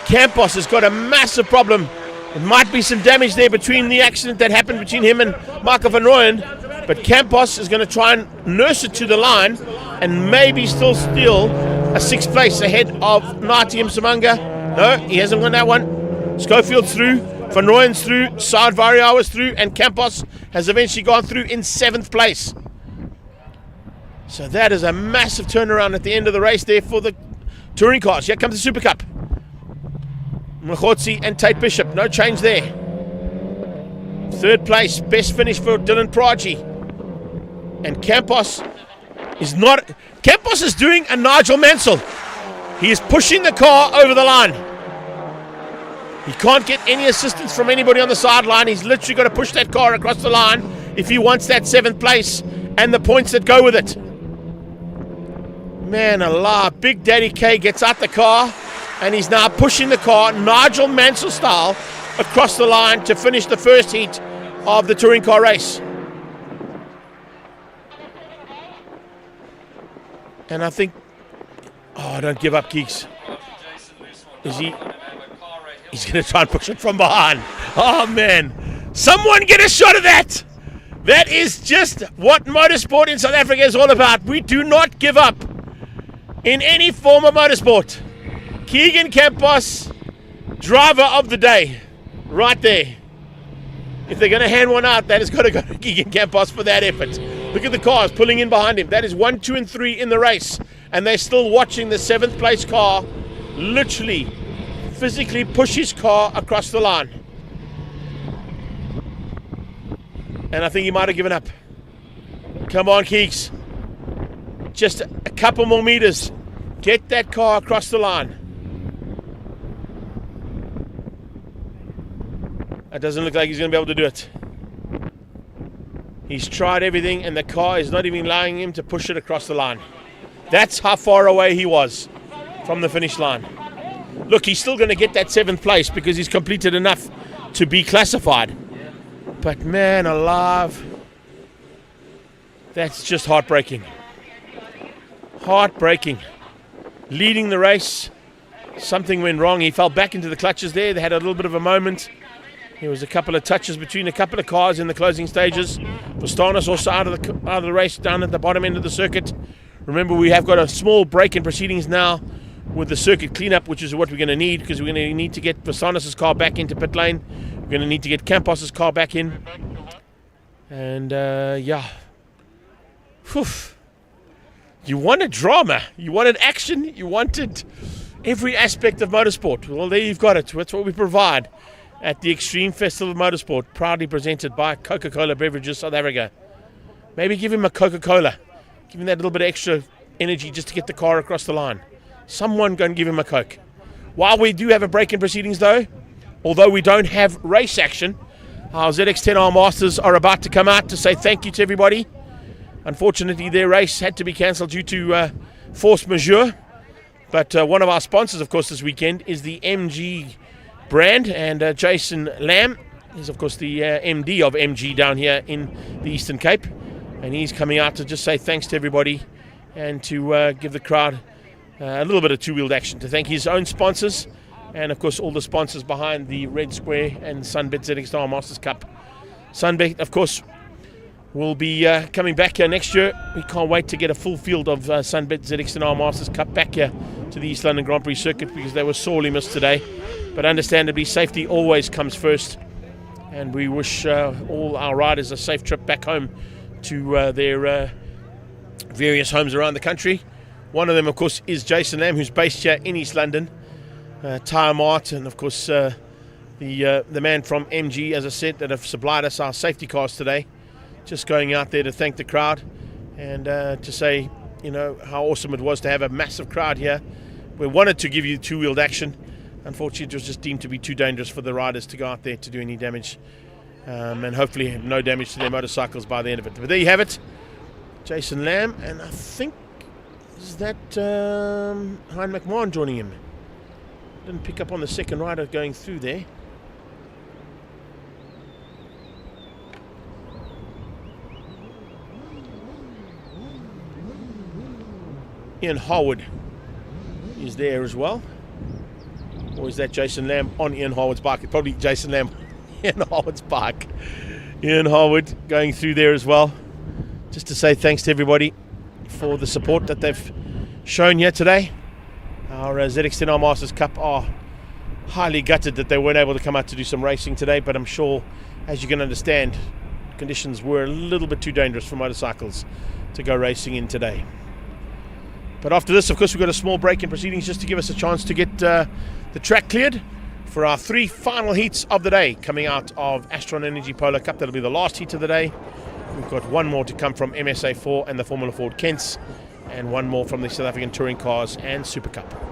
Campos has got a massive problem. It might be some damage there between the accident that happened between him and Marco van Rooyen, but Campos is going to try and nurse it to the line and maybe still steal a 6th place ahead of Nati Msamanga. No, he hasn't won that one. Schofield's through, Van Rooyen's through, Saad Variawa is through, and Campos has eventually gone through in 7th place. So that is a massive turnaround at the end of the race there for the touring cars. Here comes the SupaCup. Mkhotsi and Tate Bishop, no change there. 3rd place, best finish for Dylan Praji. And Campos is doing a Nigel Mansell. He is pushing the car over the line. He can't get any assistance from anybody on the sideline. He's literally got to push that car across the line if he wants that 7th place and the points that go with it. Man alive, Big Daddy K gets out the car and he's now pushing the car, Nigel Mansell style, across the line to finish the first heat of the touring car race. And I think, don't give up, Geeks. Is he? He's going to try and push it from behind. Oh, man. Someone get a shot of that. That is just what motorsport in South Africa is all about. We do not give up in any form of motorsport. Keegan Campos, driver of the day, right there. If they're going to hand one out, that has got to go to Keegan Campos for that effort. Look at the cars pulling in behind him. That is 1, 2, and 3 in the race. And they're still watching the 7th place car literally, physically push his car across the line. And I think he might have given up. Come on, Keeks. Just a couple more meters. Get that car across the line. It doesn't look like he's going to be able to do it. He's tried everything and the car is not even allowing him to push it across the line. That's how far away he was from the finish line. Look, he's still going to get that 7th place because he's completed enough to be classified. But man alive, that's just heartbreaking. Heartbreaking. Leading the race, something went wrong. He fell back into the clutches there. They had a little bit of a moment. There was a couple of touches between a couple of cars in the closing stages. Vastanis also out of the race down at the bottom end of the circuit. Remember, we have got a small break in proceedings now with the circuit cleanup, which is what we're going to need because we're going to need to get Vastanis' car back into pit lane. We're going to need to get Campos' car back in. And, yeah. Whew. You wanted drama. You wanted action. You wanted every aspect of motorsport. Well, there you've got it. That's what we provide at the Extreme Festival of Motorsport, proudly presented by Coca-Cola Beverages South Africa. Maybe give him a Coca-Cola. Give him that little bit of extra energy just to get the car across the line. Someone go and give him a Coke. While we do have a break in proceedings, though, although we don't have race action, Our ZX10R Masters are about to come out to say thank you to everybody. Unfortunately, their race had to be cancelled due to force majeure. But one of our sponsors, of course, this weekend is the MG brand. And Jason Lamb is, of course, the MD of MG down here in the Eastern Cape. And he's coming out to just say thanks to everybody and to give the crowd a little bit of two-wheeled action, to thank his own sponsors and, of course, all the sponsors behind the Red Square and Sunbet ZX10R Masters Cup. Sunbet, of course, will be coming back here next year. We can't wait to get a full field of Sunbet ZX10R Masters Cup back here to the East London Grand Prix circuit, because they were sorely missed today. But understandably, safety always comes first, and we wish all our riders a safe trip back home to their various homes around the country. One of them, of course, is Jason Lamb, who's based here in East London. Tyre Mart, and of course the man from MG, as I said, that have supplied us our safety cars today. Just going out there to thank the crowd and to say, you know, how awesome it was to have a massive crowd here. We wanted to give you two-wheeled action. Unfortunately, it was just deemed to be too dangerous for the riders to go out there to do any damage, and hopefully no damage to their motorcycles by the end of it. But there you have it, Jason Lamb, and I think, is that Hein McMahon joining him? Didn't pick up on the second rider going through there. Ian Harwood is there as well. Or is that Jason Lamb on Ian Harwood's bike? Probably Jason Lamb on Ian Harwood's bike. Ian Harwood going through there as well. Just to say thanks to everybody for the support that they've shown here today. Our ZX10R Masters Cup are highly gutted that they weren't able to come out to do some racing today, but I'm sure, as you can understand, conditions were a little bit too dangerous for motorcycles to go racing in today. But after this, of course, we've got a small break in proceedings just to give us a chance to get the track cleared for our three final heats of the day coming out of Astron Energy Polo Cup. That'll be the last heat of the day. We've got one more to come from MSA4 and the Formula Ford Kents, and one more from the South African Touring Cars and SupaCup.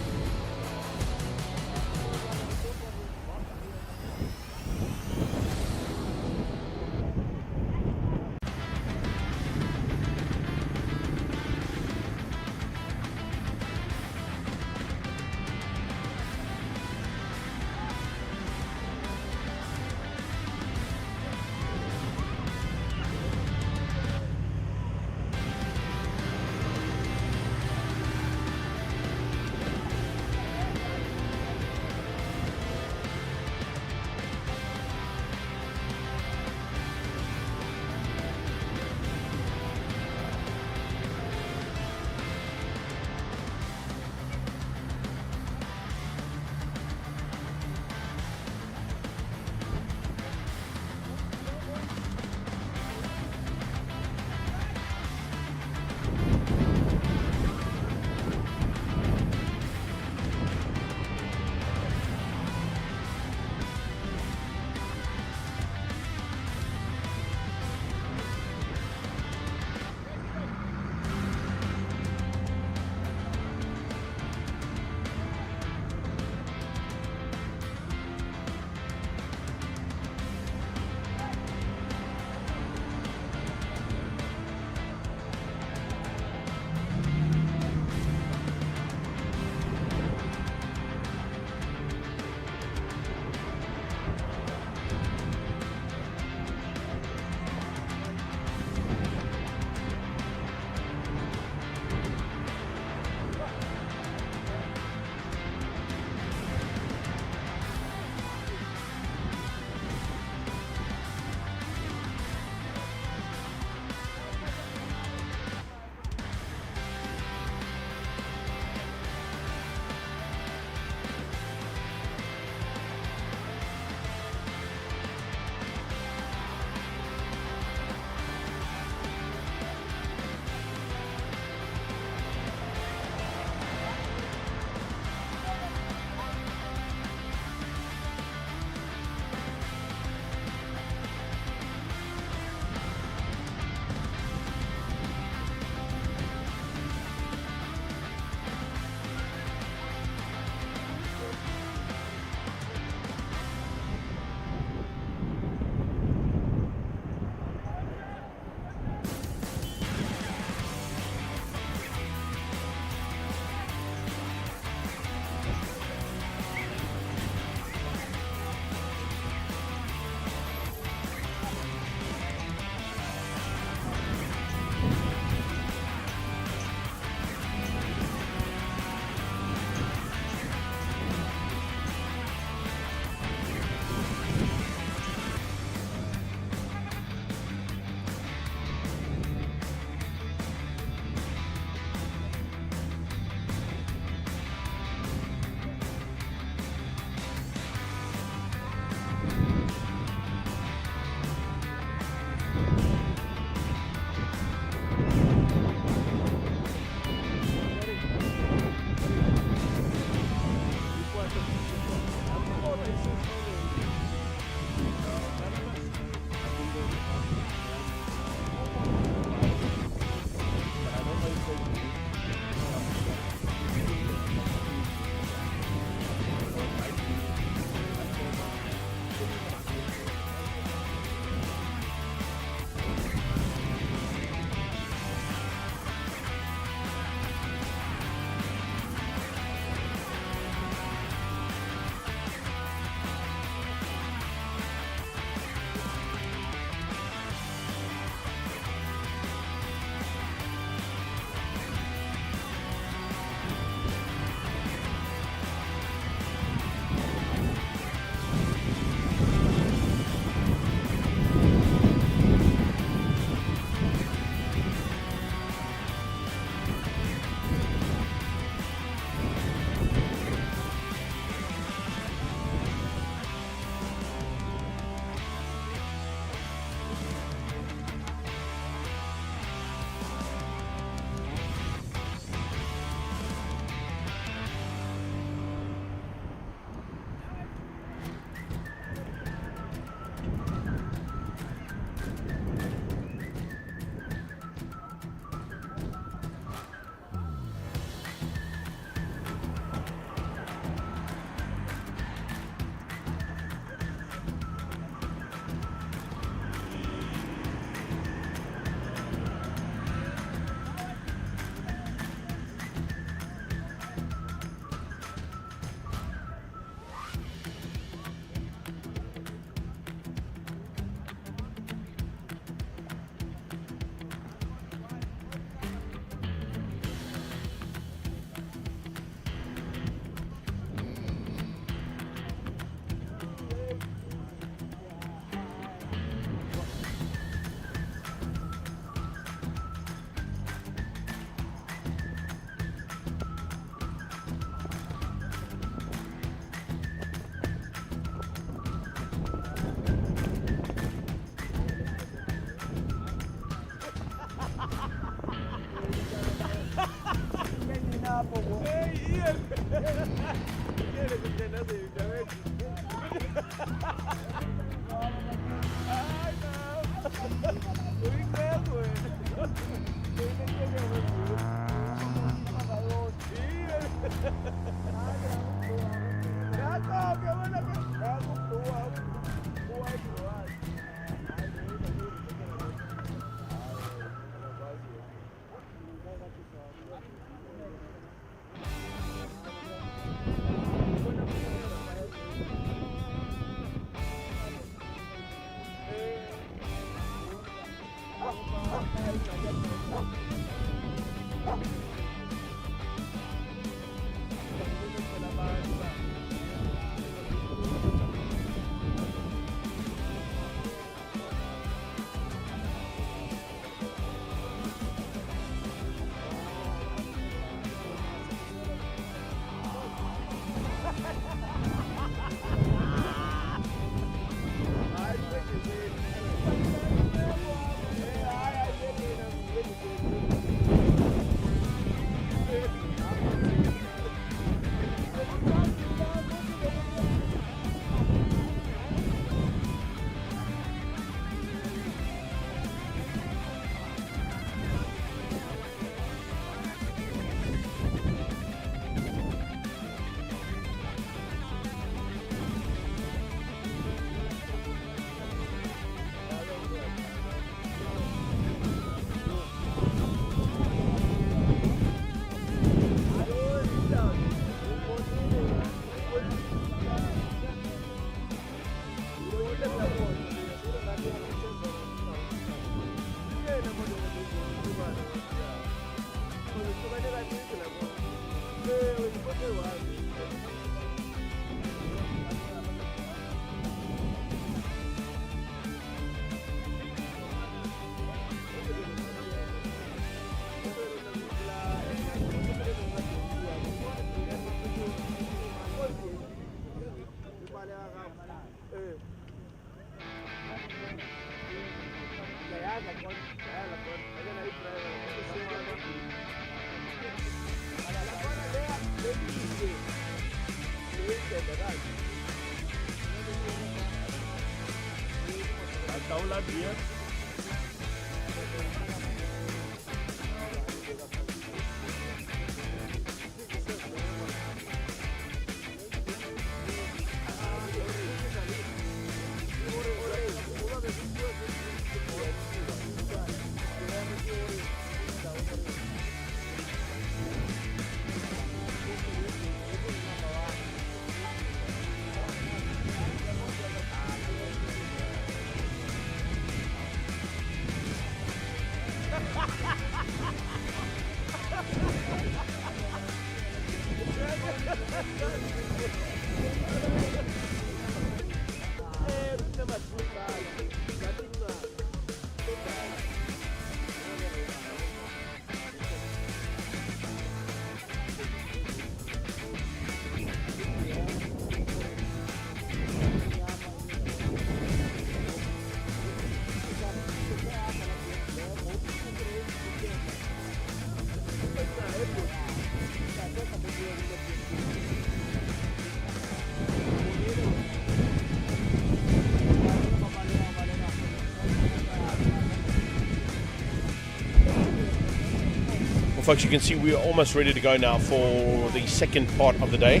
Well, folks, you can see we are almost ready to go now for the second part of the day.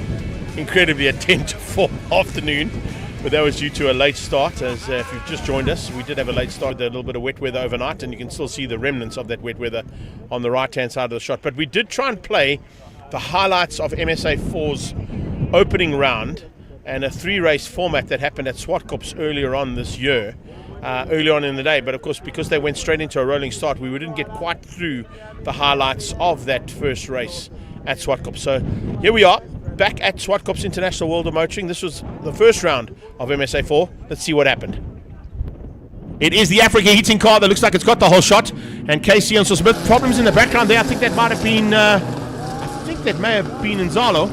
Incredibly, a 10 to 4 afternoon, but that was due to a late start. As if you've just joined us, we did have a late start with a little bit of wet weather overnight, and you can still see the remnants of that wet weather on the right-hand side of the shot. But we did try and play the highlights of MSA4's opening round and a 3-race format that happened at SupaCup earlier on this year. Earlier on in the day, but of course because they went straight into a rolling start, we didn't get quite through the highlights of that first race at SupaCup. So here we are back at SupaCup's International World of Motoring. This was the first round of MSA4. Let's see what happened. It is the Africa heating car that looks like it's got the whole shot, and Casey and Smith, problems in the background there. I think that might have been I think that may have been Nzalo.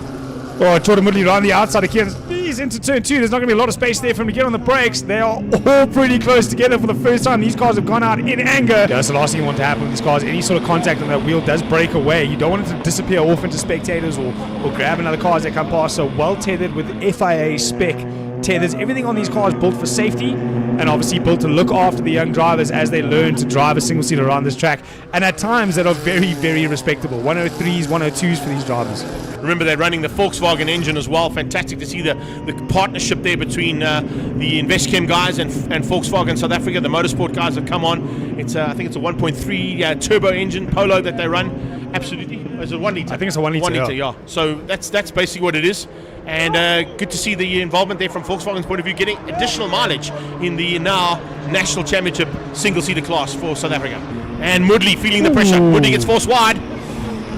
Oh, Jordan Woodley right on the outside of Kieran. He's into turn 2. There's not going to be a lot of space there for him to get on the brakes. They are all pretty close together for the first time. These cars have gone out in anger. That's the last thing you want to happen with these cars. Any sort of contact on that wheel does break away. You don't want it to disappear off into spectators or grab another car as they come past. So well tethered with FIA spec tethers. Everything on these cars built for safety and obviously built to look after the young drivers as they learn to drive a single seater around this track. And at times that are very, very respectable. 103s, 102s for these drivers. Remember, they're running the Volkswagen engine as well. Fantastic to see the partnership there between the Investchem guys and Volkswagen South Africa. The motorsport guys have come on. It's I think it's a 1.3 turbo engine Polo that they run. Absolutely. Is it 1 litre? I think it's a 1 litre. 1 litre, yeah. So that's basically what it is. And good to see the involvement there from Volkswagen's point of view, getting additional mileage in the now national championship single-seater class for South Africa. And Moodley feeling the pressure. Moodley gets forced wide.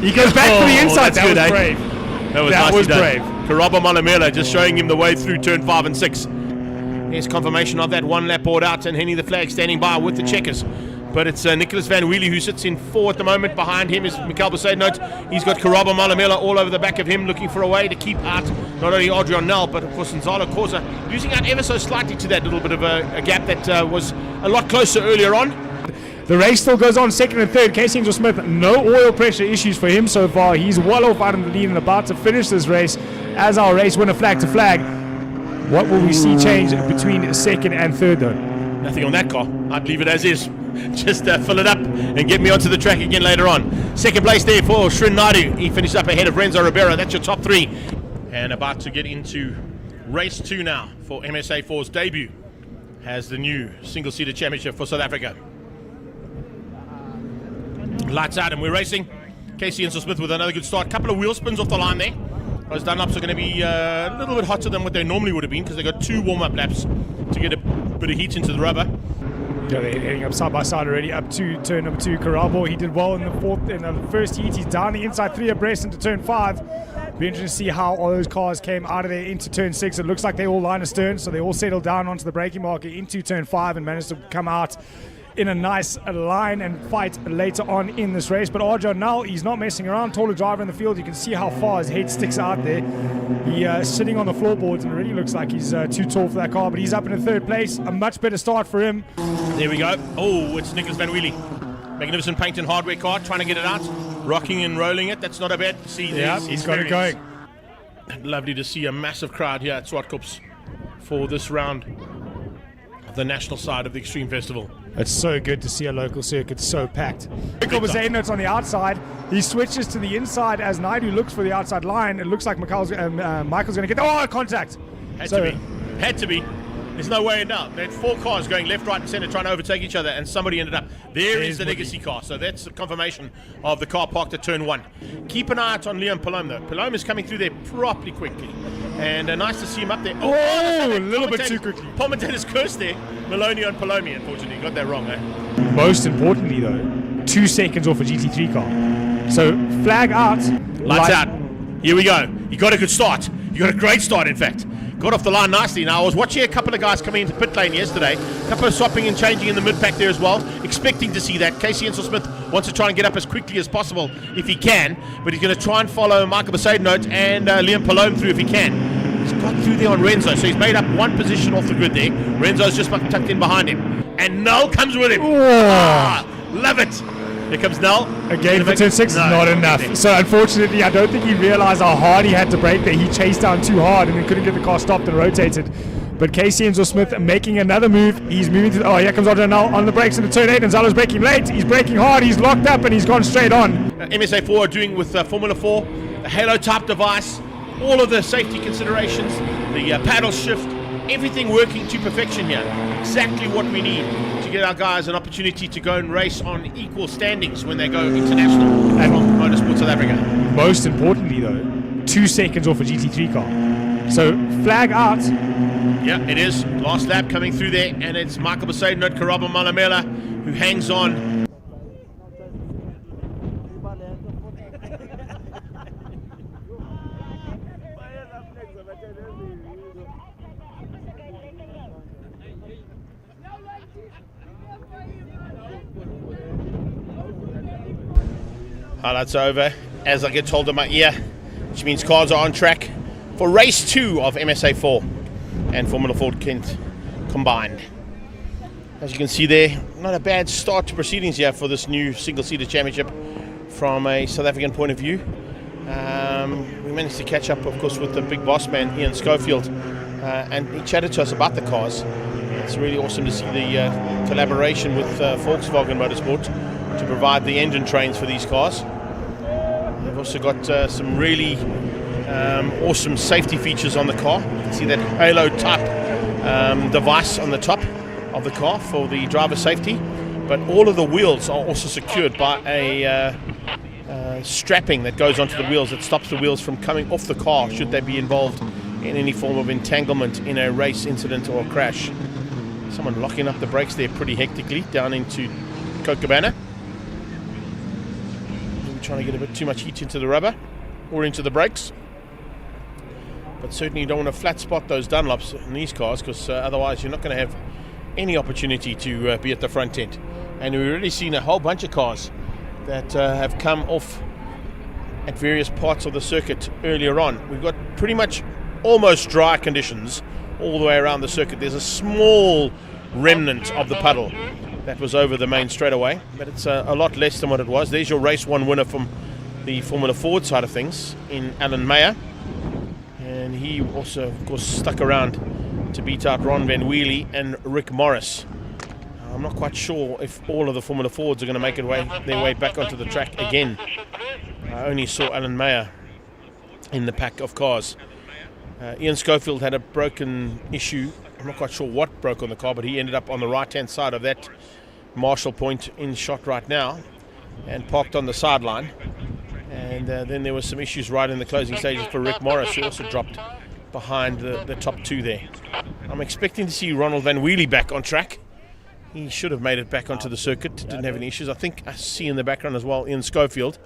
He goes back for the inside. That was brave. That was brave. brave. Karabo Malamela just showing him the way through turn 5 and 6. There's confirmation of that 1 lap board out, and Henny the Flag standing by with the checkers. But it's Nicholas Van Wheelie who sits in 4 at the moment. Behind him is Mikhail Besaidnout. He's got Karabo Malamela all over the back of him, looking for a way to keep out not only Adrian Nel, but of course Nzalo Khoza, losing out ever so slightly to that little bit of a gap that was a lot closer earlier on. The race still goes on, second and third. Casey Angel Smith, no oil pressure issues for him so far. He's well off out in the lead and about to finish this race as our race winner flag to flag. What will we see change between second and third though? Nothing on that car. I'd leave it as is. Just fill it up and get me onto the track again later on. Second place there for Shrin Naidu. He finished up ahead of Renzo Ribeiro. That's your top 3. And about to get into race 2 now for MSA4's debut as the new single-seater championship for South Africa. Lights out and we're racing. Casey Ansel Smith with another good start. Couple of wheel spins off the line there. Those Dunlops are going to be a little bit hotter than what they normally would have been because they got 2 warm-up laps to get a bit of heat into the rubber. Yeah, they're heading up side by side already up to turn number 2. Karabo, he did well in the first heat. He's down the inside 3 abreast into turn 5. Be interesting to see how all those cars came out of there into turn 6. It looks like they all line astern, so they all settled down onto the braking marker into turn 5 and managed to come out in a nice line and fight later on in this race. But Arjo now, he's not messing around. Taller driver in the field. You can see how far his head sticks out there. He's sitting on the floorboards and it really looks like he's too tall for that car, but he's up in 3rd place. A much better start for him. There we go. Oh, it's Nicholas Van Wheelie. Magnificent paint and hardware car, trying to get it out. Rocking and rolling it. That's not a bad see. Yeah, he's got it going. Lovely to see a massive crowd here at Swartkops for this round of the national side of the Extreme Festival. It's so good to see a local circuit so packed. Besaidnout's on the outside. He switches to the inside as Naidu looks for the outside line. It looks like Michael's going to get... Oh, contact! Had to be. There's no way in now. They had 4 cars going left, right, and centre trying to overtake each other, and somebody ended up. There is the legacy car. So that's the confirmation of the car parked at turn 1. Keep an eye out on Leon Palome, though. Palome is coming through there properly quickly. And nice to see him up there. Oh, a little bit too quickly. Commentators cursed there. Maloney on Palome, unfortunately. Got that wrong, eh? Most importantly, though, 2 seconds off a GT3 car. So, flag out. Lights out. Here we go. You got a good start. You got a great start, in fact. Got off the line nicely. Now, I was watching a couple of guys coming into pit lane yesterday. A couple of swapping and changing in the mid-pack there as well. Expecting to see that. Casey Ansel Smith wants to try and get up as quickly as possible if he can. But he's going to try and follow Michael Besaidnout and Liam Palome through if he can. He's got through there on Renzo. So he's made up 1 position off the grid there. Renzo's just tucked in behind him. And Null comes with him. Love it. Here comes Null. Again for turn 6, not enough. So unfortunately, I don't think he realized how hard he had to brake there. He chased down too hard and then couldn't get the car stopped and rotated. But Casey Ansel Smith making another move. He's moving to... Oh, here comes Adrian Null on the brakes into turn 8. And Zalo's braking late. He's braking hard. He's locked up and he's gone straight on. MSA4 are doing with Formula 4, the Halo type device, all of the safety considerations, the paddle shift, everything working to perfection here. Exactly what we need to get our guys an opportunity to go and race on equal standings when they go international and from Motorsport South Africa. Most importantly, though, 2 seconds off a GT3 car. So flag out. Yeah, it is. Last lap coming through there, and it's Michael Besaidnout, Karabo Malamela, who hangs on. Highlights over as I get told in my ear, which means cars are on track for race 2 of MSA4 and Formula Ford Kent combined. As you can see there, not a bad start to proceedings here for this new single-seater championship from a South African point of view. We managed to catch up, of course, with the big boss man, Ian Schofield, and he chatted to us about the cars. It's really awesome to see the collaboration with Volkswagen Motorsport to provide the engine trains for these cars. They've also got some really awesome safety features on the car. You can see that halo type device on the top of the car for the driver safety, but all of the wheels are also secured by a strapping that goes onto the wheels that stops the wheels from coming off the car should they be involved in any form of entanglement in a race incident or crash. Someone locking up the brakes there pretty hectically down into Copacabana. Maybe trying to get a bit too much heat into the rubber or into the brakes. But certainly you don't want to flat spot those Dunlops in these cars, because otherwise you're not going to have any opportunity to be at the front end. And we've already seen a whole bunch of cars that have come off at various parts of the circuit earlier on. We've got pretty much almost dry conditions all the way around the circuit. There's a small remnant of the puddle that was over the main straightaway, but it's a lot less than what it was. There's your race 1 winner from the Formula Ford side of things in Alan Meyer, and he also, of course, stuck around to beat out Ron Van Wheelie and Rick Morris. I'm not quite sure if all of the Formula Fords are going to make their way back onto the track again. I only saw Alan Meyer in the pack of cars. Ian Schofield had a broken issue. I'm not quite sure what broke on the car, but he ended up on the right-hand side of that Marshall point in shot right now and parked on the sideline. And then there was some issues right in the closing stages for Rick Morris, who also dropped behind the top 2 there. I'm expecting to see Ronald Van Wheelie back on track. He should have made it back onto the circuit, didn't have any issues. I think I see in the background as well Ian Schofield,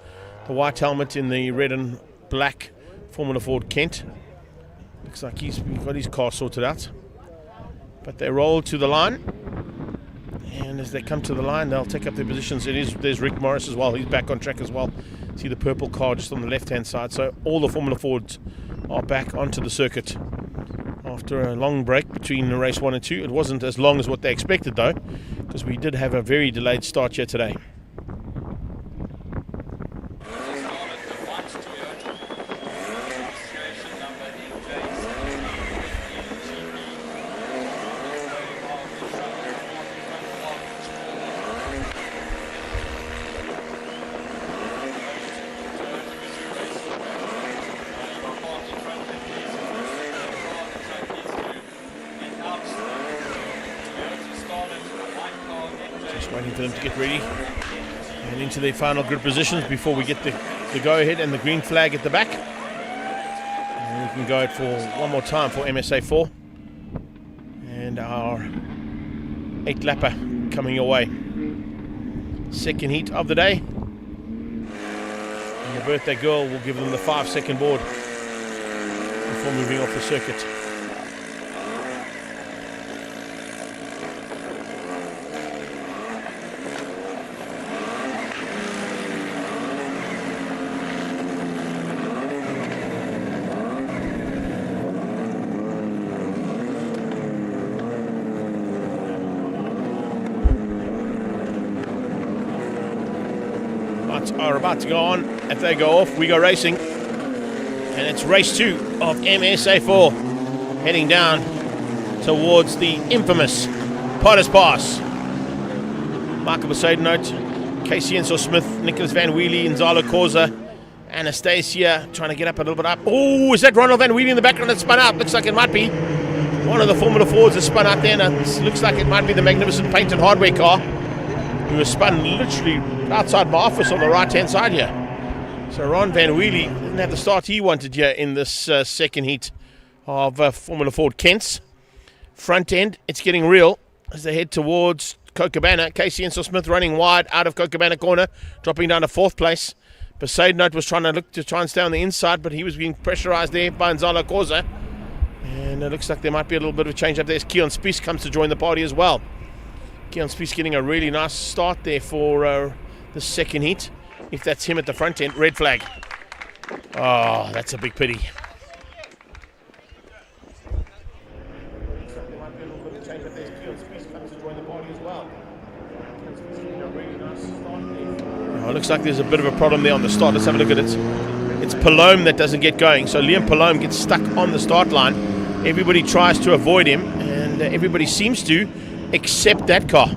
the white helmet in the red and black Formula Ford Kent. Looks like he's got his car sorted out. But they roll to the line, and as they come to the line, they'll take up their positions. There's Rick Morris as well. He's back on track as well. See the purple car just on the left-hand side. So all the Formula Fords are back onto the circuit after a long break between race 1 and 2. It wasn't as long as what they expected, though, because we did have a very delayed start here today. Waiting for them to get ready and into their final grid positions before we get the go-ahead and the green flag at the back. And we can go it for one more time for MSA4 and our 8-lapper coming your way. Second heat of the day, and the birthday girl will give them the 5-second board before moving off the circuit. Are about to go on. If they go off, we go racing, and it's race 2 of MSA4 heading down towards the infamous Potter's Pass. Michael Besaidenote, Casey Enso Smith, Nicholas Van Wheelie, Nzalo Khoza, Anastasia trying to get up a little bit up. Oh, is that Ronald Van Wheelie in the background that spun out? Looks like it might be one of the Formula Fords that spun out there, and it looks like it might be the magnificent painted hardware car who was spun literally outside my office on the right-hand side here. So Ron Van Wheelie didn't have the start he wanted here in this second heat of Formula Ford Kent's. Front end, it's getting real as they head towards Copacabana. Casey Enso Smith running wide out of Copacabana corner, dropping down to 4th place. Besaidenote was trying to stay on the inside, but he was being pressurized there by Nzalo Khoza. And it looks like there might be a little bit of a change up there as Keon Spies comes to join the party as well. Keon Spies getting a really nice start there for the second heat. If that's him at the front end, red flag. Oh, that's a big pity. looks like there's a bit of a problem there on the start. Let's have a look at it. It's Palome that doesn't get going. So Liam Palome gets stuck on the start line. Everybody tries to avoid him, and everybody seems to, except that car.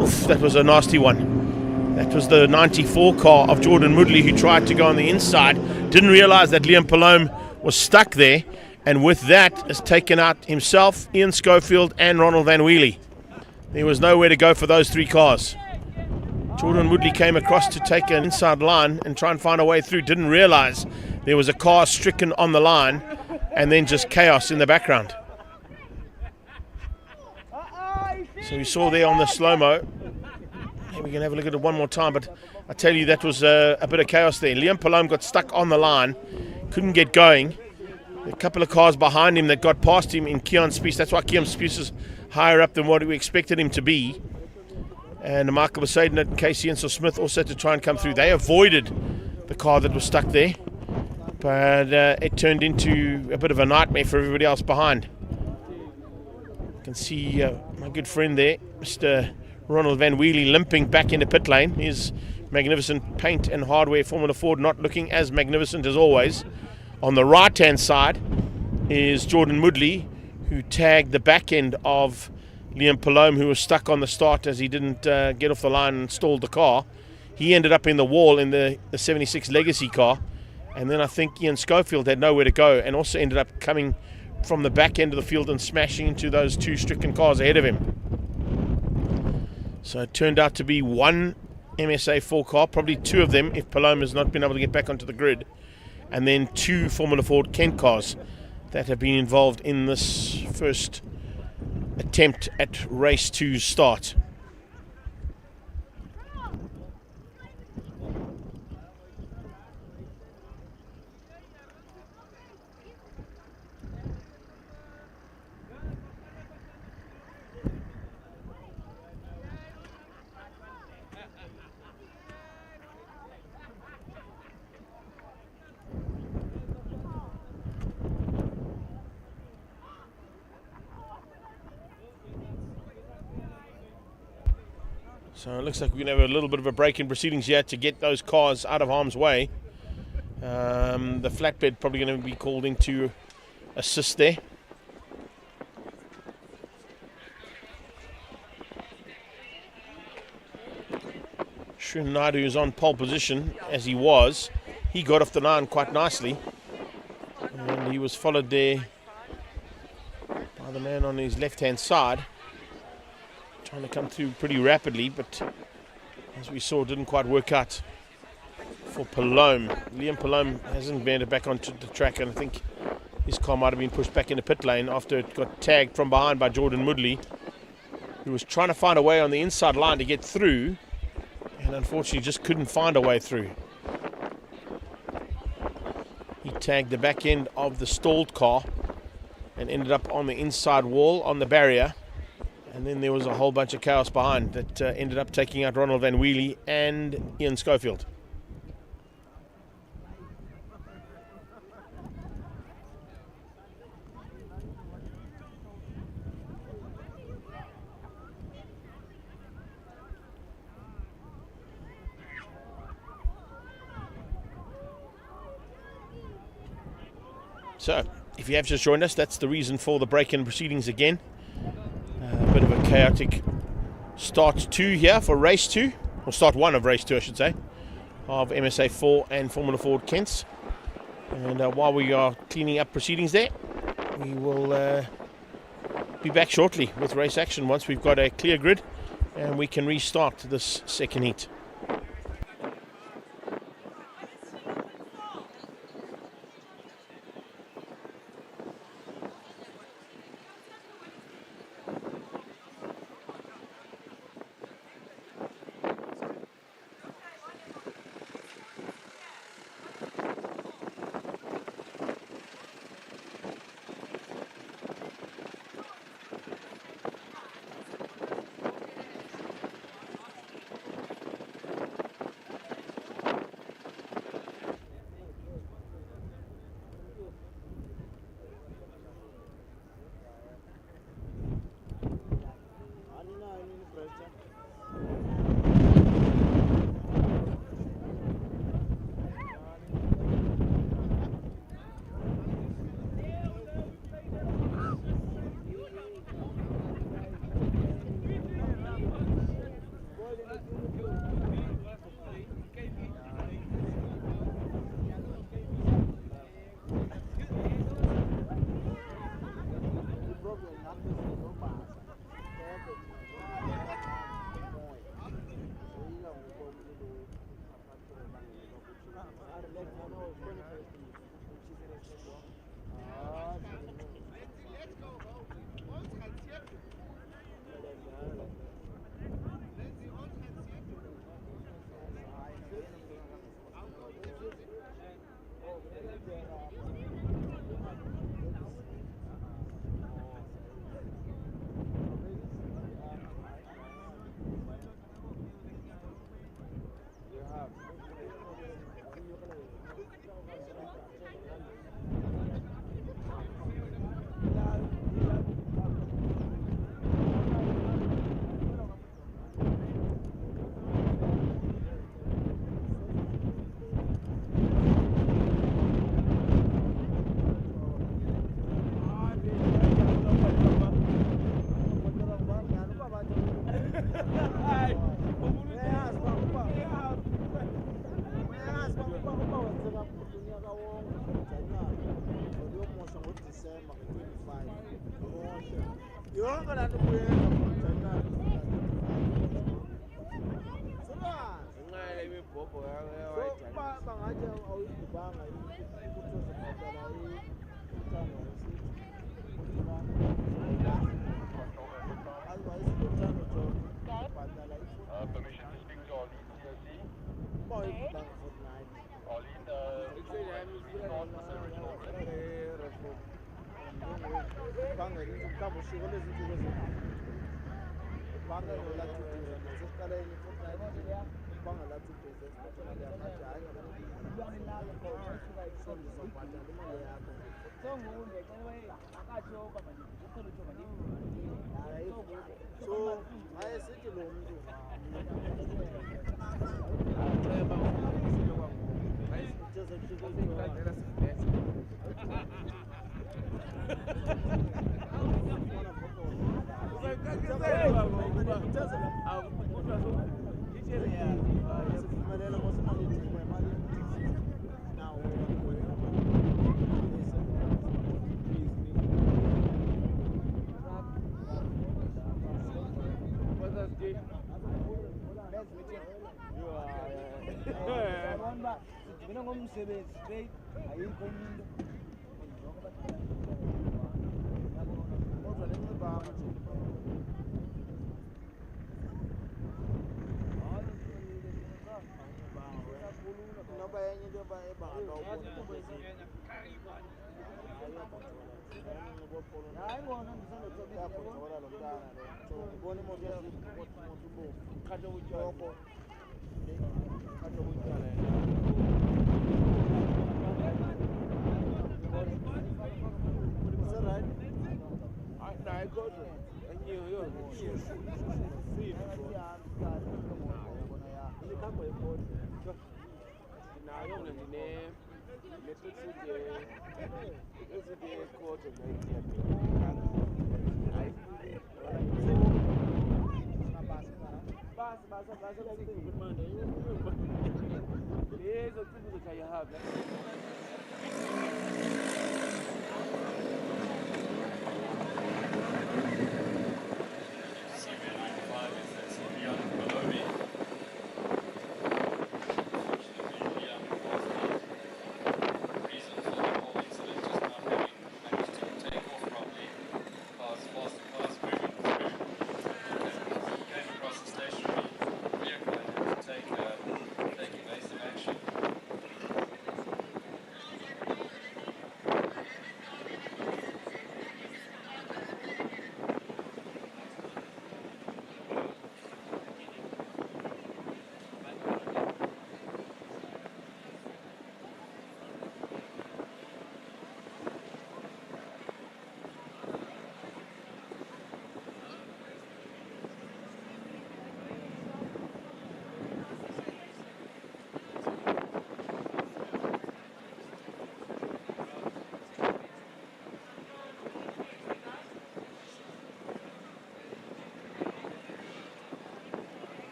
Oof, that was a nasty one. That was the 94 car of Jordan Moodley, who tried to go on the inside. Didn't realize that Liam Palome was stuck there, and with that has taken out himself, Ian Schofield, and Ronald Van Wheelie. There was nowhere to go for those three cars. Jordan Moodley came across to take an inside line and try and find a way through. Didn't realize there was a car stricken on the line, and then just chaos in the background. So we saw there on the slow-mo. Maybe we can have a look at it one more time, but I tell you, that was a bit of chaos there. Liam Palome got stuck on the line, couldn't get going. A couple of cars behind him that got past him in Keon Spies. That's why Keon Spies is higher up than what we expected him to be. And Michael Besaiden and Casey Ensel Smith also had to try and come through. They avoided the car that was stuck there, but it turned into a bit of a nightmare for everybody else behind. You can see my good friend there, Mr. Ronald Van Wheelie, limping back into pit lane. His magnificent paint and hardware Formula Ford not looking as magnificent as always. On the right-hand side is Jordan Moodley, who tagged the back end of Liam Palome, who was stuck on the start as he didn't get off the line and stalled the car. He ended up in the wall in the 76 Legacy car. And then I think Ian Schofield had nowhere to go and also ended up coming from the back end of the field and smashing into those two stricken cars ahead of him. So it turned out to be one MSA4 car, probably two of them if Palome has not been able to get back onto the grid, and then two Formula Ford Kent cars that have been involved in this first attempt at race 2's start. So it looks like we're going to have a little bit of a break in proceedings here to get those cars out of harm's way. The flatbed probably going to be called in to assist there. Shin Naidu is on pole position, as he was. He got off the line quite nicely. And he was followed there by the man on his left-hand side, trying to come through pretty rapidly, but as we saw, didn't quite work out for Palome. Liam Palome hasn't made it back onto the track, and I think his car might have been pushed back into pit lane after it got tagged from behind by Jordan Moodley, who was trying to find a way on the inside line to get through, and unfortunately just couldn't find a way through. He tagged the back end of the stalled car and ended up on the inside wall on the barrier. And then there was a whole bunch of chaos behind that ended up taking out Ronald Van Wheelie and Ian Schofield. So, if you have just joined us, that's the reason for the break in proceedings again. A bit of a chaotic start 2 here for race 2, or start 1 of race 2 I should say, of MSA 4 and Formula Ford Kents. And while we are cleaning up proceedings there, we will be back shortly with race action once we've got a clear grid and we can restart this second heat.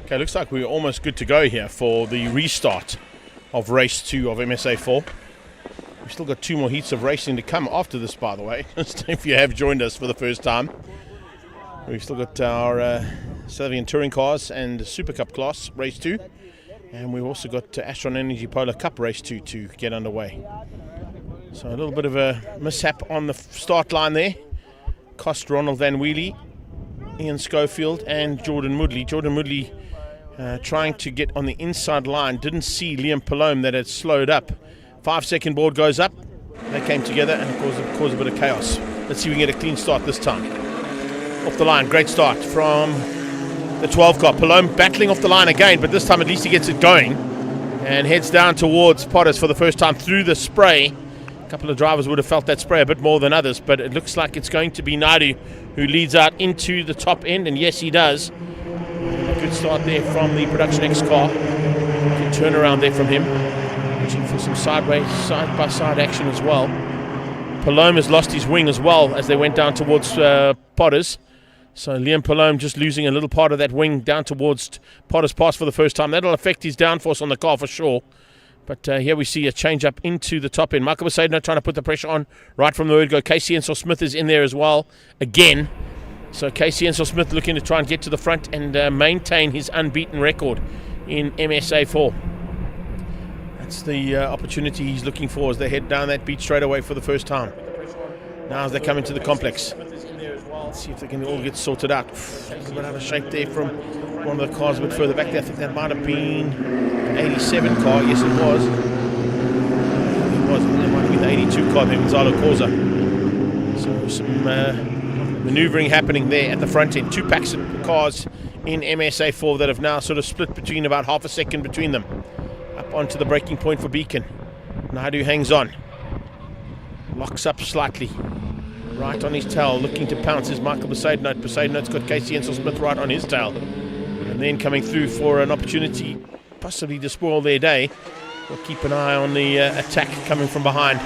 Okay, looks like we're almost good to go here for the restart of race 2 of MSA4. We've still got 2 more heats of racing to come after this, by the way. If you have joined us for the first time, we've still got our Salvian touring cars and SupaCup class race 2, and we've also got Astron Energy Polo Cup race 2 to get underway. So a little bit of a mishap on the start line there. Cost Ronald Van Wheelie, Ian Schofield and Jordan Moodley. Jordan Moodley trying to get on the inside line, didn't see Liam Palome that had slowed up. 5-second board goes up, They came together and caused a bit of chaos. Let's see if we can get a clean start this time. Off the line, great start from the 12 car. Palome battling off the line again, but this time at least he gets it going and heads down towards Potters for the first time through the spray. A couple of drivers would have felt that spray a bit more than others, but it looks like it's going to be Nadu who leads out into the top end, and yes, he does. A good start there from the Production X car. Good turnaround there from him. Looking for some side-by-side action as well. Palome has lost his wing as well as they went down towards Potters. So Liam Palome just losing a little part of that wing down towards Potters Pass for the first time. That'll affect his downforce on the car for sure. But here we see a change up into the top end. Michael Mercedes trying to put the pressure on right from the word go. Casey Ensel Smith is in there as well again. So Casey Ensel Smith looking to try and get to the front and maintain his unbeaten record in MSA4. That's the opportunity he's looking for as they head down that beat straight away for the first time. Now as they come into the complex. Let's see if they can all get sorted out. A little bit out of shape there from one of the cars a bit further back there. I think that might have been the 87 car. Yes, it was. It was. It might have been the 82 car there, Gonzalo Corza. So some manoeuvring happening there at the front end. 2 packs of cars in MSA4 that have now sort of split between about half a second between them. Up onto the braking point for Beacon. Naidu hangs on. Locks up slightly. Right on his tail, looking to pounce is Michael Besaidnote. Besaidnote's got Casey Ensel Smith right on his tail. And then coming through for an opportunity possibly to spoil their day. We'll keep an eye on the attack coming from behind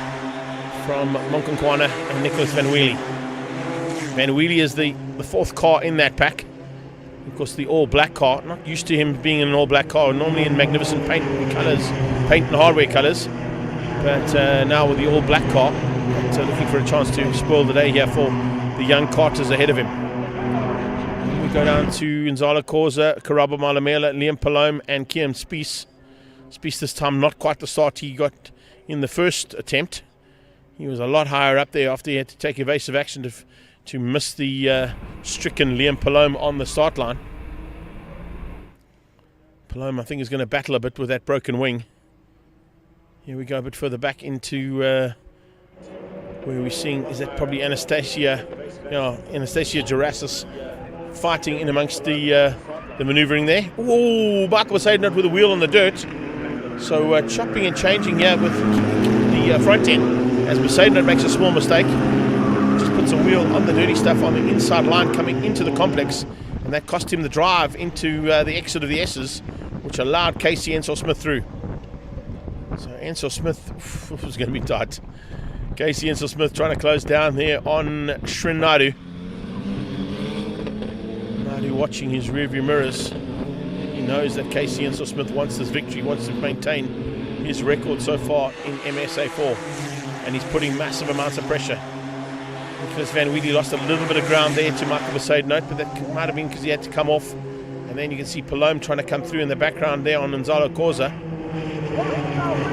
from Monkonkwana and Nicholas Van Wheelie. Van Wheelie is the 4th car in that pack. Of course, the all-black car. Not used to him being in an all-black car, normally in magnificent paint and hardware colours. But now with the all-black car, looking for a chance to spoil the day here for the young Carters ahead of him. We go down to Nzala Corza, Karabo Malamela, Liam Palome and Kian Spies. Spies this time not quite the start he got in the first attempt. He was a lot higher up there after he had to take evasive action to miss the stricken Liam Palome on the start line. Palome, I think, is going to battle a bit with that broken wing. Here we go a bit further back into where we're seeing, is that probably Anastasia Gerasis fighting in amongst the manoeuvring there. Oh, Michael Besaidnote with a wheel on the dirt. So chopping and changing here with the front end as Besaidnote makes a small mistake. Just puts a wheel on the dirty stuff on the inside line coming into the complex, and that cost him the drive into the exit of the S's, which allowed Casey Ensel Smith through. So Ensel Smith was going to be tight. Casey Ensel Smith trying to close down there on Shrin Naidu. Naidu watching his rearview mirrors. He knows that Casey Ensel Smith wants this victory, wants to maintain his record so far in MSA4. And he's putting massive amounts of pressure. Nicholas Van Wheelie lost a little bit of ground there to Michael Besaidnote, but that might have been because he had to come off. And then you can see Palome trying to come through in the background there on Nzalo Corza.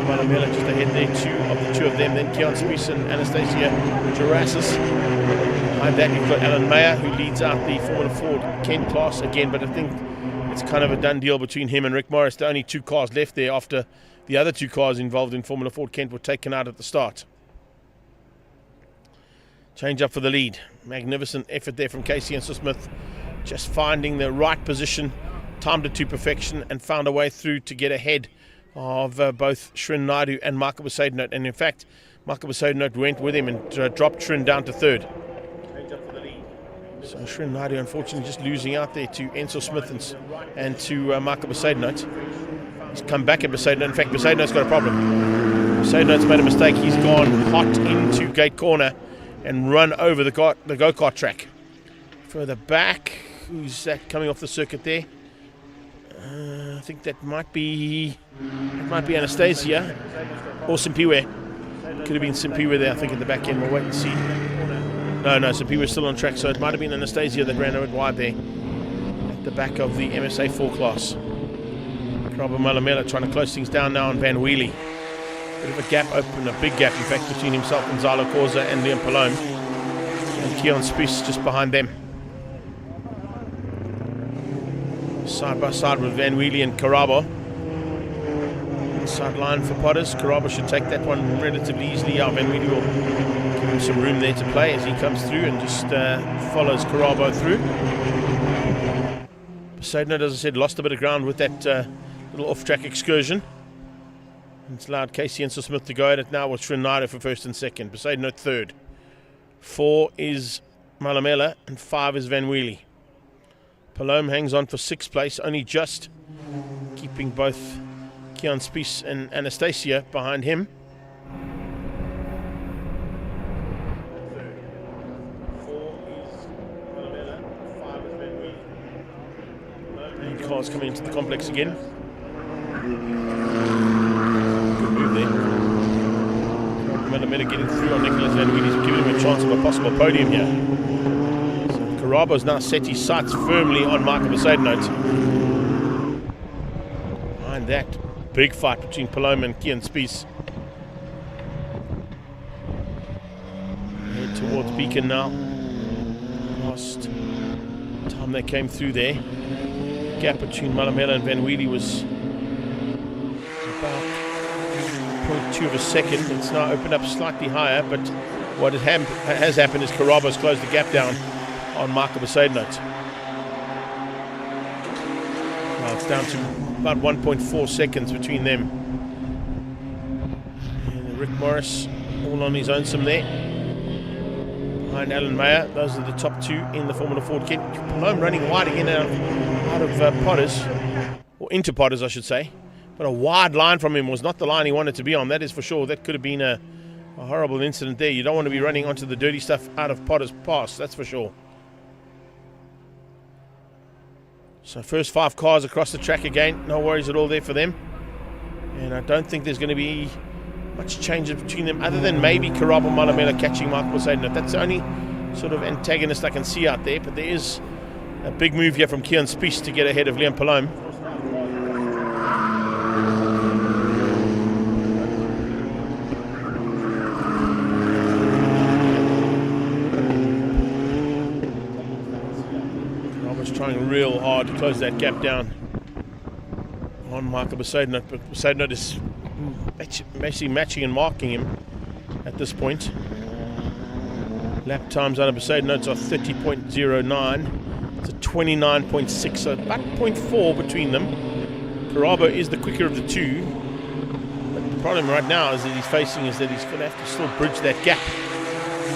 Malamela just ahead there, the two of them. Then Keon Spies and Anastasia Gerasis. Behind that you've got Alan Mayer, who leads out the Formula Ford Kent class again, but I think it's kind of a done deal between him and Rick Morris. The only 2 cars left there after the other 2 cars involved in Formula Ford Kent were taken out at the start. Change up for the lead. Magnificent effort there from Casey Ensel Smith, just finding the right position, timed it to perfection, and found a way through to get ahead of both Shrin Naidu and Michael Besaidnote. And in fact, Michael Besaidnote went with him and dropped Shrin down to 3rd. So Shrin Naidu unfortunately just losing out there to Ensel Smith and to Michael Besaidnote. He's come back at Besaidnote. In fact, Besaidnote's got a problem. Besaidnote's made a mistake. He's gone hot into gate corner and run over the go-kart track. Further back, who's that coming off the circuit there? I think that might be Anastasia or Simpiwe. Could have been Simpiwe there, I think, at the back end. We'll wait and see. No, Simpiwe's still on track, so it might have been Anastasia that ran out wide there at the back of the MSA4 class. Krabbe Malamela trying to close things down now on Van Wheelie. Bit of a gap open, a big gap, in fact, between himself and Zalo Corza and Liam Palome. And Keon Spies just behind them. Side by side with Van Wheelie and Karabo. Inside line for Potters. Caraba should take that one relatively easily. Van Weely will give him some room there to play as he comes through and just follows Caraba through. Poseidon, as I said, lost a bit of ground with that little off-track excursion. It's allowed Casey and Smith to go at it now with Trinidad for first and second. Poseidon third. 4 is Malamela and 5 is Van Weely. Palome hangs on for 6th place, only just keeping both Keon Spies and Anastasia behind him. 4 is Malamela, 5 is Van Weely. And cars coming into the complex again. Good move there. Malamela getting through on Nicholas Van Weely's giving him a chance of a possible podium here. So Carabo's now set his sights firmly on Michael Poseidon. Behind that, big fight between Paloma and Keon Spies. Head towards Beacon now. Last time they came through there, gap between Malamela and Van Weely was about 0.2 of a second. It's now opened up slightly higher, but what has happened is Carabo's closed the gap down on Michael Poseidon. Now it's down to about 1.4 seconds between them. And Rick Morris all on his own some there. Behind Alan Mayer, those are the top 2 in the Formula Ford kit. Palome running wide again out of Potters, or into Potters I should say. But a wide line from him was not the line he wanted to be on, that is for sure. That could have been a horrible incident there. You don't want to be running onto the dirty stuff out of Potter's pass, that's for sure. So first 5 cars across the track again, no worries at all there for them. And I don't think there's going to be much change between them other than maybe Caraba Malamela catching Michael Poseidon. That's the only sort of antagonist I can see out there, but there is a big move here from Keon Spies to get ahead of Liam Palome. Trying real hard to close that gap down on Michael Poseidon, but Poseidon is basically matching and marking him at this point. Lap times out of Poseidon are 30.09. It's a 29.6, so about 0.4 between them. Caraba is the quicker of the 2, but the problem right now is that he's facing is that he's going to have to still bridge that gap.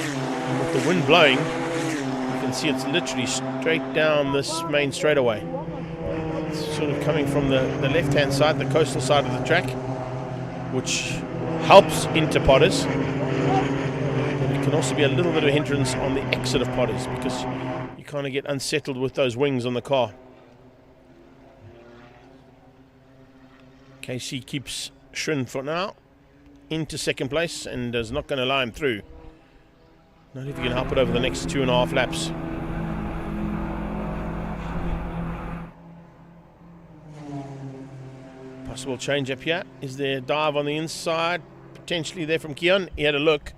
And with the wind blowing, see it's literally straight down this main straightaway. It's sort of coming from the left hand side, the coastal side of the track, which helps into Potters, but it can also be a little bit of a hindrance on the exit of Potters because you kind of get unsettled with those wings on the car. KC keeps Shrin for now into 2nd place and is not going to allow him through. Not if you can help it over the next 2.5 laps. Possible change up here. Is there a dive on the inside? Potentially there from Keon. He had a look.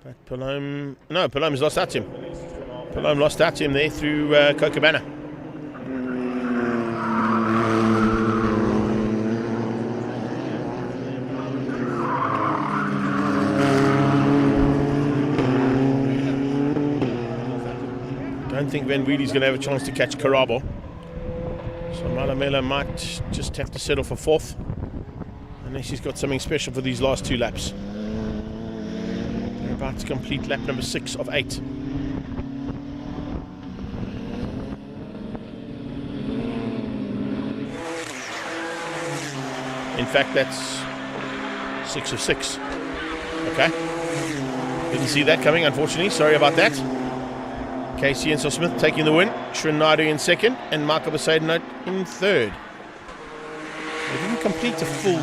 But Palome... No, Palome's lost out to him. Palome lost out to him there through Cochabana. I don't think Van Weely's going to have a chance to catch Caraba. So Malamela might just have to settle for 4th, unless he's got something special for these last 2 laps. They're about to complete lap number 6 of 8. In fact, that's 6 of 6. Okay. Didn't see that coming, unfortunately. Sorry about that. Casey and Smith taking the win, Shrin Naidu in 2nd, and Michael Poseidon in 3rd. They didn't complete a full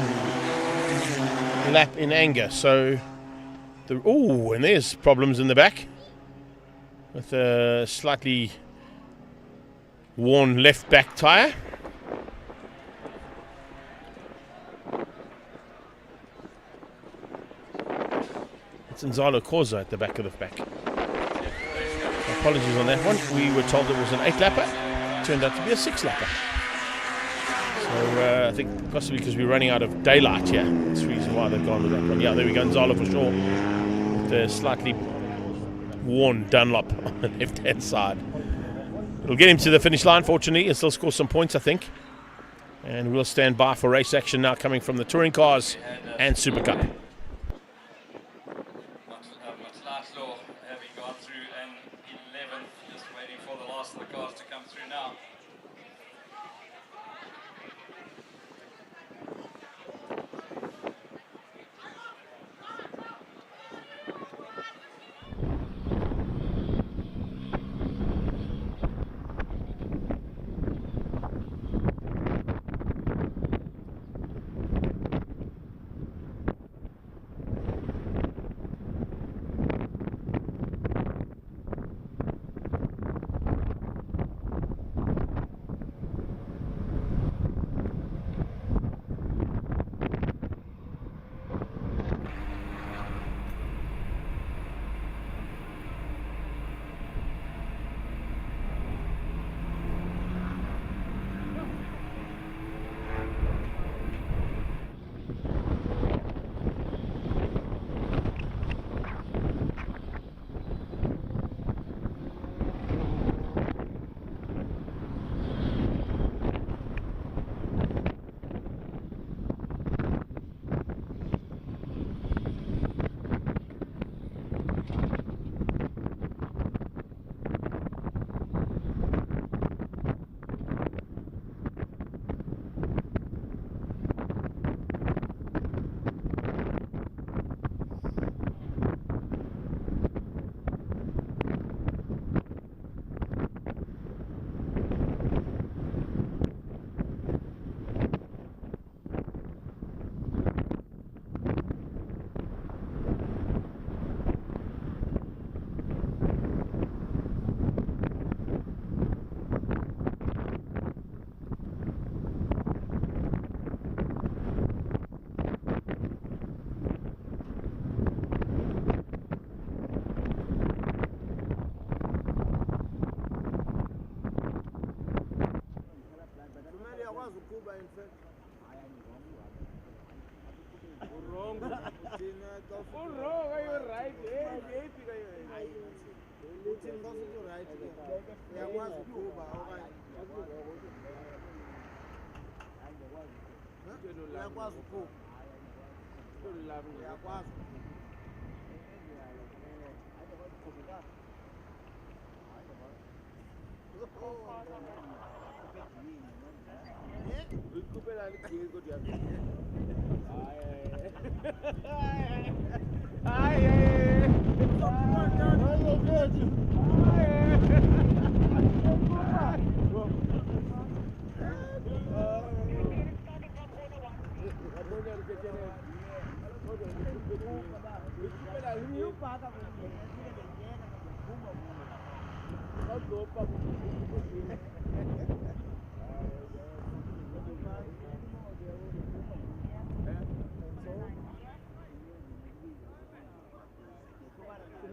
lap in anger, so and there's problems in the back with a slightly worn left back tyre. It's Nzalo Corza at the back of the pack. Apologies on that one. We were told it was an 8-lapper. Turned out to be a 6-lapper. So I think possibly because we're running out of daylight here. That's the reason why they've gone with that one. Yeah, there we go, Gonzalo for sure. With the slightly worn Dunlop on the left-hand side. It'll get him to the finish line, fortunately. He'll still score some points, I think. And we'll stand by for race action now coming from the touring cars and Super Cup. Matslatlo having gone through an 11th, just waiting for the last of the cars to come through now.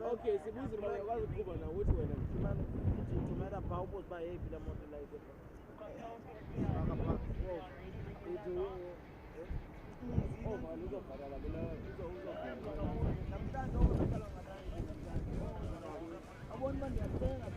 Okay, sibuze manje akwazi ukuba na ukuthi wena thumela pha ubuze ba yephi la moto la ibe. Oh, manje uzobhalala mina namhlanje uzobhala abona manje yathenga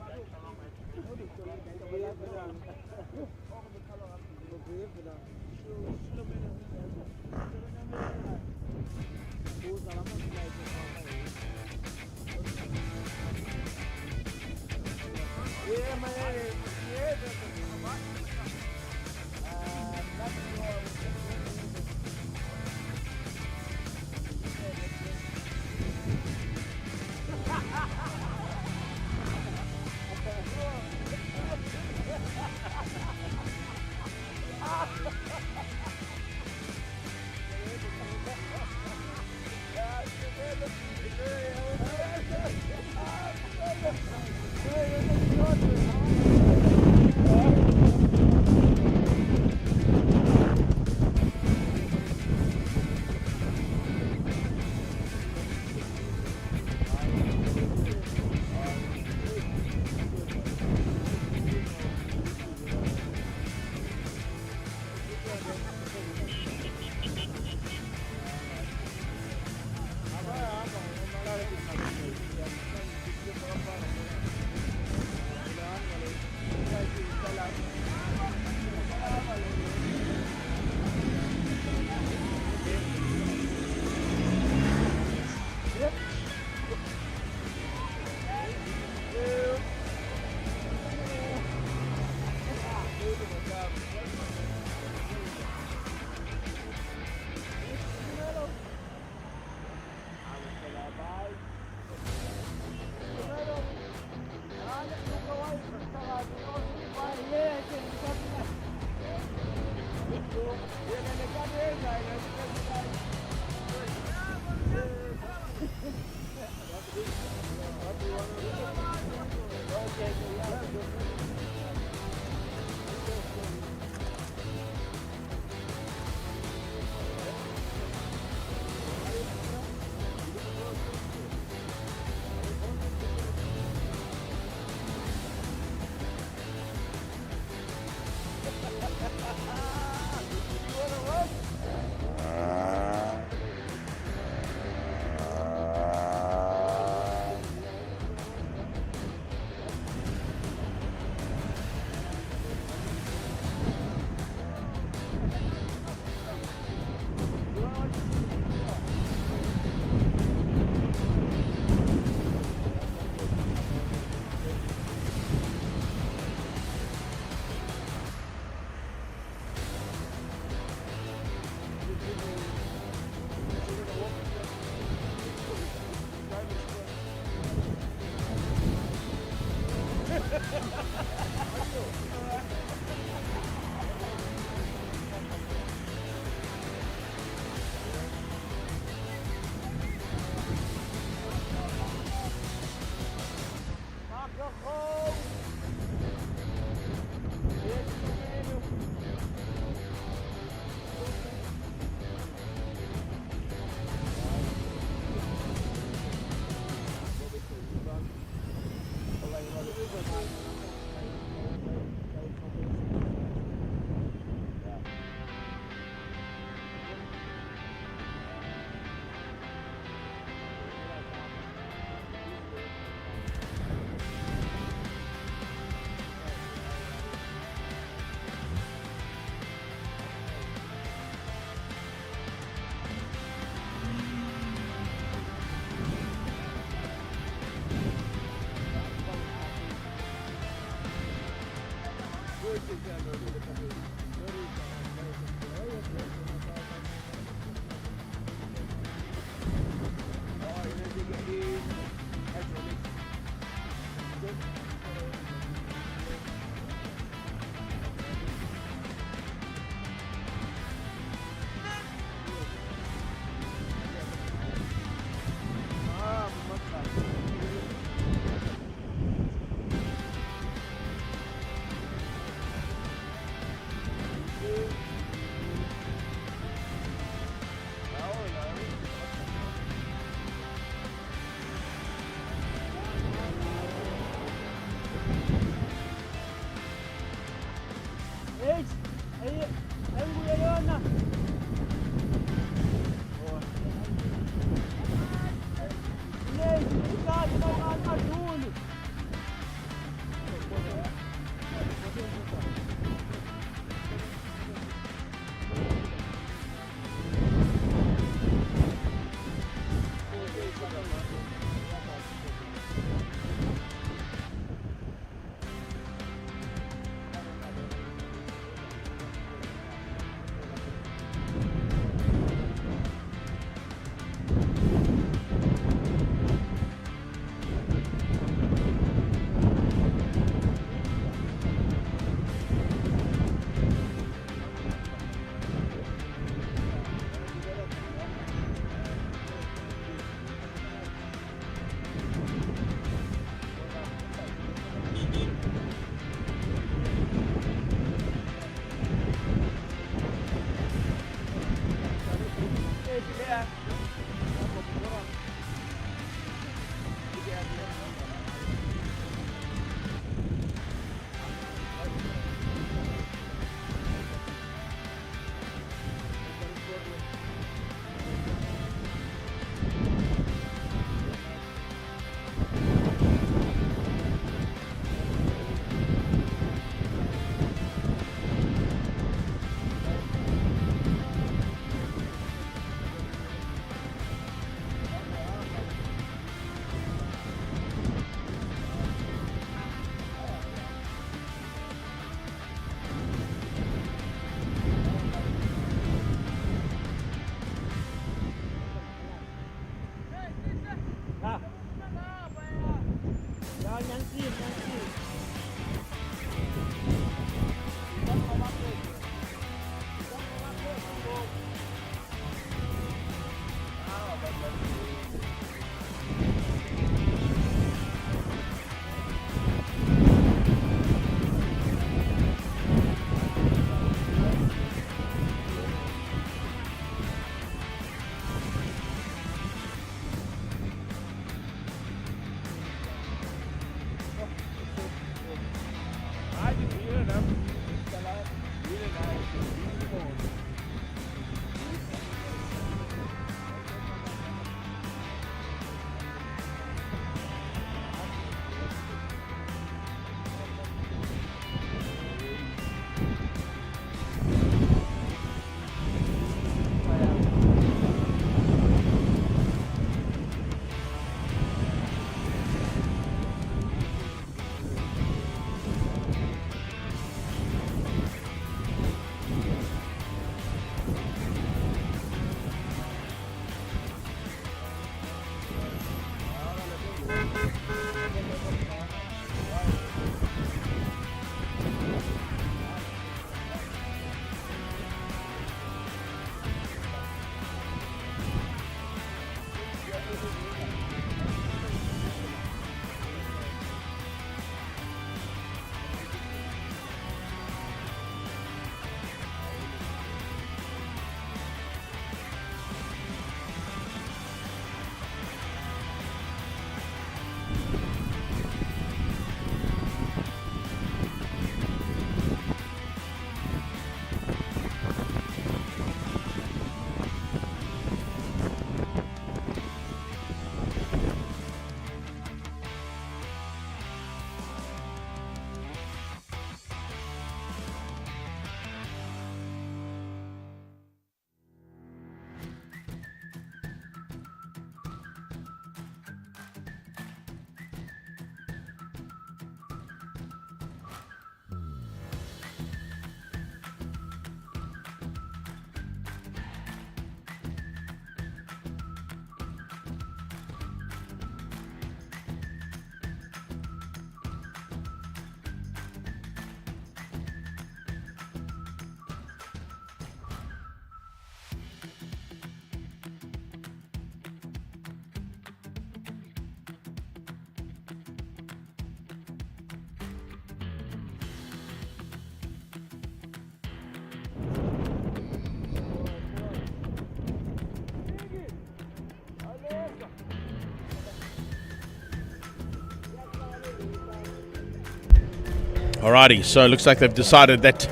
Alrighty, so it looks like they've decided that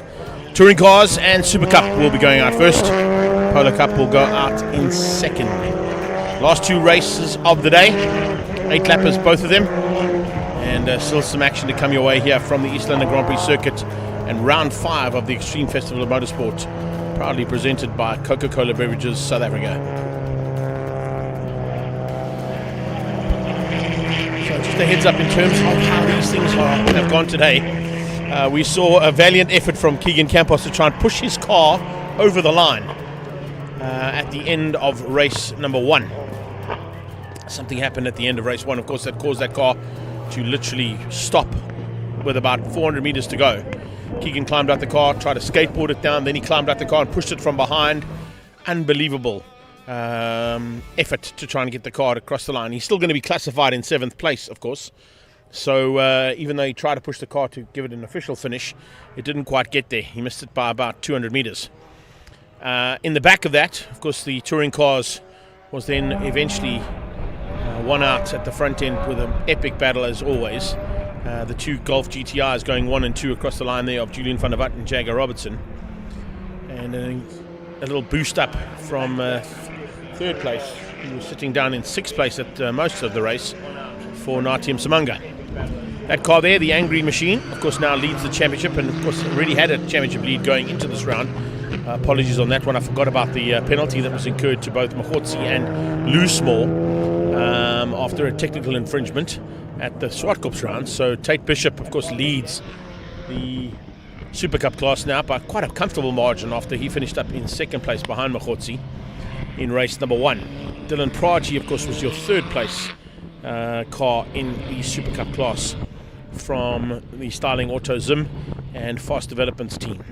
Touring Cars and SupaCup will be going out first. Polo Cup will go out in second. Last 2 races of the day, 8 lappers both of them, and still some action to come your way here from the East London Grand Prix circuit and round 5 of the Extreme Festival of Motorsport, proudly presented by Coca-Cola Beverages South Africa. So just a heads up in terms of how these things have gone today. We saw a valiant effort from Keegan Campos to try and push his car over the line at the end of race number 1. Something happened at the end of race 1, of course, that caused that car to literally stop with about 400 meters to go. Keegan climbed out the car, tried to skateboard it down, then he climbed out the car and pushed it from behind. Unbelievable effort to try and get the car across the line. He's still going to be classified in 7th place, of course. So even though he tried to push the car to give it an official finish, it didn't quite get there. He missed it by about 200 meters. In the back of that, of course, the Touring Cars was then eventually won out at the front end with an epic battle as always. The 2 Golf GTIs going 1 and 2 across the line there of Julian van der Watt and Jagger Robertson. And a little boost up from 3rd place. He was sitting down in 6th place at most of the race for Natim Samanga. That car there, the Angry Machine, of course now leads the championship, and of course already had a championship lead going into this round. Apologies on that one, I forgot about the penalty that was incurred to both Mahotsi and Loosmore after a technical infringement at the Swartkops round. So Tate Bishop, of course, leads the SupaCup class now by quite a comfortable margin after he finished up in 2nd place behind Mahotsi in race number 1. Dylan Pragi, of course, was your 3rd place car in the SupaCup class from the Styling Auto Zim and Fast Developments team.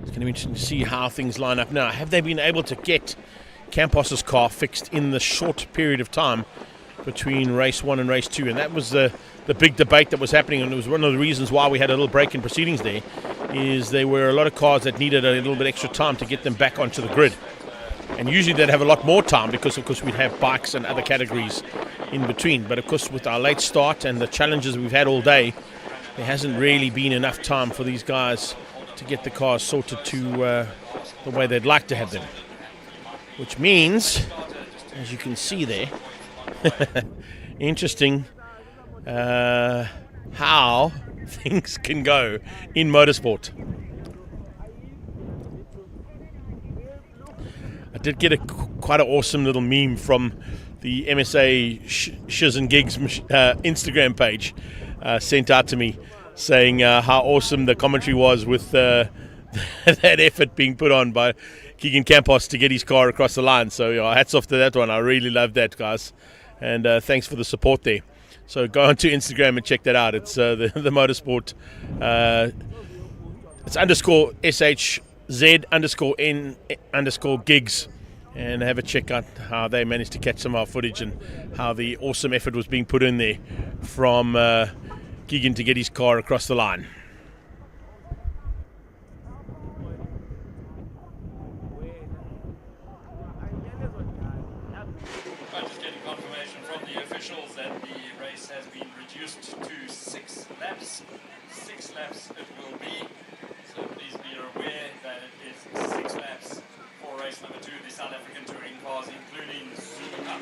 It's going to be interesting to see how things line up now. Have they been able to get Campos's car fixed in the short period of time between race 1 and race 2? And that was the big debate that was happening, and it was one of the reasons why we had a little break in proceedings there, is there were a lot of cars that needed a little bit extra time to get them back onto the grid. And usually they'd have a lot more time because, of course, we'd have bikes and other categories in between. But, of course, with our late start and the challenges we've had all day, there hasn't really been enough time for these guys to get the cars sorted to the way they'd like to have them. Which means, as you can see there, interesting how things can go in motorsport. I did get quite an awesome little meme from the MSA Shiz and Gigs Instagram page sent out to me saying how awesome the commentary was with that effort being put on by Keegan Campos to get his car across the line. So hats off to that one. I really love that, guys. And thanks for the support there. So go onto Instagram and check that out. It's the motorsport. It's _SHZ_N_gigs. And have a check out how they managed to catch some of our footage and how the awesome effort was being put in there from Keegan to get his car across the line. I'm just getting confirmation from the officials that the race has been reduced to 6 laps. 6 laps it will be. So please be aware that it is 6 laps for race number 2, the South African Touring Cars, including SupaCup.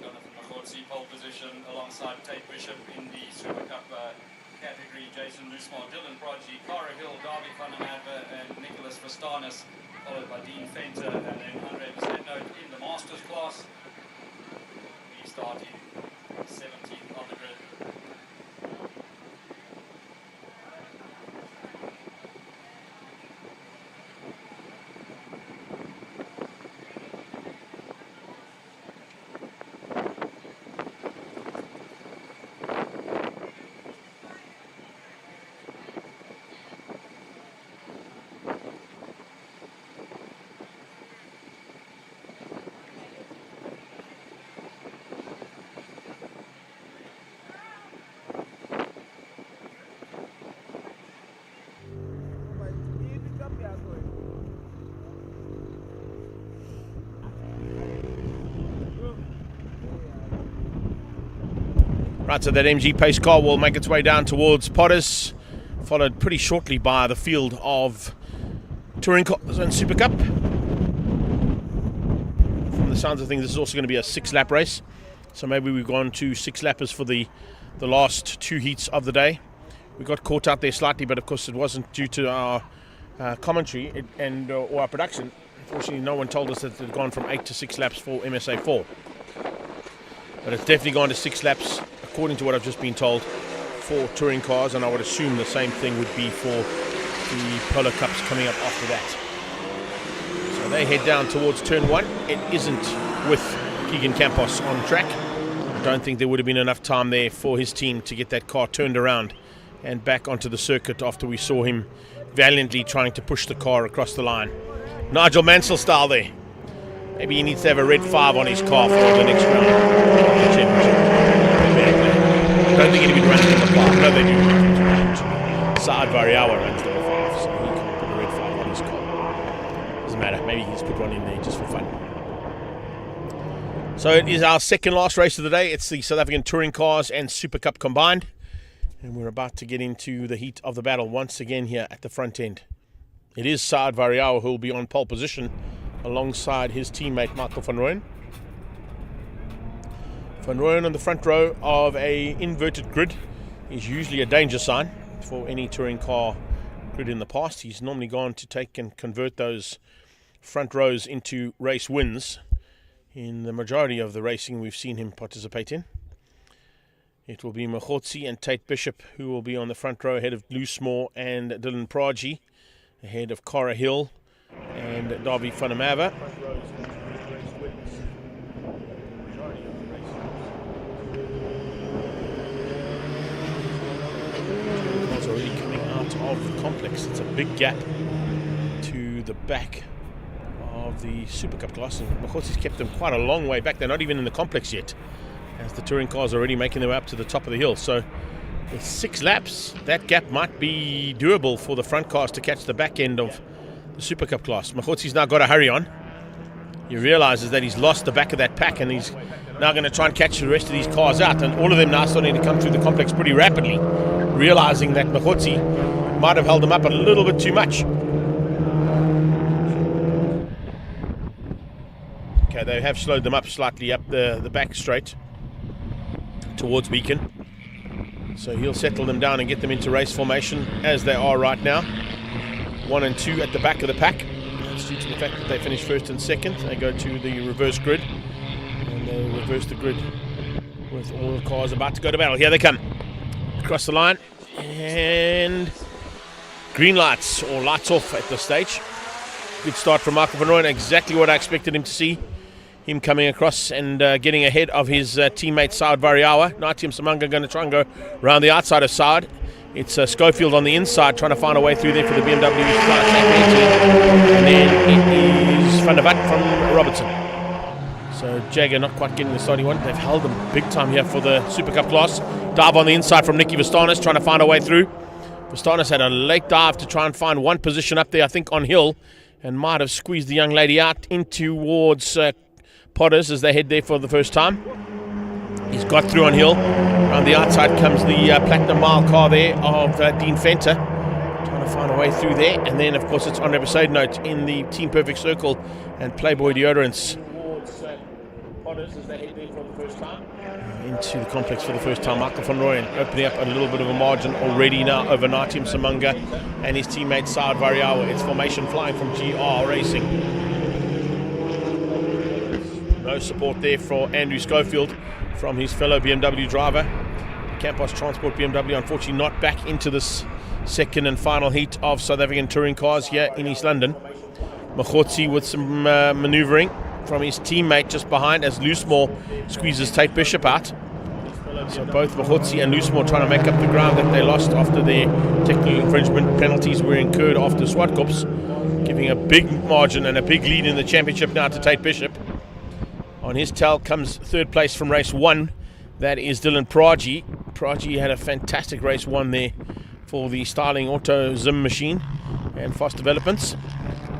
Jonathan Mahotsi, pole position alongside Tate Bishop in the SupaCup category. Jason Loosmore, Dylan Pragi, Cara Hill, Darby van der Merwe and Nicholas Vastanis, followed by Dean Fenter and then Andre Bezetnote in the Masters class. We start in 17th on the grid. Right, so that MG pace car will make its way down towards Potters, followed pretty shortly by the field of touring cars and SupaCup. From the sounds of things, this is also going to be a 6-lap race. So maybe we've gone to 6 lappers for the last 2 heats of the day. We got caught out there slightly, but of course it wasn't due to our commentary or our production. Unfortunately, no one told us that it had gone from 8 to 6 laps for MSA4. But it's definitely gone to 6 laps, according to what I've just been told, for touring cars, and I would assume the same thing would be for the Polo Cups coming up after that. So they head down towards turn 1. It isn't with Keegan Campos on track. I don't think there would have been enough time there for his team to get that car turned around and back onto the circuit after we saw him valiantly trying to push the car across the line. Nigel Mansell style there. Maybe he needs to have a red 5 on his car for the next round of the championship. I don't think anybody runs number 5. No, they do. Saad Variawa runs number 5, so he can't put a red 5 on his car. Doesn't matter. Maybe he's put one in there just for fun. So it is our second last race of the day. It's the South African Touring Cars and SupaCup combined. And we're about to get into the heat of the battle once again here at the front end. It is Saad Variawa who will be on pole position alongside his teammate Michael van Rooyen. Van Rooyen on the front row of a inverted grid is usually a danger sign for any touring car grid in the past. He's normally gone to take and convert those front rows into race wins in the majority of the racing we've seen him participate in. It will be Mokgotsi and Tate Bishop who will be on the front row ahead of Loosemore and Dylan Pragi, ahead of Cara Hill and Davi Funamava. Cars already coming out of the complex. It's a big gap to the back of the SupaCup class, and Mokgotsi's kept them quite a long way back. They're not even in the complex yet, as the touring cars are already making their way up to the top of the hill. So with 6 laps, that gap might be doable for the front cars to catch the back end of the SupaCup class. Mokgotsi's now got to hurry on. He realizes that he's lost the back of that pack, and he's now going to try and catch the rest of these cars out, and all of them now starting to come through the complex pretty rapidly, realizing that Mokgotsi might have held them up a little bit too much. Okay, they have slowed them up slightly up the back straight towards Beacon. So he'll settle them down and get them into race formation as they are right now. 1 and 2 at the back of the pack. That's due to the fact that they finished first and second. They go to the reverse grid, and they reverse the grid with all the cars about to go to battle. Here they come. Across the line, and green lights, or lights off at this stage. Good start from Michael van Rooyen, exactly what I expected him to see. Him coming across and getting ahead of his teammate Saad Variawa. Naitium Samanga going to try and go around the outside of Saad. It's Schofield on the inside trying to find a way through there for the BMW Class 18. And then it is Van der Vat from Robertson. So Jagger not quite getting the start he wanted. They've held him big time here for the SupaCup class. Dive on the inside from Nicky Vastanis trying to find a way through. Vastanis had a late dive to try and find one position up there, I think on hill, and might have squeezed the young lady out in towards Potters as they head there for the first time. He's got through on hill. Around the outside comes the Platinum Mile car there of Dean Fenter, trying to find a way through there. And then, of course, it's Andre Besaidnout in the Team Perfect Circle and Playboy Deodorants towards Potters as they head there for the first time. Into the complex for the first time. Michael van Rooyen opening up a little bit of a margin already now over Naitium Samanga and his teammate Saad Variawa. It's formation flying from GR Racing. No support there for Andrew Schofield from his fellow BMW driver. Campos Transport BMW, unfortunately not back into this second and final heat of South African touring cars here in East London. Mokgotsi with some manoeuvring from his teammate just behind as Loosemore squeezes Tate Bishop out. So both Mokgotsi and Loosemore trying to make up the ground that they lost after their technical infringement penalties were incurred after SupaCups, giving a big margin and a big lead in the championship now to Tate Bishop. On his tail comes third place from race 1. That is Dylan Pragi. Pragi had a fantastic race 1 there for the Starling Auto Zim machine and Fast Developments.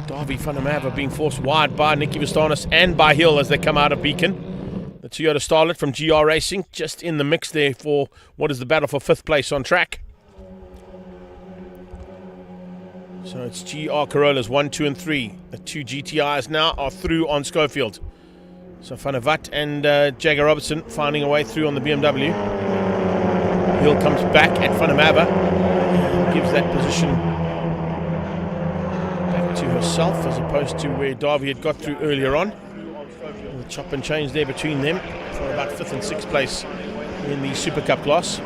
Davi Funamava being forced wide by Nicky Vastanis and by Hill as they come out of Beacon. The the Toyota Starlet from GR Racing, just in the mix there for what is the battle for 5th place on track. So it's GR Corollas 1, 2 and 3. The 2 GTIs now are through on Schofield. So Van der Walt and Jagger Robertson finding a way through on the BMW. Hill comes back at Van der Merwe, gives that position back to herself as opposed to where Darby had got through earlier on. The chop and change there between them for about 5th and 6th place in the SupaCup class.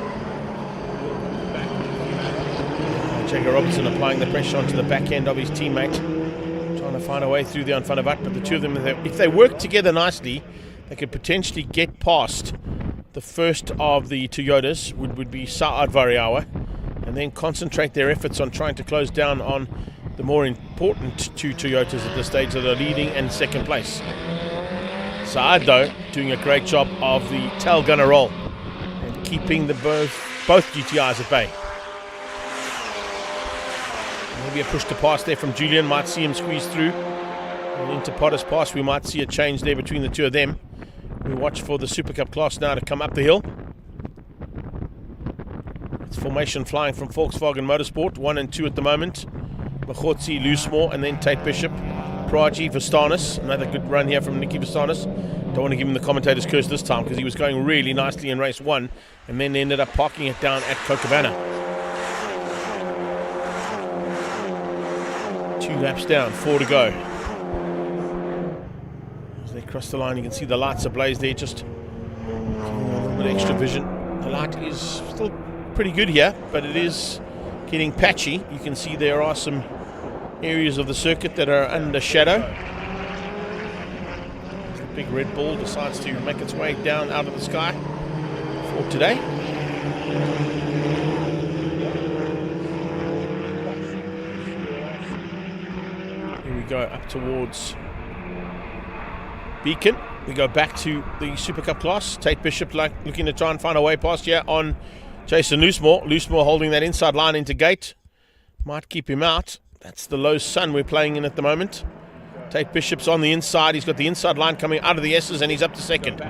Jagger Robertson applying the pressure onto the back end of his teammate, trying to find a way through there on Van der Walt, but the two of them, if they work together nicely, they could potentially get past the first of the Toyotas, would be Saad Variawa, and then concentrate their efforts on trying to close down on the more important 2 Toyotas at this stage that are leading and 2nd place. Saad, though, doing a great job of the tail gunner role and keeping the both GTIs at bay. Maybe a push to pass there from Julian, might see him squeeze through. And into Potter's pass, we might see a change there between the two of them. We watch for the SupaCup class now to come up the hill. It's formation flying from Volkswagen Motorsport, 1 and 2 at the moment. Machotsi, Loosemore, and then Tate Bishop. Pragi, Vastanis, another good run here from Nicky Vastanis. Don't want to give him the commentator's curse this time because he was going really nicely in race 1 and then ended up parking it down at Cochabana. 2 laps down, 4 to go. As they cross the line, you can see the lights ablaze there, just giving a little bit of extra vision. The light is still pretty good here, but it is getting patchy. You can see there are some areas of the circuit that are under shadow. The big Red Bull decides to make its way down out of the sky for today. Here we go up towards Beacon. We go back to the SupaCup class. Tate Bishop looking to try and find a way past here on Jason Loosemore. Loosemore holding that inside line into gate. Might keep him out. That's the low sun we're playing in at the moment. Tate Bishop's on the inside. He's got the inside line coming out of the S's and he's up to 2nd.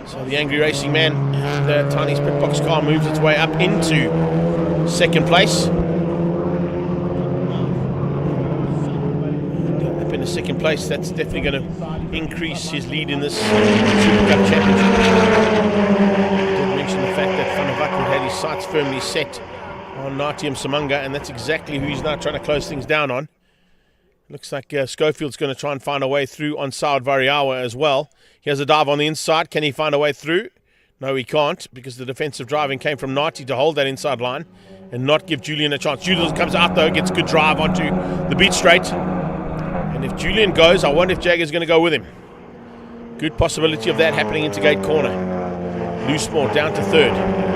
So the angry racing man, the tiny split box car, moves its way up into 2nd place. Up into 2nd place, that's definitely going to increase his lead in this SupaCup championship. I did mention the fact that Van der Walt had his sights firmly set on Natium Samanga, and that's exactly who he's now trying to close things down on. Looks like Schofield's going to try and find a way through on Saad Variawa as well. He has a dive on the inside. Can he find a way through? No, he can't, because the defensive driving came from Nati to hold that inside line and not give Julian a chance. Julian comes out though, gets a good drive onto the beat straight. And if Julian goes, I wonder if Jagger's going to go with him. Good possibility of that happening into gate corner. Loosemore down to 3rd.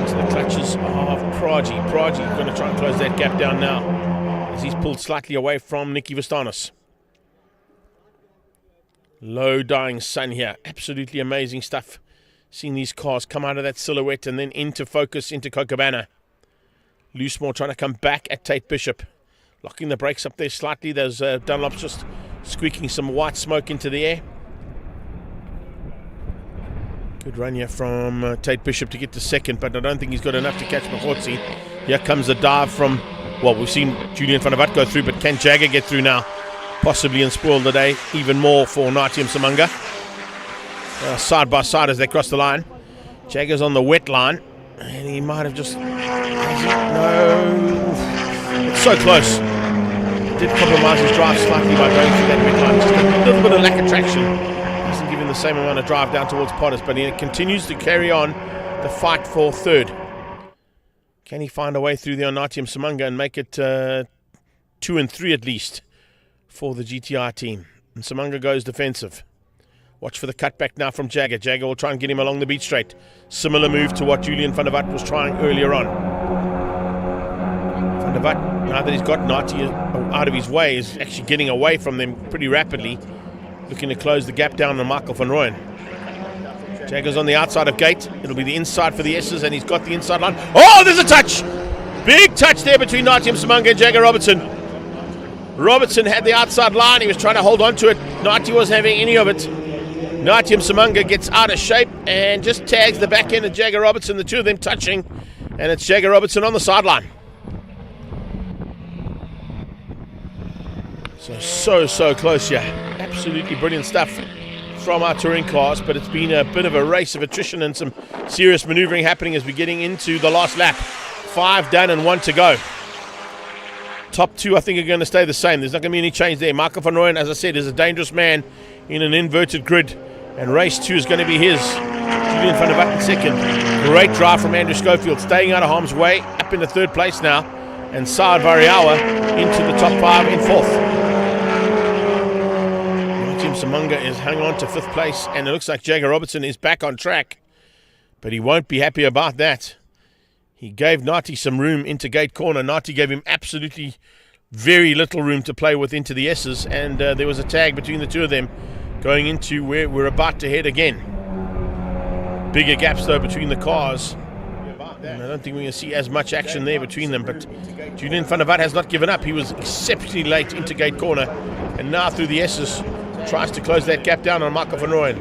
The clutches of Pragi. Pragi going to try and close that gap down now as he's pulled slightly away from Nicky Vastanis. Low dying sun here. Absolutely amazing stuff. Seeing these cars come out of that silhouette and then into focus into Cochabana. Loosemore trying to come back at Tate Bishop. Locking the brakes up there slightly. There's Dunlop's just squeaking some white smoke into the air. Good run here from Tate Bishop to get to 2nd, but I don't think he's got enough to catch Mahotsi. Here comes a dive from, well, we've seen Julian Van der Walt go through, but can Jagger get through now? Possibly, and spoil the day even more for Natium Samanga. Side by side as they cross the line. Jagger's on the wet line, and he might have just... No. It's so close. Did compromise his drive slightly by going through that wet line. Just a little bit of lack of traction. Doesn't give him the same amount of drive down towards Potters, but he continues to carry on the fight for 3rd. Can he find a way through the Natium Samanga and make it 2 and 3 at least for the GTI team? And Samanga goes defensive. Watch for the cutback now from Jagger. Jagger will try and get him along the beat straight. Similar move to what Julian Van der Walt was trying earlier on. Van der Walt, now that he's got Nati out of his way, is actually getting away from them pretty rapidly. Looking to close the gap down on Michael van Rooyen. Jagger's on the outside of gate. It'll be the inside for the S's, and he's got the inside line. Oh, there's a touch! Big touch there between Natium Samanga and Jagger Robertson. Robertson had the outside line. He was trying to hold on to it. Nati wasn't having any of it. Naitium Simunga gets out of shape and just tags the back end of Jagger Robertson, the two of them touching, and it's Jagger Robertson on the sideline. So close here. Absolutely brilliant stuff from our touring cars, but it's been a bit of a race of attrition and some serious maneuvering happening as we're getting into the last lap. 5 done and 1 to go. Top 2 I think are going to stay the same. There's not going to be any change there. Michael van Rooyen, as I said, is a dangerous man in an inverted grid, and race 2 is going to be his. Julian van der Vat in second. Great drive from Andrew Schofield, staying out of harm's way, up into 3rd place now, and Saad Variawa into the top 5 in 4th. Simunga is hanging on to 5th place, and it looks like Jagger Robertson is back on track, but he won't be happy about that. He gave Nati some room into gate corner. Nati gave him absolutely very little room to play with into the S's, and there was a tag between the two of them going into where we're about to head again. Bigger gaps though between the cars, and I don't think we're going to see as much action there between them, but Julian van der Vat has not given up. He was exceptionally late into gate corner, and now through the S's tries to close that gap down on Michael van Rooyen.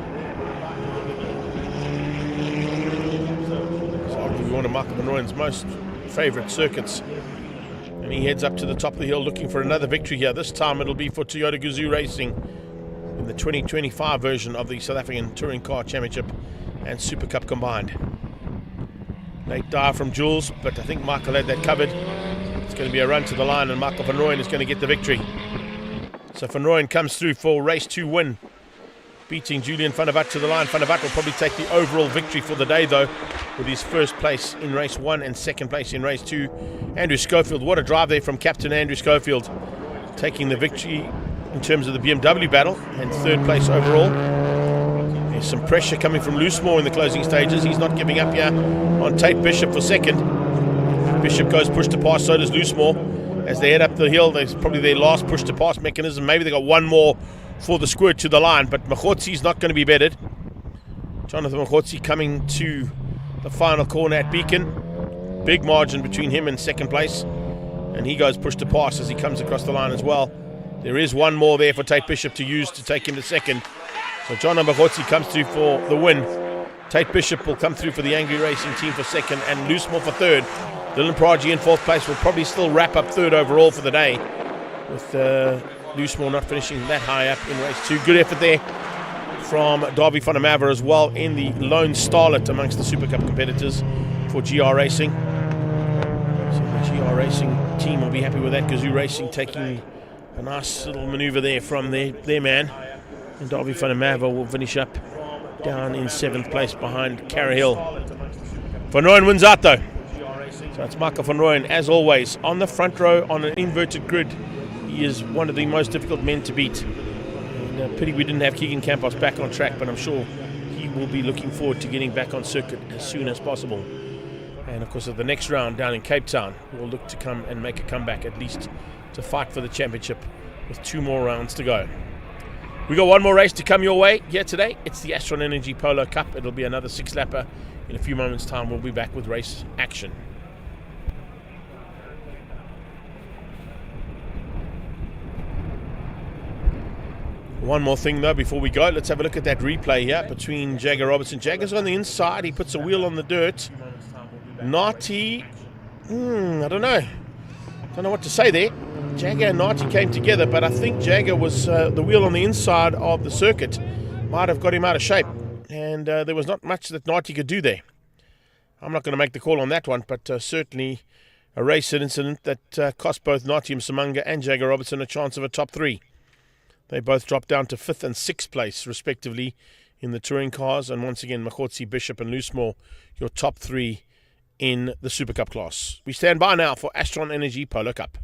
It's arguably one of Michael van Rooyen's most favourite circuits. And he heads up to the top of the hill looking for another victory here. This time it'll be for Toyota Gazoo Racing in the 2025 version of the South African Touring Car Championship and SupaCup combined. Late dive from Jules, but I think Michael had that covered. It's going to be a run to the line, and Michael van Rooyen is going to get the victory. So Van Rooyen comes through for race 2 win, beating Julian van der Vat to the line. Van der Vat will probably take the overall victory for the day though, with his 1st place in race 1 and 2nd place in race 2. Andrew Schofield, what a drive there from Captain Andrew Schofield, taking the victory in terms of the BMW battle and 3rd place overall. There's some pressure coming from Loosemore in the closing stages. He's not giving up here on Tate Bishop for 2nd. Bishop goes push to pass, so does Loosemore. As they head up the hill, there's probably their last push-to-pass mechanism. Maybe they got one more for the squirt to the line, but Machotzi's not going to be bettered. Jonathan Machotzi coming to the final corner at Beacon. Big margin between him and 2nd place, and he goes push-to-pass as he comes across the line as well. There is one more there for Tate Bishop to use to take him to 2nd. So John Machotzi comes through for the win. Tate Bishop will come through for the Angry Racing team for 2nd, and Loosemore for 3rd. Dylan Pragi in 4th place will probably still wrap up 3rd overall for the day, with Loosemore not finishing that high up in race 2. Good effort there from Darby van der Merwe as well in the lone starlet amongst the SupaCup competitors for GR Racing. So the GR Racing team will be happy with that. Gazoo Racing taking a nice little maneuver there from their man, and Darby van der Merwe will finish up down in 7th place behind Cara Hill. Van Rooyen wins out though. So it's Michael van Rooyen, as always, on the front row on an inverted grid. He is one of the most difficult men to beat. And pity we didn't have Keegan Campos back on track, but I'm sure he will be looking forward to getting back on circuit as soon as possible. And of course, at the next round down in Cape Town, we'll look to come and make a comeback, at least to fight for the championship with 2 more rounds to go. We got one more race to come your way here today. It's the Astron Energy Polo Cup. It'll be another 6-lapper. In a few moments' time, we'll be back with race action. One more thing though before we go, let's have a look at that replay here between Jagger Robertson. Jagger's on the inside, he puts a wheel on the dirt. Nati, I don't know what to say there. Jagger and Nati came together, but I think Jagger was the wheel on the inside of the circuit might have got him out of shape, and there was not much that Nati could do there. I'm not going to make the call on that one, but certainly a race incident that cost both Naitium Simunga and Jagger Robertson a chance of a top 3. They both dropped down to 5th and 6th place, respectively, in the touring cars. And once again, Machotzi, Bishop and Loosemore, your top 3 in the SupaCup class. We stand by now for Astron Energy Polo Cup.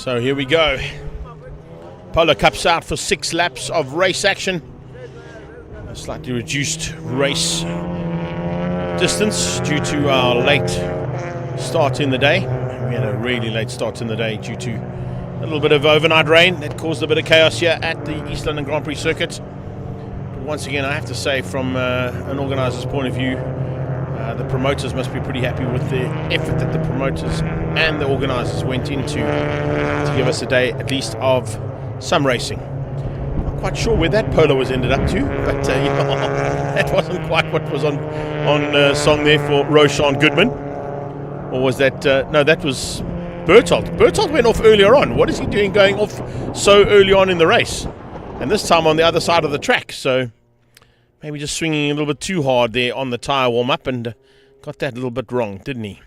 So here we go. Polo Cup's out for 6 laps of race action. A slightly reduced race distance due to our late start in the day. We had a really late start in the day due to a little bit of overnight rain that caused a bit of chaos here at the East London Grand Prix circuit. But once again, I have to say, from an organiser's point of view, the promoters must be pretty happy with the effort that the promoters and the organisers went into to give us a day at least of some racing. Not quite sure where that polo was ended up to, but that wasn't quite what was on song there for Roshan Goodman. Or was that, no, that was Berthold. Berthold went off earlier on. What is he doing going off so early on in the race? And this time on the other side of the track, so maybe just swinging a little bit too hard there on the tyre warm-up and got that a little bit wrong, didn't he?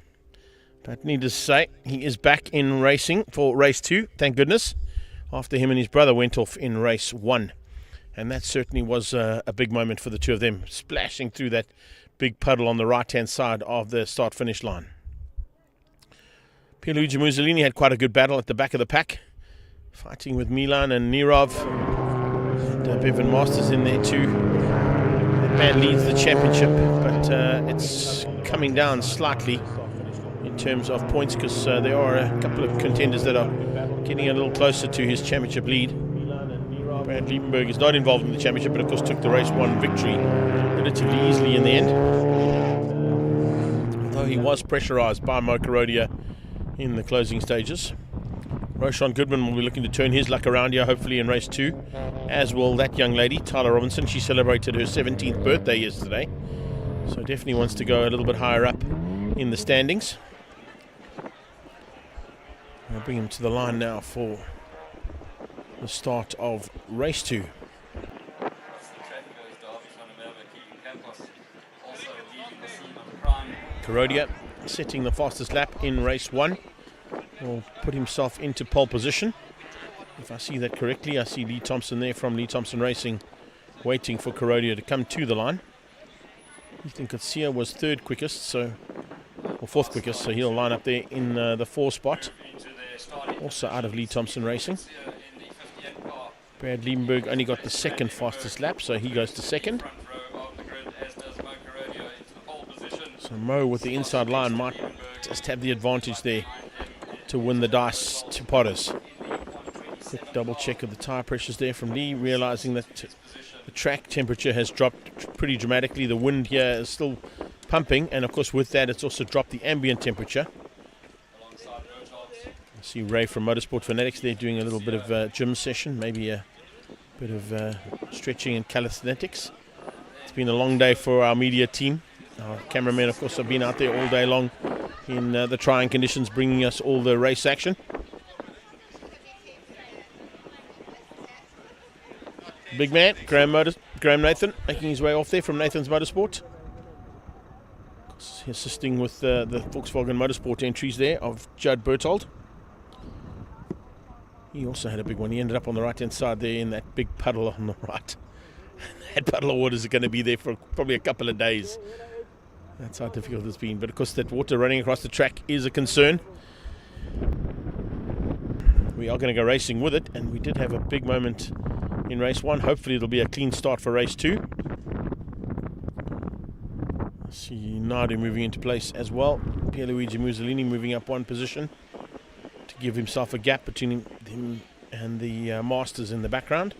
But needless to say, he is back in racing for race 2, thank goodness, after him and his brother went off in race 1. And that certainly was a big moment for the two of them, splashing through that big puddle on the right-hand side of the start-finish line. Pierluigi Mussolini had quite a good battle at the back of the pack, fighting with Milan and Nirov, and Bevan Masters in there too. That man leads the championship, but it's coming down slightly in terms of points, because there are a couple of contenders that are getting a little closer to his championship lead. Brad Liebenberg is not involved in the championship, but of course took the race 1 victory relatively easily in the end, although he was pressurised by Mo Karodia in the closing stages. Roshan Goodman will be looking to turn his luck around here, hopefully in race 2, as will that young lady, Tyler Robinson. She celebrated her 17th birthday yesterday, so definitely wants to go a little bit higher up in the standings. I'll bring him to the line now for the start of race 2. Karodia setting the fastest lap in race 1 will put himself into pole position. If I see that correctly, I see Lee Thompson there from Lee Thompson Racing waiting for Karodia to come to the line. Ethan Kutsia was 3rd quickest, or 4th quickest, so he'll line up there in the 4 spot, also out of Lee Thompson Racing. Brad Liebenberg only got the 2nd fastest lap, so he goes to 2nd. So Mo with the inside line might just have the advantage there to win the dice to Potters. Quick double check of the tyre pressures there from Lee, realising that the track temperature has dropped pretty dramatically. The wind here is still pumping, and of course with that it's also dropped the ambient temperature. I see Ray from Motorsport Fanatics there doing a little bit of a gym session, maybe a bit of stretching and calisthenics. It's been a long day for our media team. Our cameramen, of course, have been out there all day long in the trying conditions, bringing us all the race action. Big man, Graham Nathan, making his way off there from Nathan's Motorsport. Assisting with the Volkswagen Motorsport entries there of Judd Berthold. He also had a big one. He ended up on the right-hand side there in that big puddle on the right. That puddle of water is going to be there for probably a couple of days. That's how difficult it's been. But of course that water running across the track is a concern. We are going to go racing with it, and we did have a big moment in race 1. Hopefully it'll be a clean start for race 2. See Nadu moving into place as well. Pierluigi Mussolini moving up 1 position to give himself a gap between him and the Masters in the background.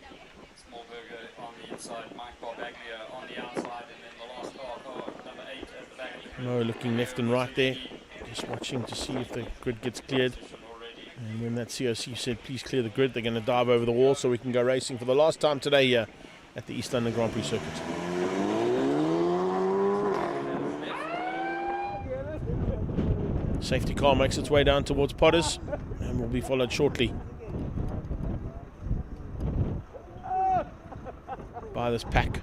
Smallberger on the inside, Mike Barbaglia on the outside, and then the last car, number 8 at the back. No, looking left and right there, just watching to see if the grid gets cleared. And when that COC said please clear the grid, they're going to dive over the wall so we can go racing for the last time today here at the East London Grand Prix circuit. Safety car makes its way down towards Potters and will be followed shortly by this pack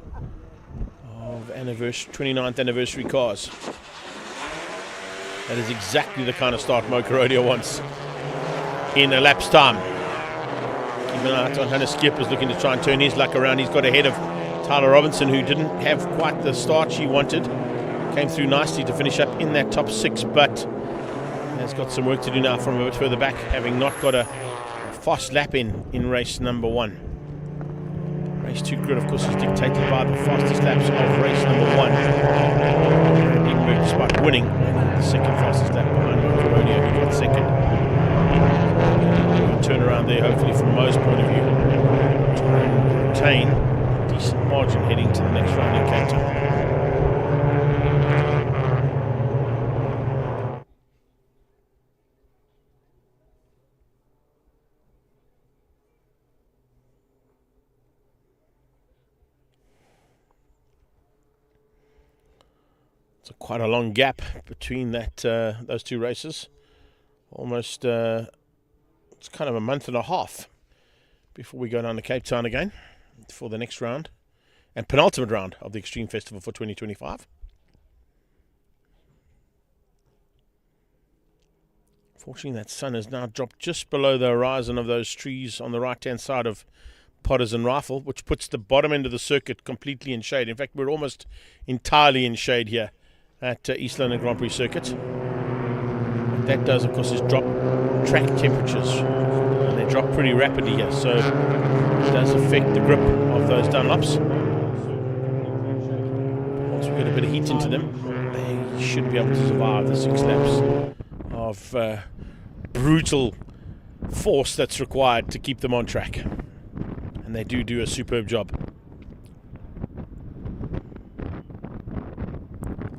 of 29th anniversary cars. That is exactly the kind of start Mo Karodia wants in a lap's time. Keep an eye on Hannes Skippers looking to try and turn his luck around. He's got ahead of Tyler Robinson, who didn't have quite the start she wanted. Came through nicely to finish up in that top 6, but Has got some work to do now from a bit further back, having not got a fast lap in race number 1. Race 2 grid, of course, is dictated by the fastest laps of race number 1. Liebenberg, despite winning, the second fastest lap behind Rodeo, who got second. Turn around there, hopefully, from Mo's point of view, to retain a decent margin heading to the next round in Cape Town. It's quite a long gap between those two races. Almost, it's kind of a month and a half before we go down to Cape Town again for the next round and penultimate round of the Extreme Festival for 2025. Fortunately, that sun has now dropped just below the horizon of those trees on the right-hand side of Potters and Rifle, which puts the bottom end of the circuit completely in shade. In fact, we're almost entirely in shade here at East London Grand Prix circuit. What that does, of course, is drop track temperatures, and they drop pretty rapidly here, so it does affect the grip of those Dunlops. Once we get a bit of heat into them, they should be able to survive the 6 laps of brutal force that's required to keep them on track, and they do a superb job.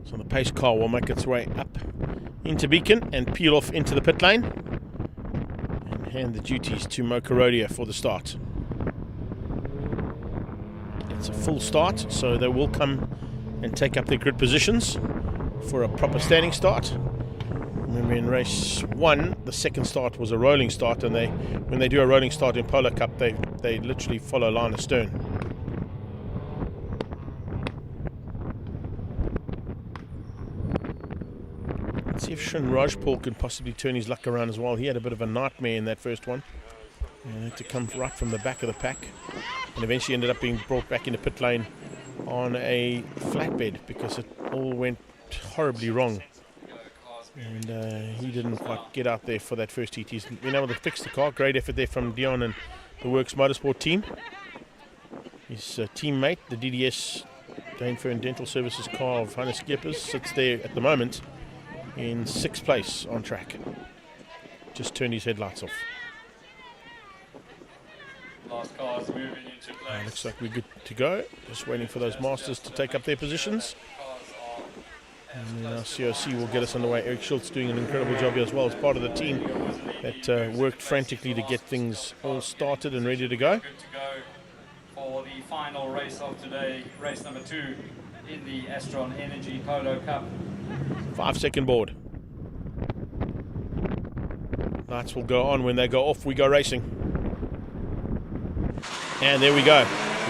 So the pace car will make its way up into Beacon and peel off into the pit lane and hand the duties to Mokarodia for the start. It's a full start, so they will come and take up their grid positions for a proper standing start. Remember, in race 1, the second start was a rolling start, and when they do a rolling start in Polo Cup, they literally follow line astern. Let's see if Shin Rajpal can possibly turn his luck around as well. He had a bit of a nightmare in that first one. And had to come right from the back of the pack, and eventually ended up being brought back into pit lane on a flatbed because it all went horribly wrong. And he didn't quite get out there for that first heat. He's been able to fix the car. Great effort there from Dion and the Works Motorsport team. His teammate, the DDS Dainfern Dental Services car of Hannes Skeppers, sits there at the moment in 6th place on track. Just turned his headlights off. Last car's moving into place. Looks like we're good to go. Just waiting for those masters to take up their positions. And then our COC will get us underway. Eric Schultz doing an incredible job here as well as part of the team that worked frantically to get things all started and ready to go. Good to go for the final race of today, race number 2 in the Astron Energy Polo Cup. 5-second board. Lights will go on. When they go off, we go racing. And there we go.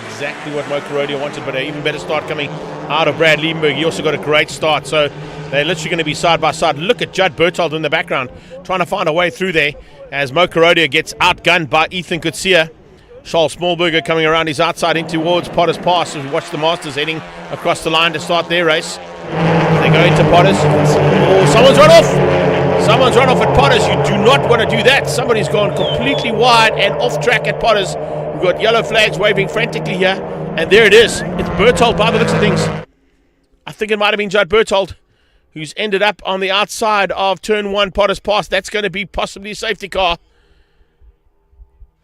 Exactly what Mokarodia wanted, but an even better start coming out of Brad Liebenberg. He also got a great start, so they're literally going to be side by side. Look at Judd Berthold in the background trying to find a way through there as Mokarodia gets outgunned by Ethan Kutsia. Charles Smallberger coming around his outside in towards Potter's Pass as we watch the Masters heading across the line to start their race. They go into Potter's. Oh, someone's run off! Someone's run off at Potter's. You do not want to do that. Somebody's gone completely wide and off track at Potter's. We've got yellow flags waving frantically here, and there it is. It's Berthold by the looks of things. I think it might have been Judd Berthold who's ended up on the outside of turn 1 Potter's Pass. That's going to be possibly a safety car.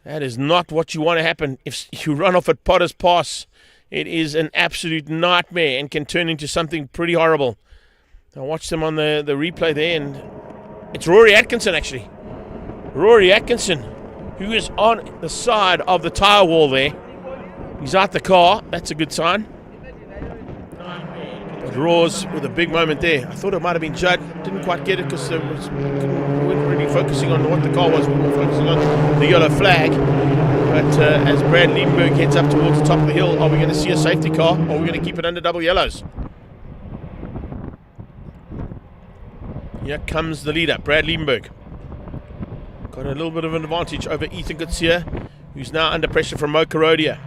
That is not what you want to happen. If you run off at Potter's Pass, it is an absolute nightmare and can turn into something pretty horrible. I watched them on the replay there, and it's Rory Atkinson actually. Rory Atkinson, who is on the side of the tyre wall there. He's out the car. That's a good sign. But Roars with a big moment there. I thought it might have been Judd. Didn't quite get it because we weren't really focusing on what the car was. We were focusing on the yellow flag. But as Brad Liebenberg heads up towards the top of the hill, are we going to see a safety car, or are we going to keep it under double yellows? Here comes the leader, Brad Liebenberg. Got a little bit of an advantage over Ethan Kutsia, who's now under pressure from Mokarodia.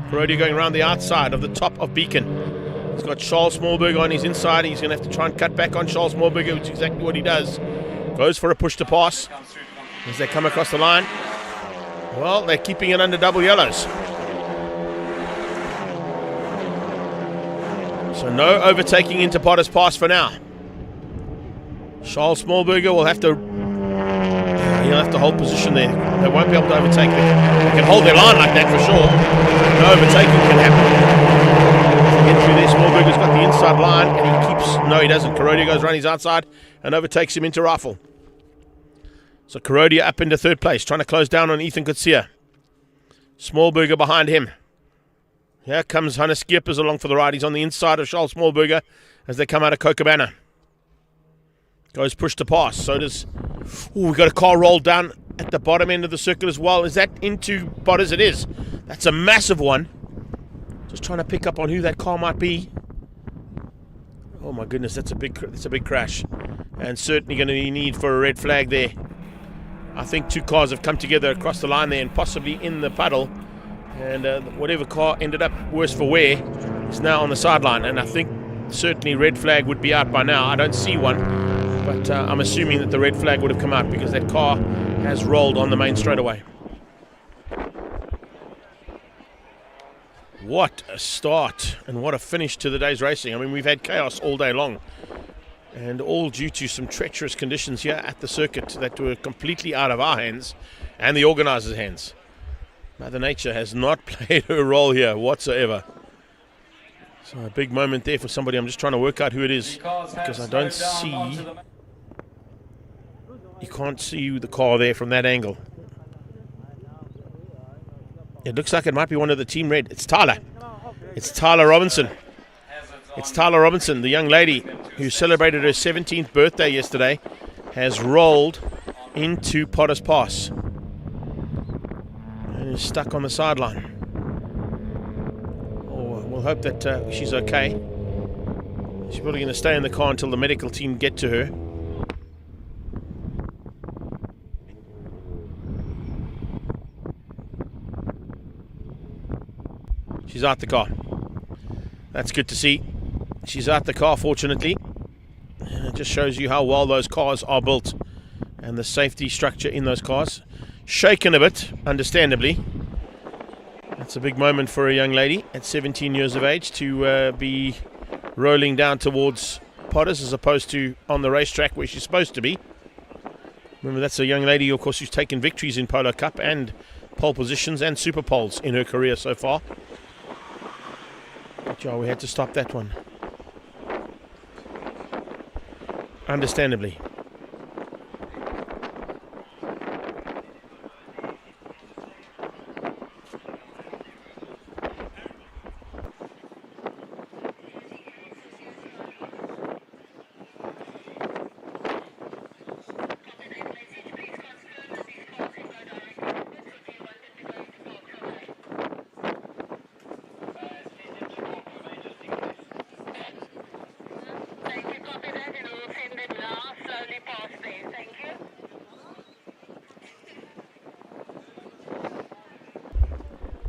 Mokarodia going around the outside of the top of Beacon. He's got Charles Smallberger on his inside. He's going to have to try and cut back on Charles Smallberger, which is exactly what he does. Goes for a push to pass as they come across the line. Well, they're keeping it under double yellows. So no overtaking into Potter's Pass for now. Charles Smallberger will have to hold position there. They won't be able to overtake them. They can hold their line like that for sure. No overtaking can happen. Get through there. Smallberger's got the inside line and he keeps... No, he doesn't. Kurodia goes around his outside and overtakes him into Rifle. So Kurodia up into third place, trying to close down on Ethan Kutsia. Smallberger behind him. Here comes Hannes Geerpers along for the ride. He's on the inside of Charles Smallberger as they come out of Kokobana. Goes push to pass. So does... Oh, we've got a car rolled down at the bottom end of the circuit as well. Is that into Potters? It is. That's a massive one. Just trying to pick up on who that car might be. Oh my goodness, that's a big crash. And certainly going to be need for a red flag there. I think two cars have come together across the line there and possibly in the puddle. And whatever car ended up worse for wear is now on the sideline. And I think certainly red flag would be out by now. I don't see one. But I'm assuming that the red flag would have come out because that car has rolled on the main straightaway. What a start and what a finish to the day's racing. I mean, we've had chaos all day long. And all due to some treacherous conditions here at the circuit that were completely out of our hands and the organisers' hands. Mother Nature has not played her role here whatsoever. So a big moment there for somebody. I'm just trying to work out who it is because I don't see... You can't see the car there from that angle. It looks like it might be one of the Team Red. It's Tyler. It's Tyler Robinson. It's Tyler Robinson, the young lady who celebrated her 17th birthday yesterday, has rolled into Potter's Pass and is stuck on the sideline. Oh, we'll hope that she's okay. She's probably going to stay in the car until the medical team get to her. She's out the car. That's good to see. She's out the car, fortunately. And it just shows you how well those cars are built and the safety structure in those cars. Shaken a bit, understandably. That's a big moment for a young lady at 17 years of age to be rolling down towards Potters as opposed to on the racetrack where she's supposed to be. Remember, that's a young lady, of course, who's taken victories in Polo Cup and pole positions and super poles in her career so far. But yeah, we had to stop that one. Understandably.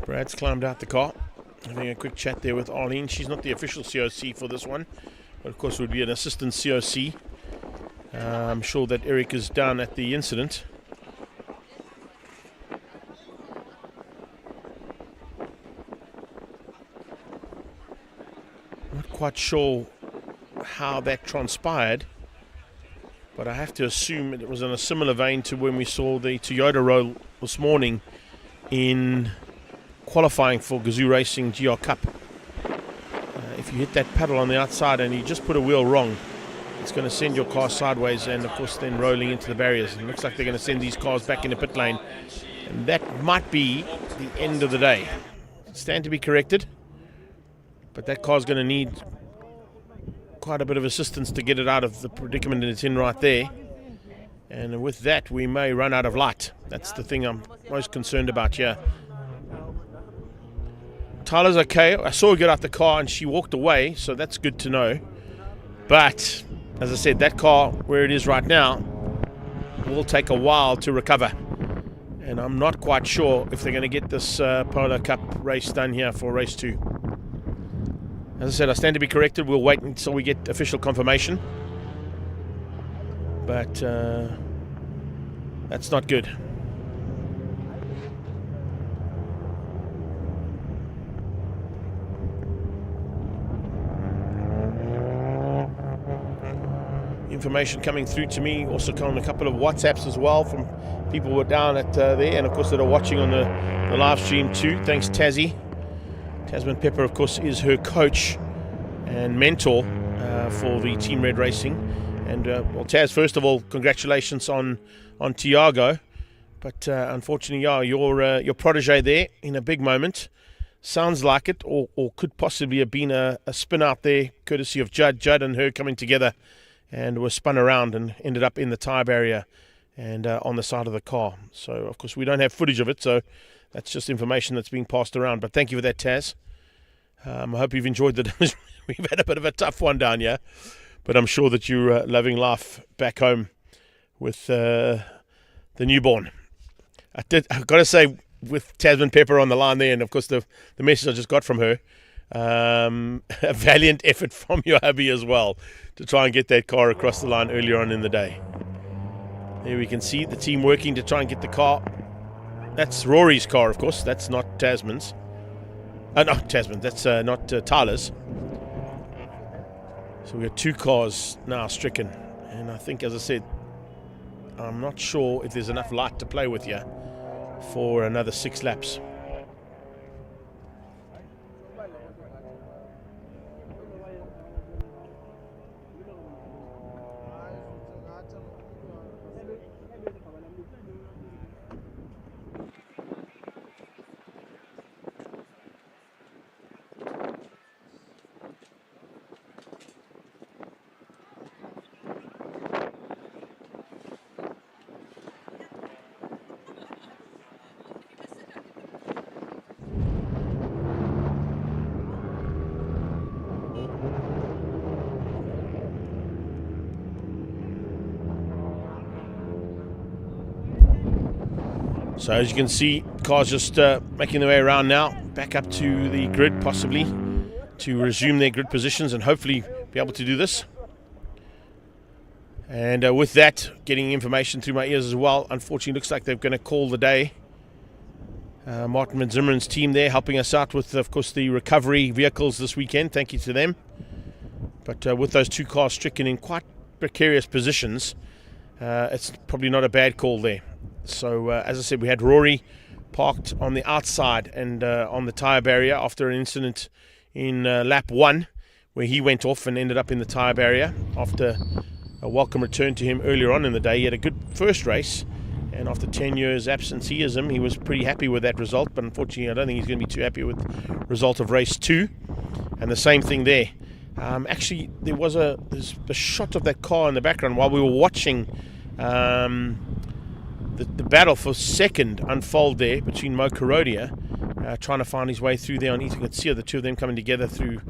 Brad's climbed out the car, having a quick chat there with Arlene. She's not the official COC for this one, but of course would be an assistant COC. I'm sure that Eric is down at the incident. Not quite sure how that transpired, but I have to assume it was in a similar vein to when we saw the Toyota roll this morning in qualifying for Gazoo Racing GR Cup. If you hit that pedal on the outside and you just put a wheel wrong, it's going to send your car sideways and of course then rolling into the barriers. It looks like they're going to send these cars back into pit lane, and that might be the end of the day. Stand to be corrected, but that car's going to need quite a bit of assistance to get it out of the predicament it's in right there, and with that we may run out of light. That's the thing I'm most concerned about here. Tyler's okay. I saw her get out the car and she walked away, so that's good to know. But, as I said, that car, where it is right now, will take a while to recover. And I'm not quite sure if they're going to get this Polo Cup race done here for race 2. As I said, I stand to be corrected. We'll wait until we get official confirmation. but that's not good. Information coming through to me, also on a couple of WhatsApps as well from people who are down at there, and of course that are watching on the live stream too. Thanks, Tassie. Tasman Pepper, of course, is her coach and mentor for the Team Red Racing. And well, Taz, first of all, congratulations on Tiago. But unfortunately, yeah, your protege there in a big moment. Sounds like it, or could possibly have been a spin out there, courtesy of Judd and her coming together, and were spun around and ended up in the tyre barrier and on the side of the car. So, of course, we don't have footage of it, so that's just information that's being passed around. But thank you for that, Taz. I hope you've enjoyed the We've had a bit of a tough one down here, but I'm sure that you're loving life back home with the newborn. I've got to say, with Tasman Pepper on the line there, and of course the message I just got from her, a valiant effort from your hubby as well to try and get that car across the line earlier on in the day. There we can see the team working to try and get the car. That's Rory's car, of course. That's not Tasman's. Not Tasman. That's not Tyler's. So we got two cars now stricken. And I think, as I said, I'm not sure if there's enough light to play with here for another 6 laps. So as you can see, cars just making their way around now, back up to the grid possibly, to resume their grid positions and hopefully be able to do this. And with that, getting information through my ears as well, unfortunately looks like they're going to call the day. Martin Van Zimmeren's team there helping us out with, of course, the recovery vehicles this weekend. Thank you to them. But with those two cars stricken in quite precarious positions, it's probably not a bad call there. So, as I said, we had Rory parked on the outside and on the tyre barrier after an incident in lap 1 where he went off and ended up in the tyre barrier after a welcome return to him earlier on in the day. He had a good first race, and after 10 years absenteeism, he was pretty happy with that result. But unfortunately, I don't think he's going to be too happy with the result of race 2. And the same thing there. Actually, there's a shot of that car in the background while we were watching the battle for second unfold there between Mo Karodia trying to find his way through there on East. You could see the two of them coming together through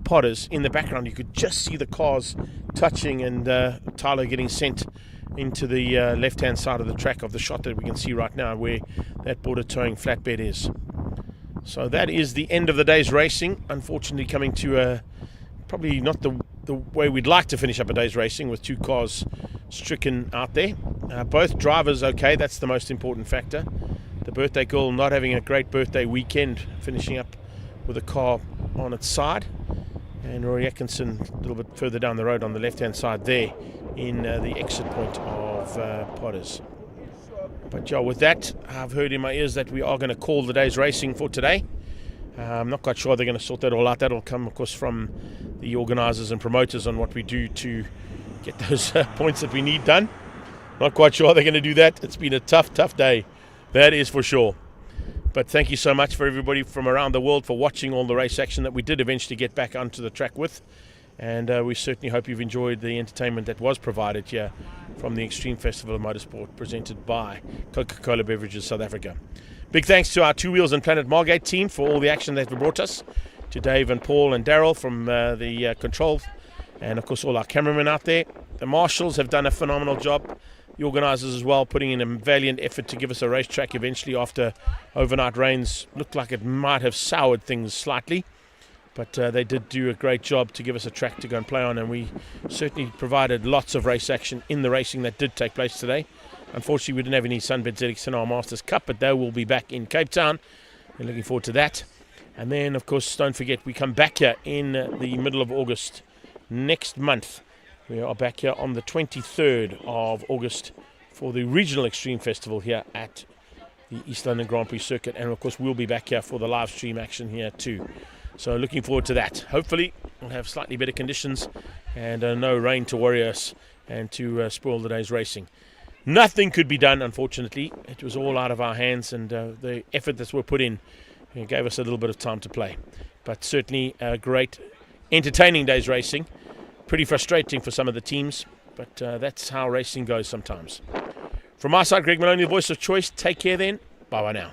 Potters. In the background, you could just see the cars touching and Tyler getting sent into the left-hand side of the track of the shot that we can see right now where that border towing flatbed is. So that is the end of the day's racing. Unfortunately, coming to probably not the way we'd like to finish up a day's racing with two cars stricken out there. Both drivers okay, that's the most important factor. The birthday girl not having a great birthday weekend, finishing up with a car on its side, and Rory Atkinson a little bit further down the road on the left hand side there in the exit point of Potters. But yeah, with that, I've heard in my ears that we are going to call the day's racing for today. I'm not quite sure they're going to sort that all out. That'll come, of course, from the organisers and promoters on what we do to get those points that we need done. Not quite sure they're going to do that. It's been a tough day. That is for sure. But thank you so much for everybody from around the world for watching all the race action that we did eventually get back onto the track with. And we certainly hope you've enjoyed the entertainment that was provided here from the Extreme Festival of Motorsport presented by Coca-Cola Beverages South Africa. Big thanks to our Two Wheels and Planet Margate team for all the action they've brought us. To Dave and Paul and Daryl from the controls, and of course all our cameramen out there. The marshals have done a phenomenal job. The organisers as well, putting in a valiant effort to give us a racetrack eventually after overnight rains looked like it might have soured things slightly. But they did do a great job to give us a track to go and play on, and we certainly provided lots of race action in the racing that did take place today. Unfortunately, we didn't have any Sunbed ZX in our Masters Cup, but they will be back in Cape Town. We're looking forward to that. And then, of course, don't forget, we come back here in the middle of August next month. We are back here on the 23rd of August for the Regional Extreme Festival here at the East London Grand Prix Circuit. And, of course, we'll be back here for the live stream action here too. So looking forward to that. Hopefully we'll have slightly better conditions and no rain to worry us and to spoil the day's racing. Nothing could be done, unfortunately. It was all out of our hands, and the effort that were put in gave us a little bit of time to play. But certainly a great, entertaining day's racing. Pretty frustrating for some of the teams, but that's how racing goes sometimes. From our side, Greg Maloney, the voice of choice. Take care then. Bye-bye now.